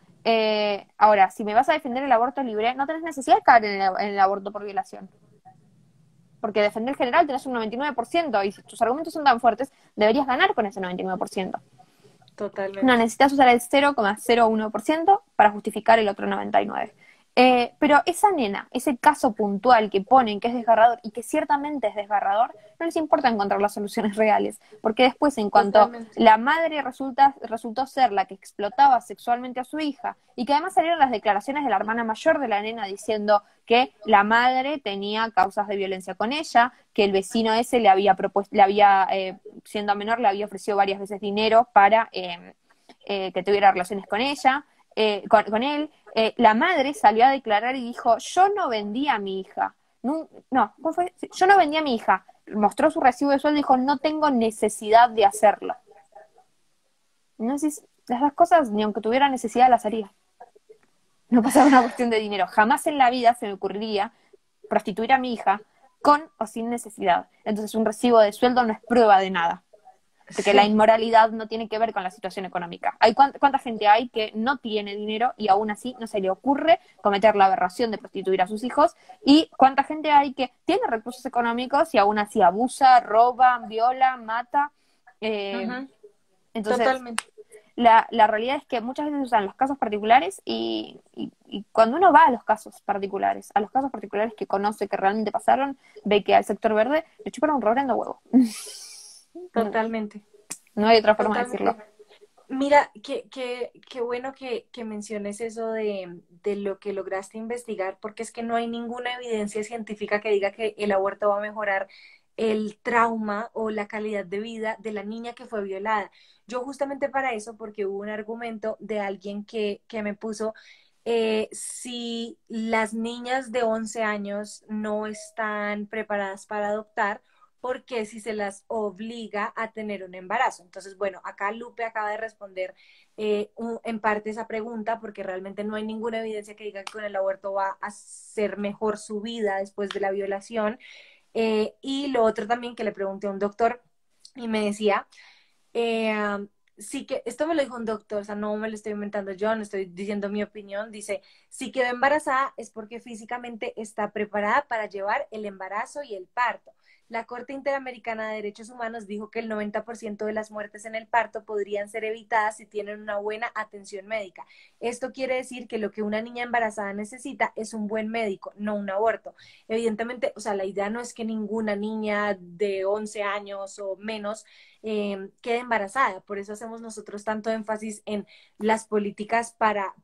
Ahora, si me vas a defender el aborto libre, no tenés necesidad de caer en el aborto por violación. Porque defender el general tenés un 99%, y si tus argumentos son tan fuertes, deberías ganar con ese 99%. Totalmente. No, necesitas usar el 0,01% para justificar el otro 99%. Pero esa nena, ese caso puntual que ponen que es desgarrador y que ciertamente es desgarrador, no les importa encontrar las soluciones reales, porque después en cuanto la madre resultó ser la que explotaba sexualmente a su hija y que además salieron las declaraciones de la hermana mayor de la nena diciendo que la madre tenía causas de violencia con ella, que el vecino ese le había propuesto, siendo menor, le había ofrecido varias veces dinero para que tuviera relaciones con ella, con él, la madre salió a declarar y dijo, yo no vendí a mi hija. No, no, ¿cómo fue? Sí, yo no vendí a mi hija. Mostró su recibo de sueldo y dijo, no tengo necesidad de hacerlo. No sé, las dos cosas, ni aunque tuviera necesidad, las haría. No pasaba una cuestión de dinero. Jamás en la vida se me ocurriría prostituir a mi hija con o sin necesidad. Entonces un recibo de sueldo no es prueba de nada. Porque la Sí, inmoralidad no tiene que ver con la situación económica. Hay cuánta gente hay que no tiene dinero y aún así no se le ocurre cometer la aberración de prostituir a sus hijos, y cuánta gente hay que tiene recursos económicos y aún así abusa, roba, viola, mata. Eh, ujú, entonces, totalmente. la realidad es que muchas veces usan los casos particulares y cuando uno va a los casos particulares que conoce que realmente pasaron, ve que al sector verde le chupan un reverendo huevo. No, Totalmente, no hay otra forma de totalmente. decirlo. Mira, qué bueno que menciones eso de lo que lograste investigar, porque es que no hay ninguna evidencia científica que diga que el aborto va a mejorar el trauma o la calidad de vida de la niña que fue violada. Yo justamente para eso, porque hubo un argumento de alguien que me puso, si las niñas de 11 años no están preparadas para adoptar, porque si se las obliga a tener un embarazo. Entonces, bueno, acá Lupe acaba de responder en parte esa pregunta, porque realmente no hay ninguna evidencia que diga que con el aborto va a ser mejor su vida después de la violación. Y lo otro también que le pregunté a un doctor y me decía, sí que, esto me lo dijo un doctor, o sea, no me lo estoy inventando yo, no estoy diciendo mi opinión, dice, si quedó embarazada es porque físicamente está preparada para llevar el embarazo y el parto. La Corte Interamericana de Derechos Humanos dijo que el 90% de las muertes en el parto podrían ser evitadas si tienen una buena atención médica. Esto quiere decir que lo que una niña embarazada necesita es un buen médico, no un aborto. Evidentemente, o sea, la idea no es que ninguna niña de 11 años o menos quede embarazada. Por eso hacemos nosotros tanto énfasis en las políticas para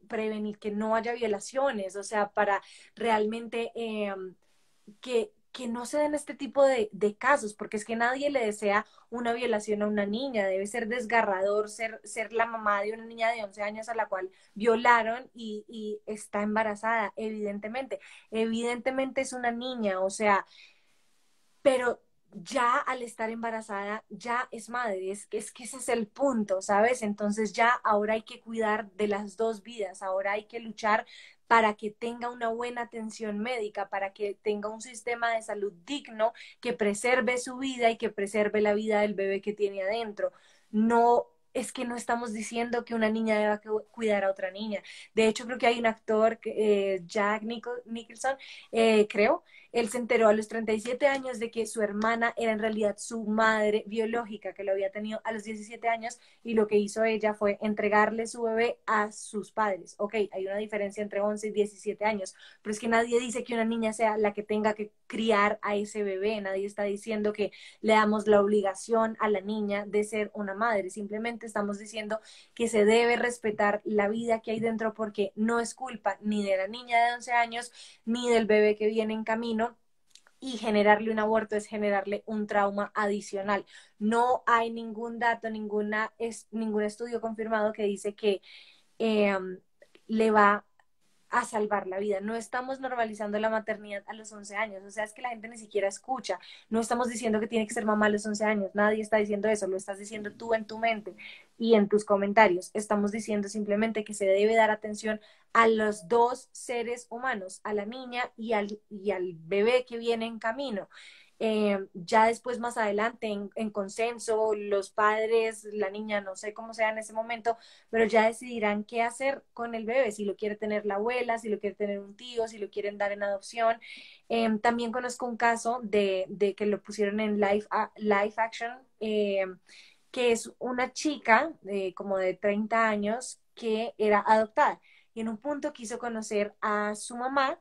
prevenir que no haya violaciones, o sea, para realmente que no se den este tipo de casos, porque es que nadie le desea una violación a una niña, debe ser desgarrador ser la mamá de una niña de 11 años a la cual violaron y está embarazada, evidentemente es una niña, o sea, pero ya al estar embarazada ya es madre, es que ese es el punto, ¿sabes? Entonces ya ahora hay que cuidar de las dos vidas, ahora hay que luchar para que tenga una buena atención médica, para que tenga un sistema de salud digno que preserve su vida y que preserve la vida del bebé que tiene adentro. No, es que no estamos diciendo que una niña deba cuidar a otra niña. De hecho, creo que hay un actor, Jack Nicholson, creo, él se enteró a los 37 años de que su hermana era en realidad su madre biológica, que lo había tenido a los 17 años, y lo que hizo ella fue entregarle su bebé a sus padres. Ok, hay una diferencia entre 11 y 17 años, pero es que nadie dice que una niña sea la que tenga que criar a ese bebé, nadie está diciendo que le damos la obligación a la niña de ser una madre, simplemente estamos diciendo que se debe respetar la vida que hay dentro porque no es culpa ni de la niña de 11 años ni del bebé que viene en camino, y generarle un aborto es generarle un trauma adicional. No hay ningún dato, ningún estudio confirmado que dice que eh, le va a salvar la vida. No estamos normalizando la maternidad a los 11 años, o sea, es que la gente ni siquiera escucha. No estamos diciendo que tiene que ser mamá a los 11 años, nadie está diciendo eso, lo estás diciendo tú en tu mente y en tus comentarios. Estamos diciendo simplemente que se debe dar atención a los dos seres humanos, a la niña y al bebé que viene en camino. Ya después, más adelante, en consenso, los padres, la niña, no sé cómo sea en ese momento, pero ya decidirán qué hacer con el bebé, si lo quiere tener la abuela, si lo quiere tener un tío, si lo quieren dar en adopción. También conozco un caso de que lo pusieron en live action, que es una chica como de 30 años que era adoptada y en un punto quiso conocer a su mamá,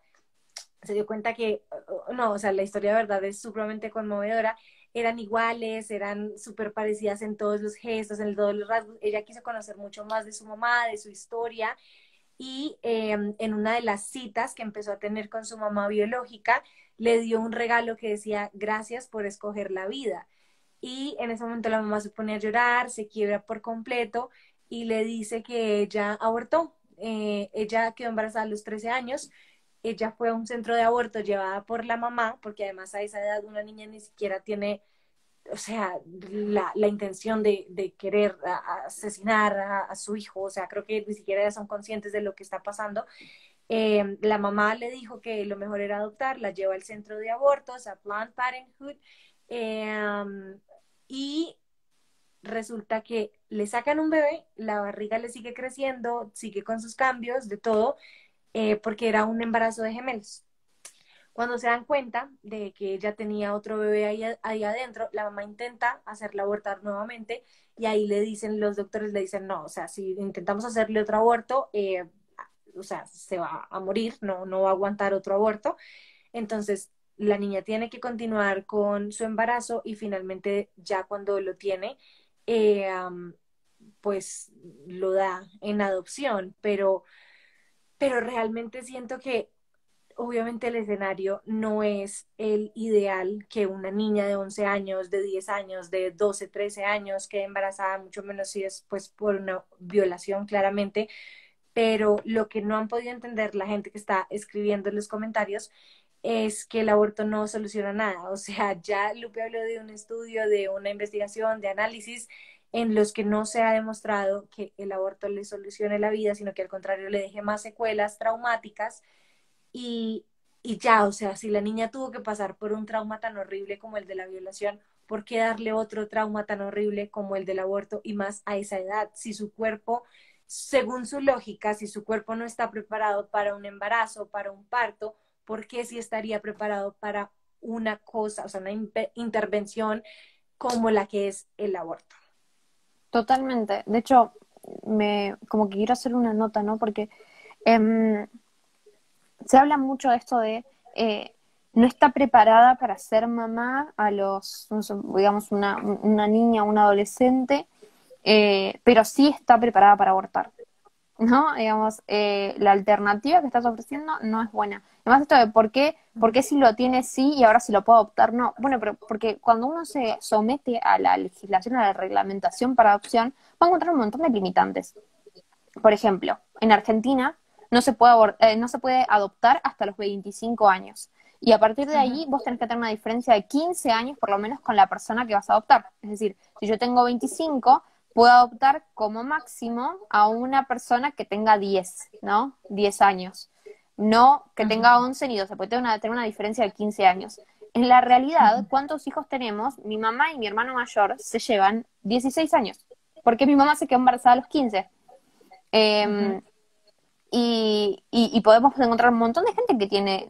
se dio cuenta que, no, o sea, la historia de verdad es supremamente conmovedora, eran iguales, eran súper parecidas en todos los gestos, en todos los rasgos, ella quiso conocer mucho más de su mamá, de su historia, y en una de las citas que empezó a tener con su mamá biológica, le dio un regalo que decía, gracias por escoger la vida. Y en ese momento la mamá se pone a llorar, se quiebra por completo y le dice que ella abortó. ella quedó embarazada a los 13 años, ella fue a un centro de aborto llevada por la mamá, porque además a esa edad una niña ni siquiera tiene, o sea, la intención de querer asesinar a su hijo, o sea, creo que ni siquiera son conscientes de lo que está pasando. La mamá le dijo que lo mejor era adoptar, la lleva al centro de abortos, a Planned Parenthood, y resulta que le sacan un bebé, la barriga le sigue creciendo, sigue con sus cambios, de todo, porque era un embarazo de gemelos. Cuando se dan cuenta de que ella tenía otro bebé ahí adentro, la mamá intenta hacerla abortar nuevamente y ahí le dicen, los doctores le dicen, no, o sea, si intentamos hacerle otro aborto, o sea, se va a morir, no va a aguantar otro aborto. Entonces, la niña tiene que continuar con su embarazo y finalmente ya cuando lo tiene, pues lo da en adopción, pero realmente siento que obviamente el escenario no es el ideal que una niña de 11 años, de 10 años, de 12 13 años quede embarazada, mucho menos si es pues por una violación claramente, pero lo que no han podido entender la gente que está escribiendo en los comentarios es que el aborto no soluciona nada. O sea, ya Lupe habló de un estudio, de una investigación, de análisis en los que no se ha demostrado que el aborto le solucione la vida, sino que al contrario le deje más secuelas traumáticas y, y ya, o sea, si la niña tuvo que pasar por un trauma tan horrible como el de la violación, ¿por qué darle otro trauma tan horrible como el del aborto y más a esa edad? Si su cuerpo, según su lógica, si su cuerpo no está preparado para un embarazo, para un parto, ¿por qué sí estaría preparado para una cosa, o sea, una intervención como la que es el aborto? Totalmente. De hecho, como que quiero hacer una nota, ¿no? Porque em, se habla mucho de esto de no está preparada para ser mamá a los, no sé, digamos, una niña, un adolescente, pero sí está preparada para abortar, ¿no? Digamos, la alternativa que estás ofreciendo no es buena. Además, esto de por qué si lo tiene sí y ahora si lo puedo adoptar no. Bueno, pero porque cuando uno se somete a la legislación, a la reglamentación para adopción, va a encontrar un montón de limitantes. Por ejemplo, en Argentina no se puede adoptar hasta los 25 años. Y a partir de Ujú, ahí vos tenés que tener una diferencia de 15 años por lo menos con la persona que vas a adoptar. Es decir, si yo tengo 25, puedo adoptar como máximo a una persona que tenga 10, ¿no? 10 años. No que ujú, tenga 11 ni 12, porque tener una diferencia de 15 años. En la realidad, ¿cuántos hijos tenemos? Mi mamá y mi hermano mayor se llevan 16 años, porque mi mamá se quedó embarazada a los 15. ujú, Eh, y podemos encontrar un montón de gente que tiene,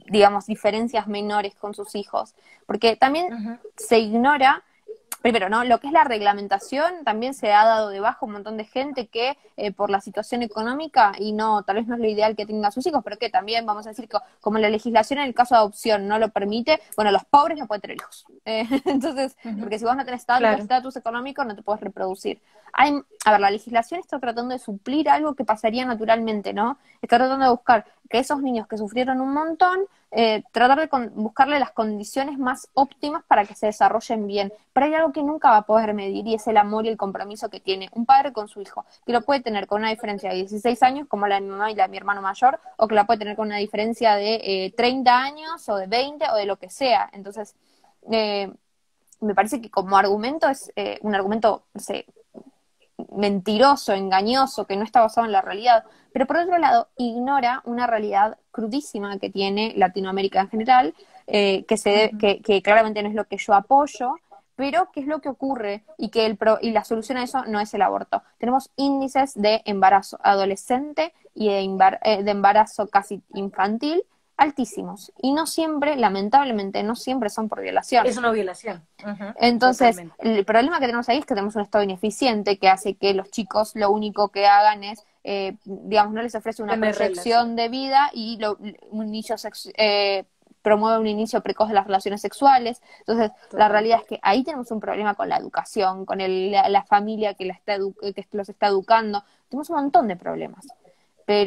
digamos, diferencias menores con sus hijos, porque también ujú, se ignora, primero, ¿no? Lo que es la reglamentación, también se ha dado de baja un montón de gente que por la situación económica, y no, tal vez no es lo ideal que tengan sus hijos, pero que también vamos a decir que como la legislación en el caso de adopción no lo permite, bueno, los pobres no pueden tener hijos. Entonces, ujú. porque si vos no tenés tanto Claro. estatus económico, no te puedes reproducir. A ver, la legislación está tratando de suplir algo que pasaría naturalmente, ¿no? Está tratando de buscar que esos niños que sufrieron un montón, tratar de buscarle las condiciones más óptimas para que se desarrollen bien. Pero hay algo que nunca va a poder medir y es el amor y el compromiso que tiene un padre con su hijo, que lo puede tener con una diferencia de 16 años, como la de mi mamá y la de mi hermano mayor, o que la puede tener con una diferencia de 30 años o de 20 o de lo que sea. Entonces, eh, me parece que como argumento es un argumento, no sé, mentiroso, engañoso, que no está basado en la realidad, pero por otro lado ignora una realidad crudísima que tiene Latinoamérica en general, Ujú. que claramente no es lo que yo apoyo, pero que es lo que ocurre y que y la solución a eso no es el aborto. Tenemos índices de embarazo adolescente y de embarazo casi infantil altísimos y no siempre, lamentablemente, no siempre son por violación. Es una violación. Ujú, Entonces, totalmente. el problema que tenemos ahí es que tenemos un Estado ineficiente que hace que los chicos lo único que hagan es, digamos, no les ofrece una Tener proyección relación. de vida y promueve un inicio precoz de las relaciones sexuales. Entonces, la realidad es Totalmente. que ahí tenemos un problema con la educación, con la familia que, que los está educando. Tenemos un montón de problemas.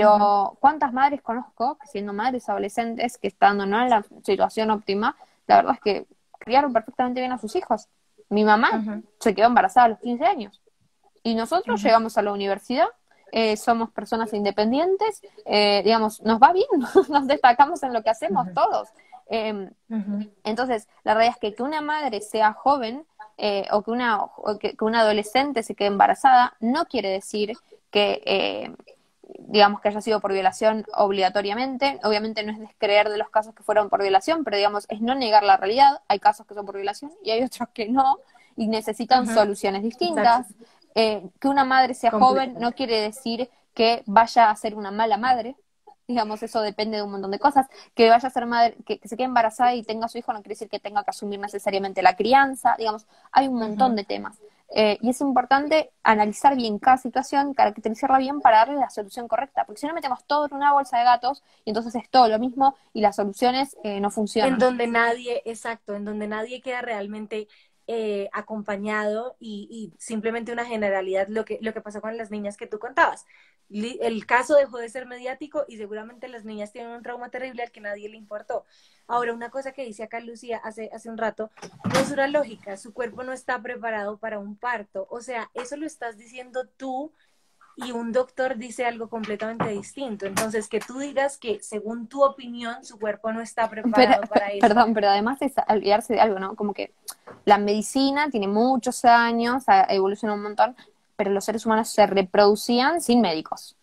Ujú, Pero, ¿cuántas madres conozco que siendo madres adolescentes, que estando no en la situación óptima, la verdad es que criaron perfectamente bien a sus hijos? Mi mamá ujú, se quedó embarazada a los 15 años y nosotros ujú. llegamos a la universidad somos personas independientes, digamos, nos va bien, nos destacamos en lo que hacemos todos. Entonces, la realidad es que una madre sea joven que una adolescente se quede embarazada no quiere decir que, digamos, que haya sido por violación obligatoriamente. Obviamente no es descreer de los casos que fueron por violación, pero digamos, es no negar la realidad. Hay casos que son por violación y hay otros que no, y necesitan soluciones distintas. Exacto. Que una madre sea joven no Completamente. quiere decir que vaya a ser una mala madre. Digamos, eso depende de un montón de cosas. Que vaya a ser madre, que se quede embarazada y tenga a su hijo no quiere decir que tenga que asumir necesariamente la crianza. Digamos, hay un montón de temas. Y es importante analizar bien cada situación, caracterizarla bien para darle la solución correcta. Porque si no metemos todo en una bolsa de gatos y entonces es todo lo mismo y las soluciones no En funcionan. donde nadie, exacto, en donde nadie queda realmente acompañado y simplemente una generalidad, lo que pasó con las niñas que tú contabas. El caso dejó de ser mediático y seguramente las niñas tienen un trauma terrible al que nadie le importó. Ahora, una cosa que dice acá Lucía hace un rato, no es una lógica, su cuerpo no está preparado para un parto. O sea, eso lo estás diciendo tú y un doctor dice algo completamente distinto. Entonces, que tú digas que según tu opinión su cuerpo no está preparado para eso. Perdón, pero además es olvidarse de algo, ¿no? Como que la medicina tiene muchos años, ha evolucionado un montón, pero los seres humanos se reproducían sin médicos.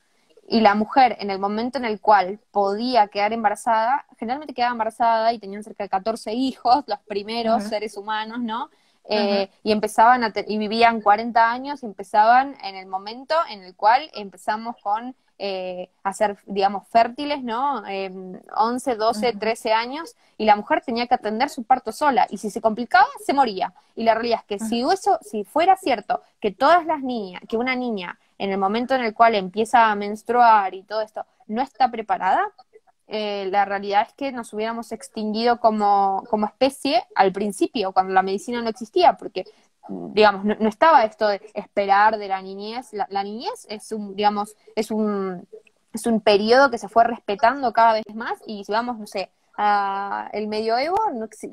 Y la mujer, en el momento en el cual podía quedar embarazada, generalmente quedaba embarazada y tenían cerca de 14 hijos, los primeros Uh-huh, seres humanos, ¿no? uh-huh. Y empezaban y vivían 40 años y empezaban en el momento en el cual empezamos con a ser, digamos, fértiles, ¿no? 11, 12, Uh-huh. 13 años, y la mujer tenía que atender su parto sola, y si se complicaba, se moría. Y la realidad es que si fuera cierto que todas las niñas, que una niña en el momento en el cual empieza a menstruar y todo esto no está preparada, la realidad es que nos hubiéramos extinguido como especie al principio, cuando la medicina no existía, porque digamos, no estaba esto de esperar de la niñez. La niñez es digamos, es un periodo que se fue respetando cada vez más, y si vamos, no sé, a el medioevo,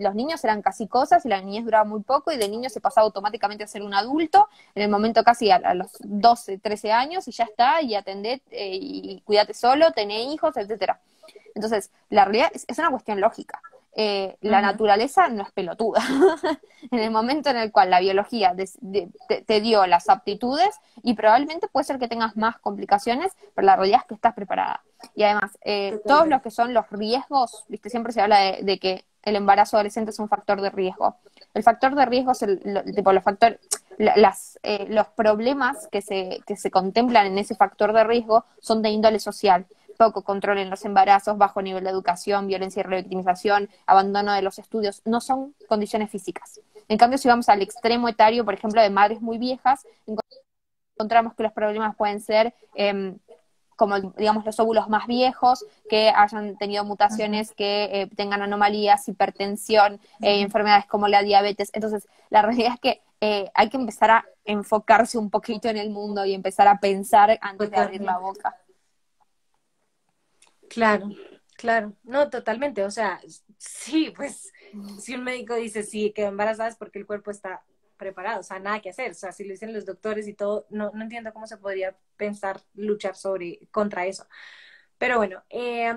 los niños eran casi cosas y la niñez duraba muy poco, y de niño se pasaba automáticamente a ser un adulto en el momento casi a los 12, 13 años, y ya está, y atendé, y cuídate solo, tené hijos, etcétera. Entonces, la realidad es una cuestión lógica. La Uh-huh. naturaleza no es pelotuda. En el momento en el cual la biología te dio las aptitudes, y probablemente puede ser que tengas más complicaciones, pero la realidad es que estás preparada. Y además, todos los Totalmente. que son los riesgos, ¿viste? Siempre se habla de que el embarazo adolescente es un factor de riesgo. El factor de riesgo es tipo, los problemas que se contemplan en ese factor de riesgo son de índole social: poco control en los embarazos, bajo nivel de educación, violencia y revictimización, abandono de los estudios. No son condiciones físicas. En cambio, si vamos al extremo etario, por ejemplo, de madres muy viejas, encontramos que los problemas pueden ser como, digamos, los óvulos más viejos, que hayan tenido Uh-huh. mutaciones, que tengan anomalías, hipertensión, Uh-huh. enfermedades como la diabetes. Entonces, la realidad es que hay que empezar a enfocarse un poquito en el mundo y empezar a pensar antes de abrir la Totalmente. boca. Claro, claro. No, totalmente. O sea, sí, pues si un médico dice sí, quedó embarazada es porque el cuerpo está preparado, o sea, nada que hacer. O sea, si lo dicen los doctores y todo, no entiendo cómo se podría pensar luchar contra eso. Pero bueno,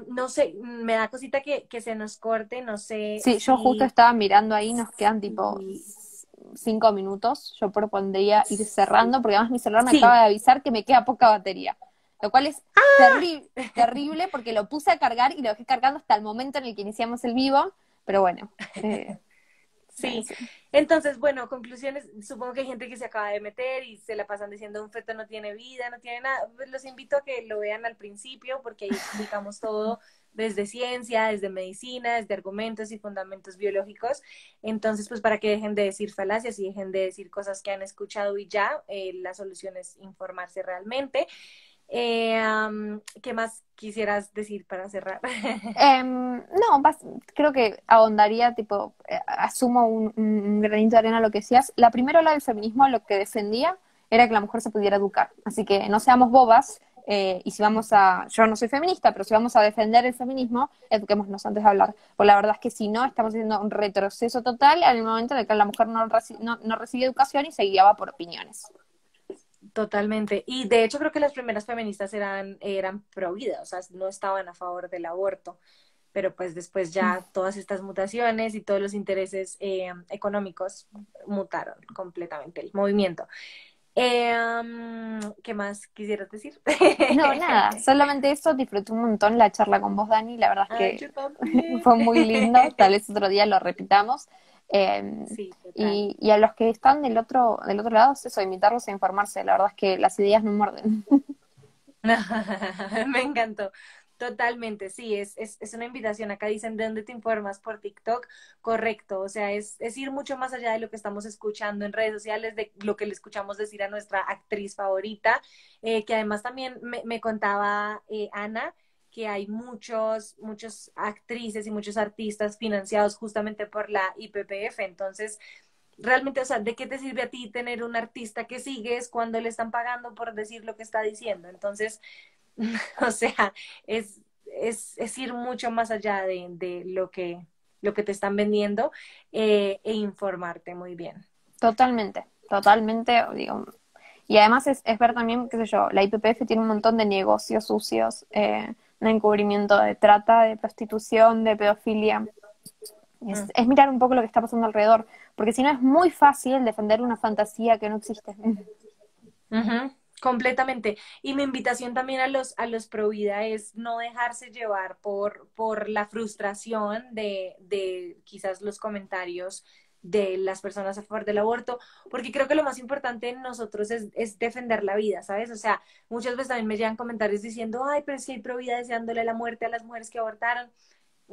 no sé, me da cosita que se nos corte, no sé Sí, yo justo si, estaba mirando ahí, nos quedan tipo si 5 minutos. Yo propondría ir cerrando, porque además mi celular me sí, acaba de avisar que me queda poca batería, lo cual es terrible, porque lo puse a cargar y lo dejé cargando hasta el momento en el que iniciamos el vivo, pero bueno, sí. sí. Entonces, bueno, conclusiones, supongo que hay gente que se acaba de meter y se la pasan diciendo un feto no tiene vida, no tiene nada. Pues los invito a que lo vean al principio porque ahí explicamos todo desde ciencia, desde medicina, desde argumentos y fundamentos biológicos. Entonces, pues para que dejen de decir falacias y dejen de decir cosas que han escuchado y ya, la solución es informarse realmente. ¿Qué más quisieras decir para cerrar? No, creo que ahondaría, tipo, asumo un granito de arena a lo que decías. La primera ola del feminismo lo que defendía era que la mujer se pudiera educar. Así que no seamos bobas, y si vamos yo no soy feminista, pero si vamos a defender el feminismo, eduquémonos antes de hablar. Porque la verdad es que si no, estamos haciendo un retroceso total en el momento en el que la mujer no recibe educación y se guiaba por opiniones. Totalmente. Y de hecho creo que las primeras feministas eran pro vida, o sea, no estaban a favor del aborto, pero pues después ya todas estas mutaciones y todos los intereses económicos mutaron completamente el movimiento. ¿Qué más quisieras decir? No, nada, solamente eso, disfruté un montón la charla con vos, Dani, la verdad es Ay, yo que también. fue muy lindo, tal vez otro día lo repitamos. Sí, total. Y a los que están del otro lado, es eso, invitarlos a informarse, la verdad es que las ideas no muerden. Me encantó. Totalmente, sí, es una invitación. Acá dicen, ¿de dónde te informas? Por TikTok, correcto. O sea, es ir mucho más allá de lo que estamos escuchando en redes sociales, de lo que le escuchamos decir a nuestra actriz favorita, que además también me contaba Ana, que hay muchos actrices y muchos artistas financiados justamente por la IPPF. Entonces, realmente, o sea, ¿de qué te sirve a ti tener un artista que sigues cuando le están pagando por decir lo que está diciendo? Entonces, o sea, es ir mucho más allá de lo que te están vendiendo e informarte muy bien. Totalmente, totalmente, digo. Y además es ver también, qué sé yo, la IPPF tiene un montón de negocios sucios, de encubrimiento de trata, de prostitución, de pedofilia. Mm. Es mirar un poco lo que está pasando alrededor, porque si no es muy fácil defender una fantasía que no existe. Ujú, completamente. Y mi invitación también a los pro vida es no dejarse llevar por la frustración de quizás los comentarios de las personas a favor del aborto, porque creo que lo más importante en nosotros es defender la vida, ¿sabes? O sea, muchas veces también me llegan comentarios diciendo, ay, pero si hay pro vida deseándole la muerte a las mujeres que abortaron,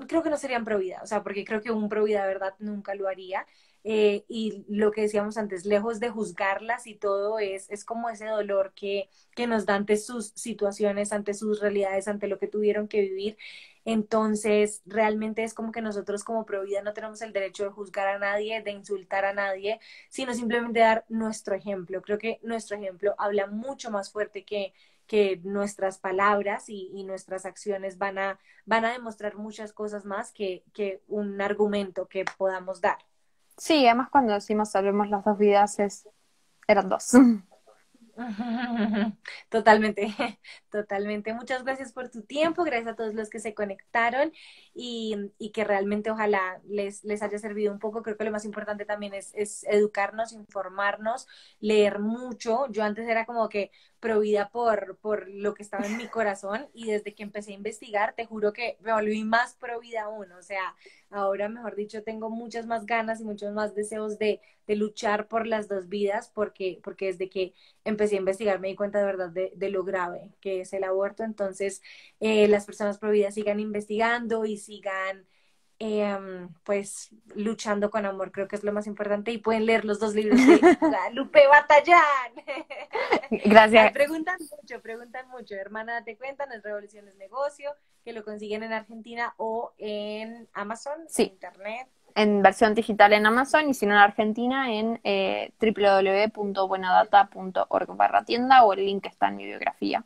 creo que no serían pro vida, o sea, porque creo que un pro vida de verdad nunca lo haría. Y lo que decíamos antes, lejos de juzgarlas y todo, es como ese dolor que nos da ante sus situaciones, ante sus realidades, ante lo que tuvieron que vivir. Entonces, realmente es como que nosotros como pro vida no tenemos el derecho de juzgar a nadie, de insultar a nadie, sino simplemente dar nuestro ejemplo. Creo que nuestro ejemplo habla mucho más fuerte que nuestras palabras y nuestras acciones van a demostrar muchas cosas más que un argumento que podamos dar. Sí, además cuando decimos salvemos las dos vidas eran dos. Totalmente, totalmente. Muchas gracias por tu tiempo, gracias a todos los que se conectaron y que realmente ojalá les haya servido un poco. Creo que lo más importante también es educarnos, informarnos, leer mucho. Yo antes era como que provida por lo que estaba en mi corazón y desde que empecé a investigar, te juro que me volví más provida aún. O sea, ahora, mejor dicho, tengo muchas más ganas y muchos más deseos de luchar por las dos vidas porque desde que empecé a investigar, me di cuenta de verdad de lo grave que es el aborto. Entonces, las personas pro vida sigan investigando y sigan pues luchando con amor, creo que es lo más importante y pueden leer los dos libros de Guadalupe Batallán. Ay, Gracias. preguntan mucho. Hermana, te cuentan, es Revolución es Negocio, que lo consiguen en Argentina o en Amazon, en Sí, internet. en versión digital en Amazon y si no en Argentina en www.buenadata.org/tienda o el link está en mi biografía.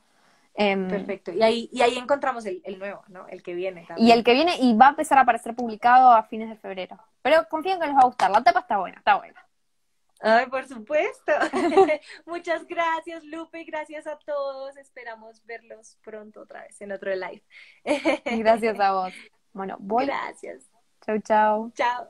Em, Perfecto. Y ahí encontramos el nuevo, ¿no? El que viene y el también. que viene y va a empezar a aparecer publicado a fines de febrero. Pero confío en que les va a gustar. La tapa está buena, está buena. Ay, por supuesto. Muchas gracias, Lupe. Gracias a todos. Esperamos verlos pronto otra vez en otro live. Gracias a vos. Bueno, voy. Gracias. Chau, chau. Chao.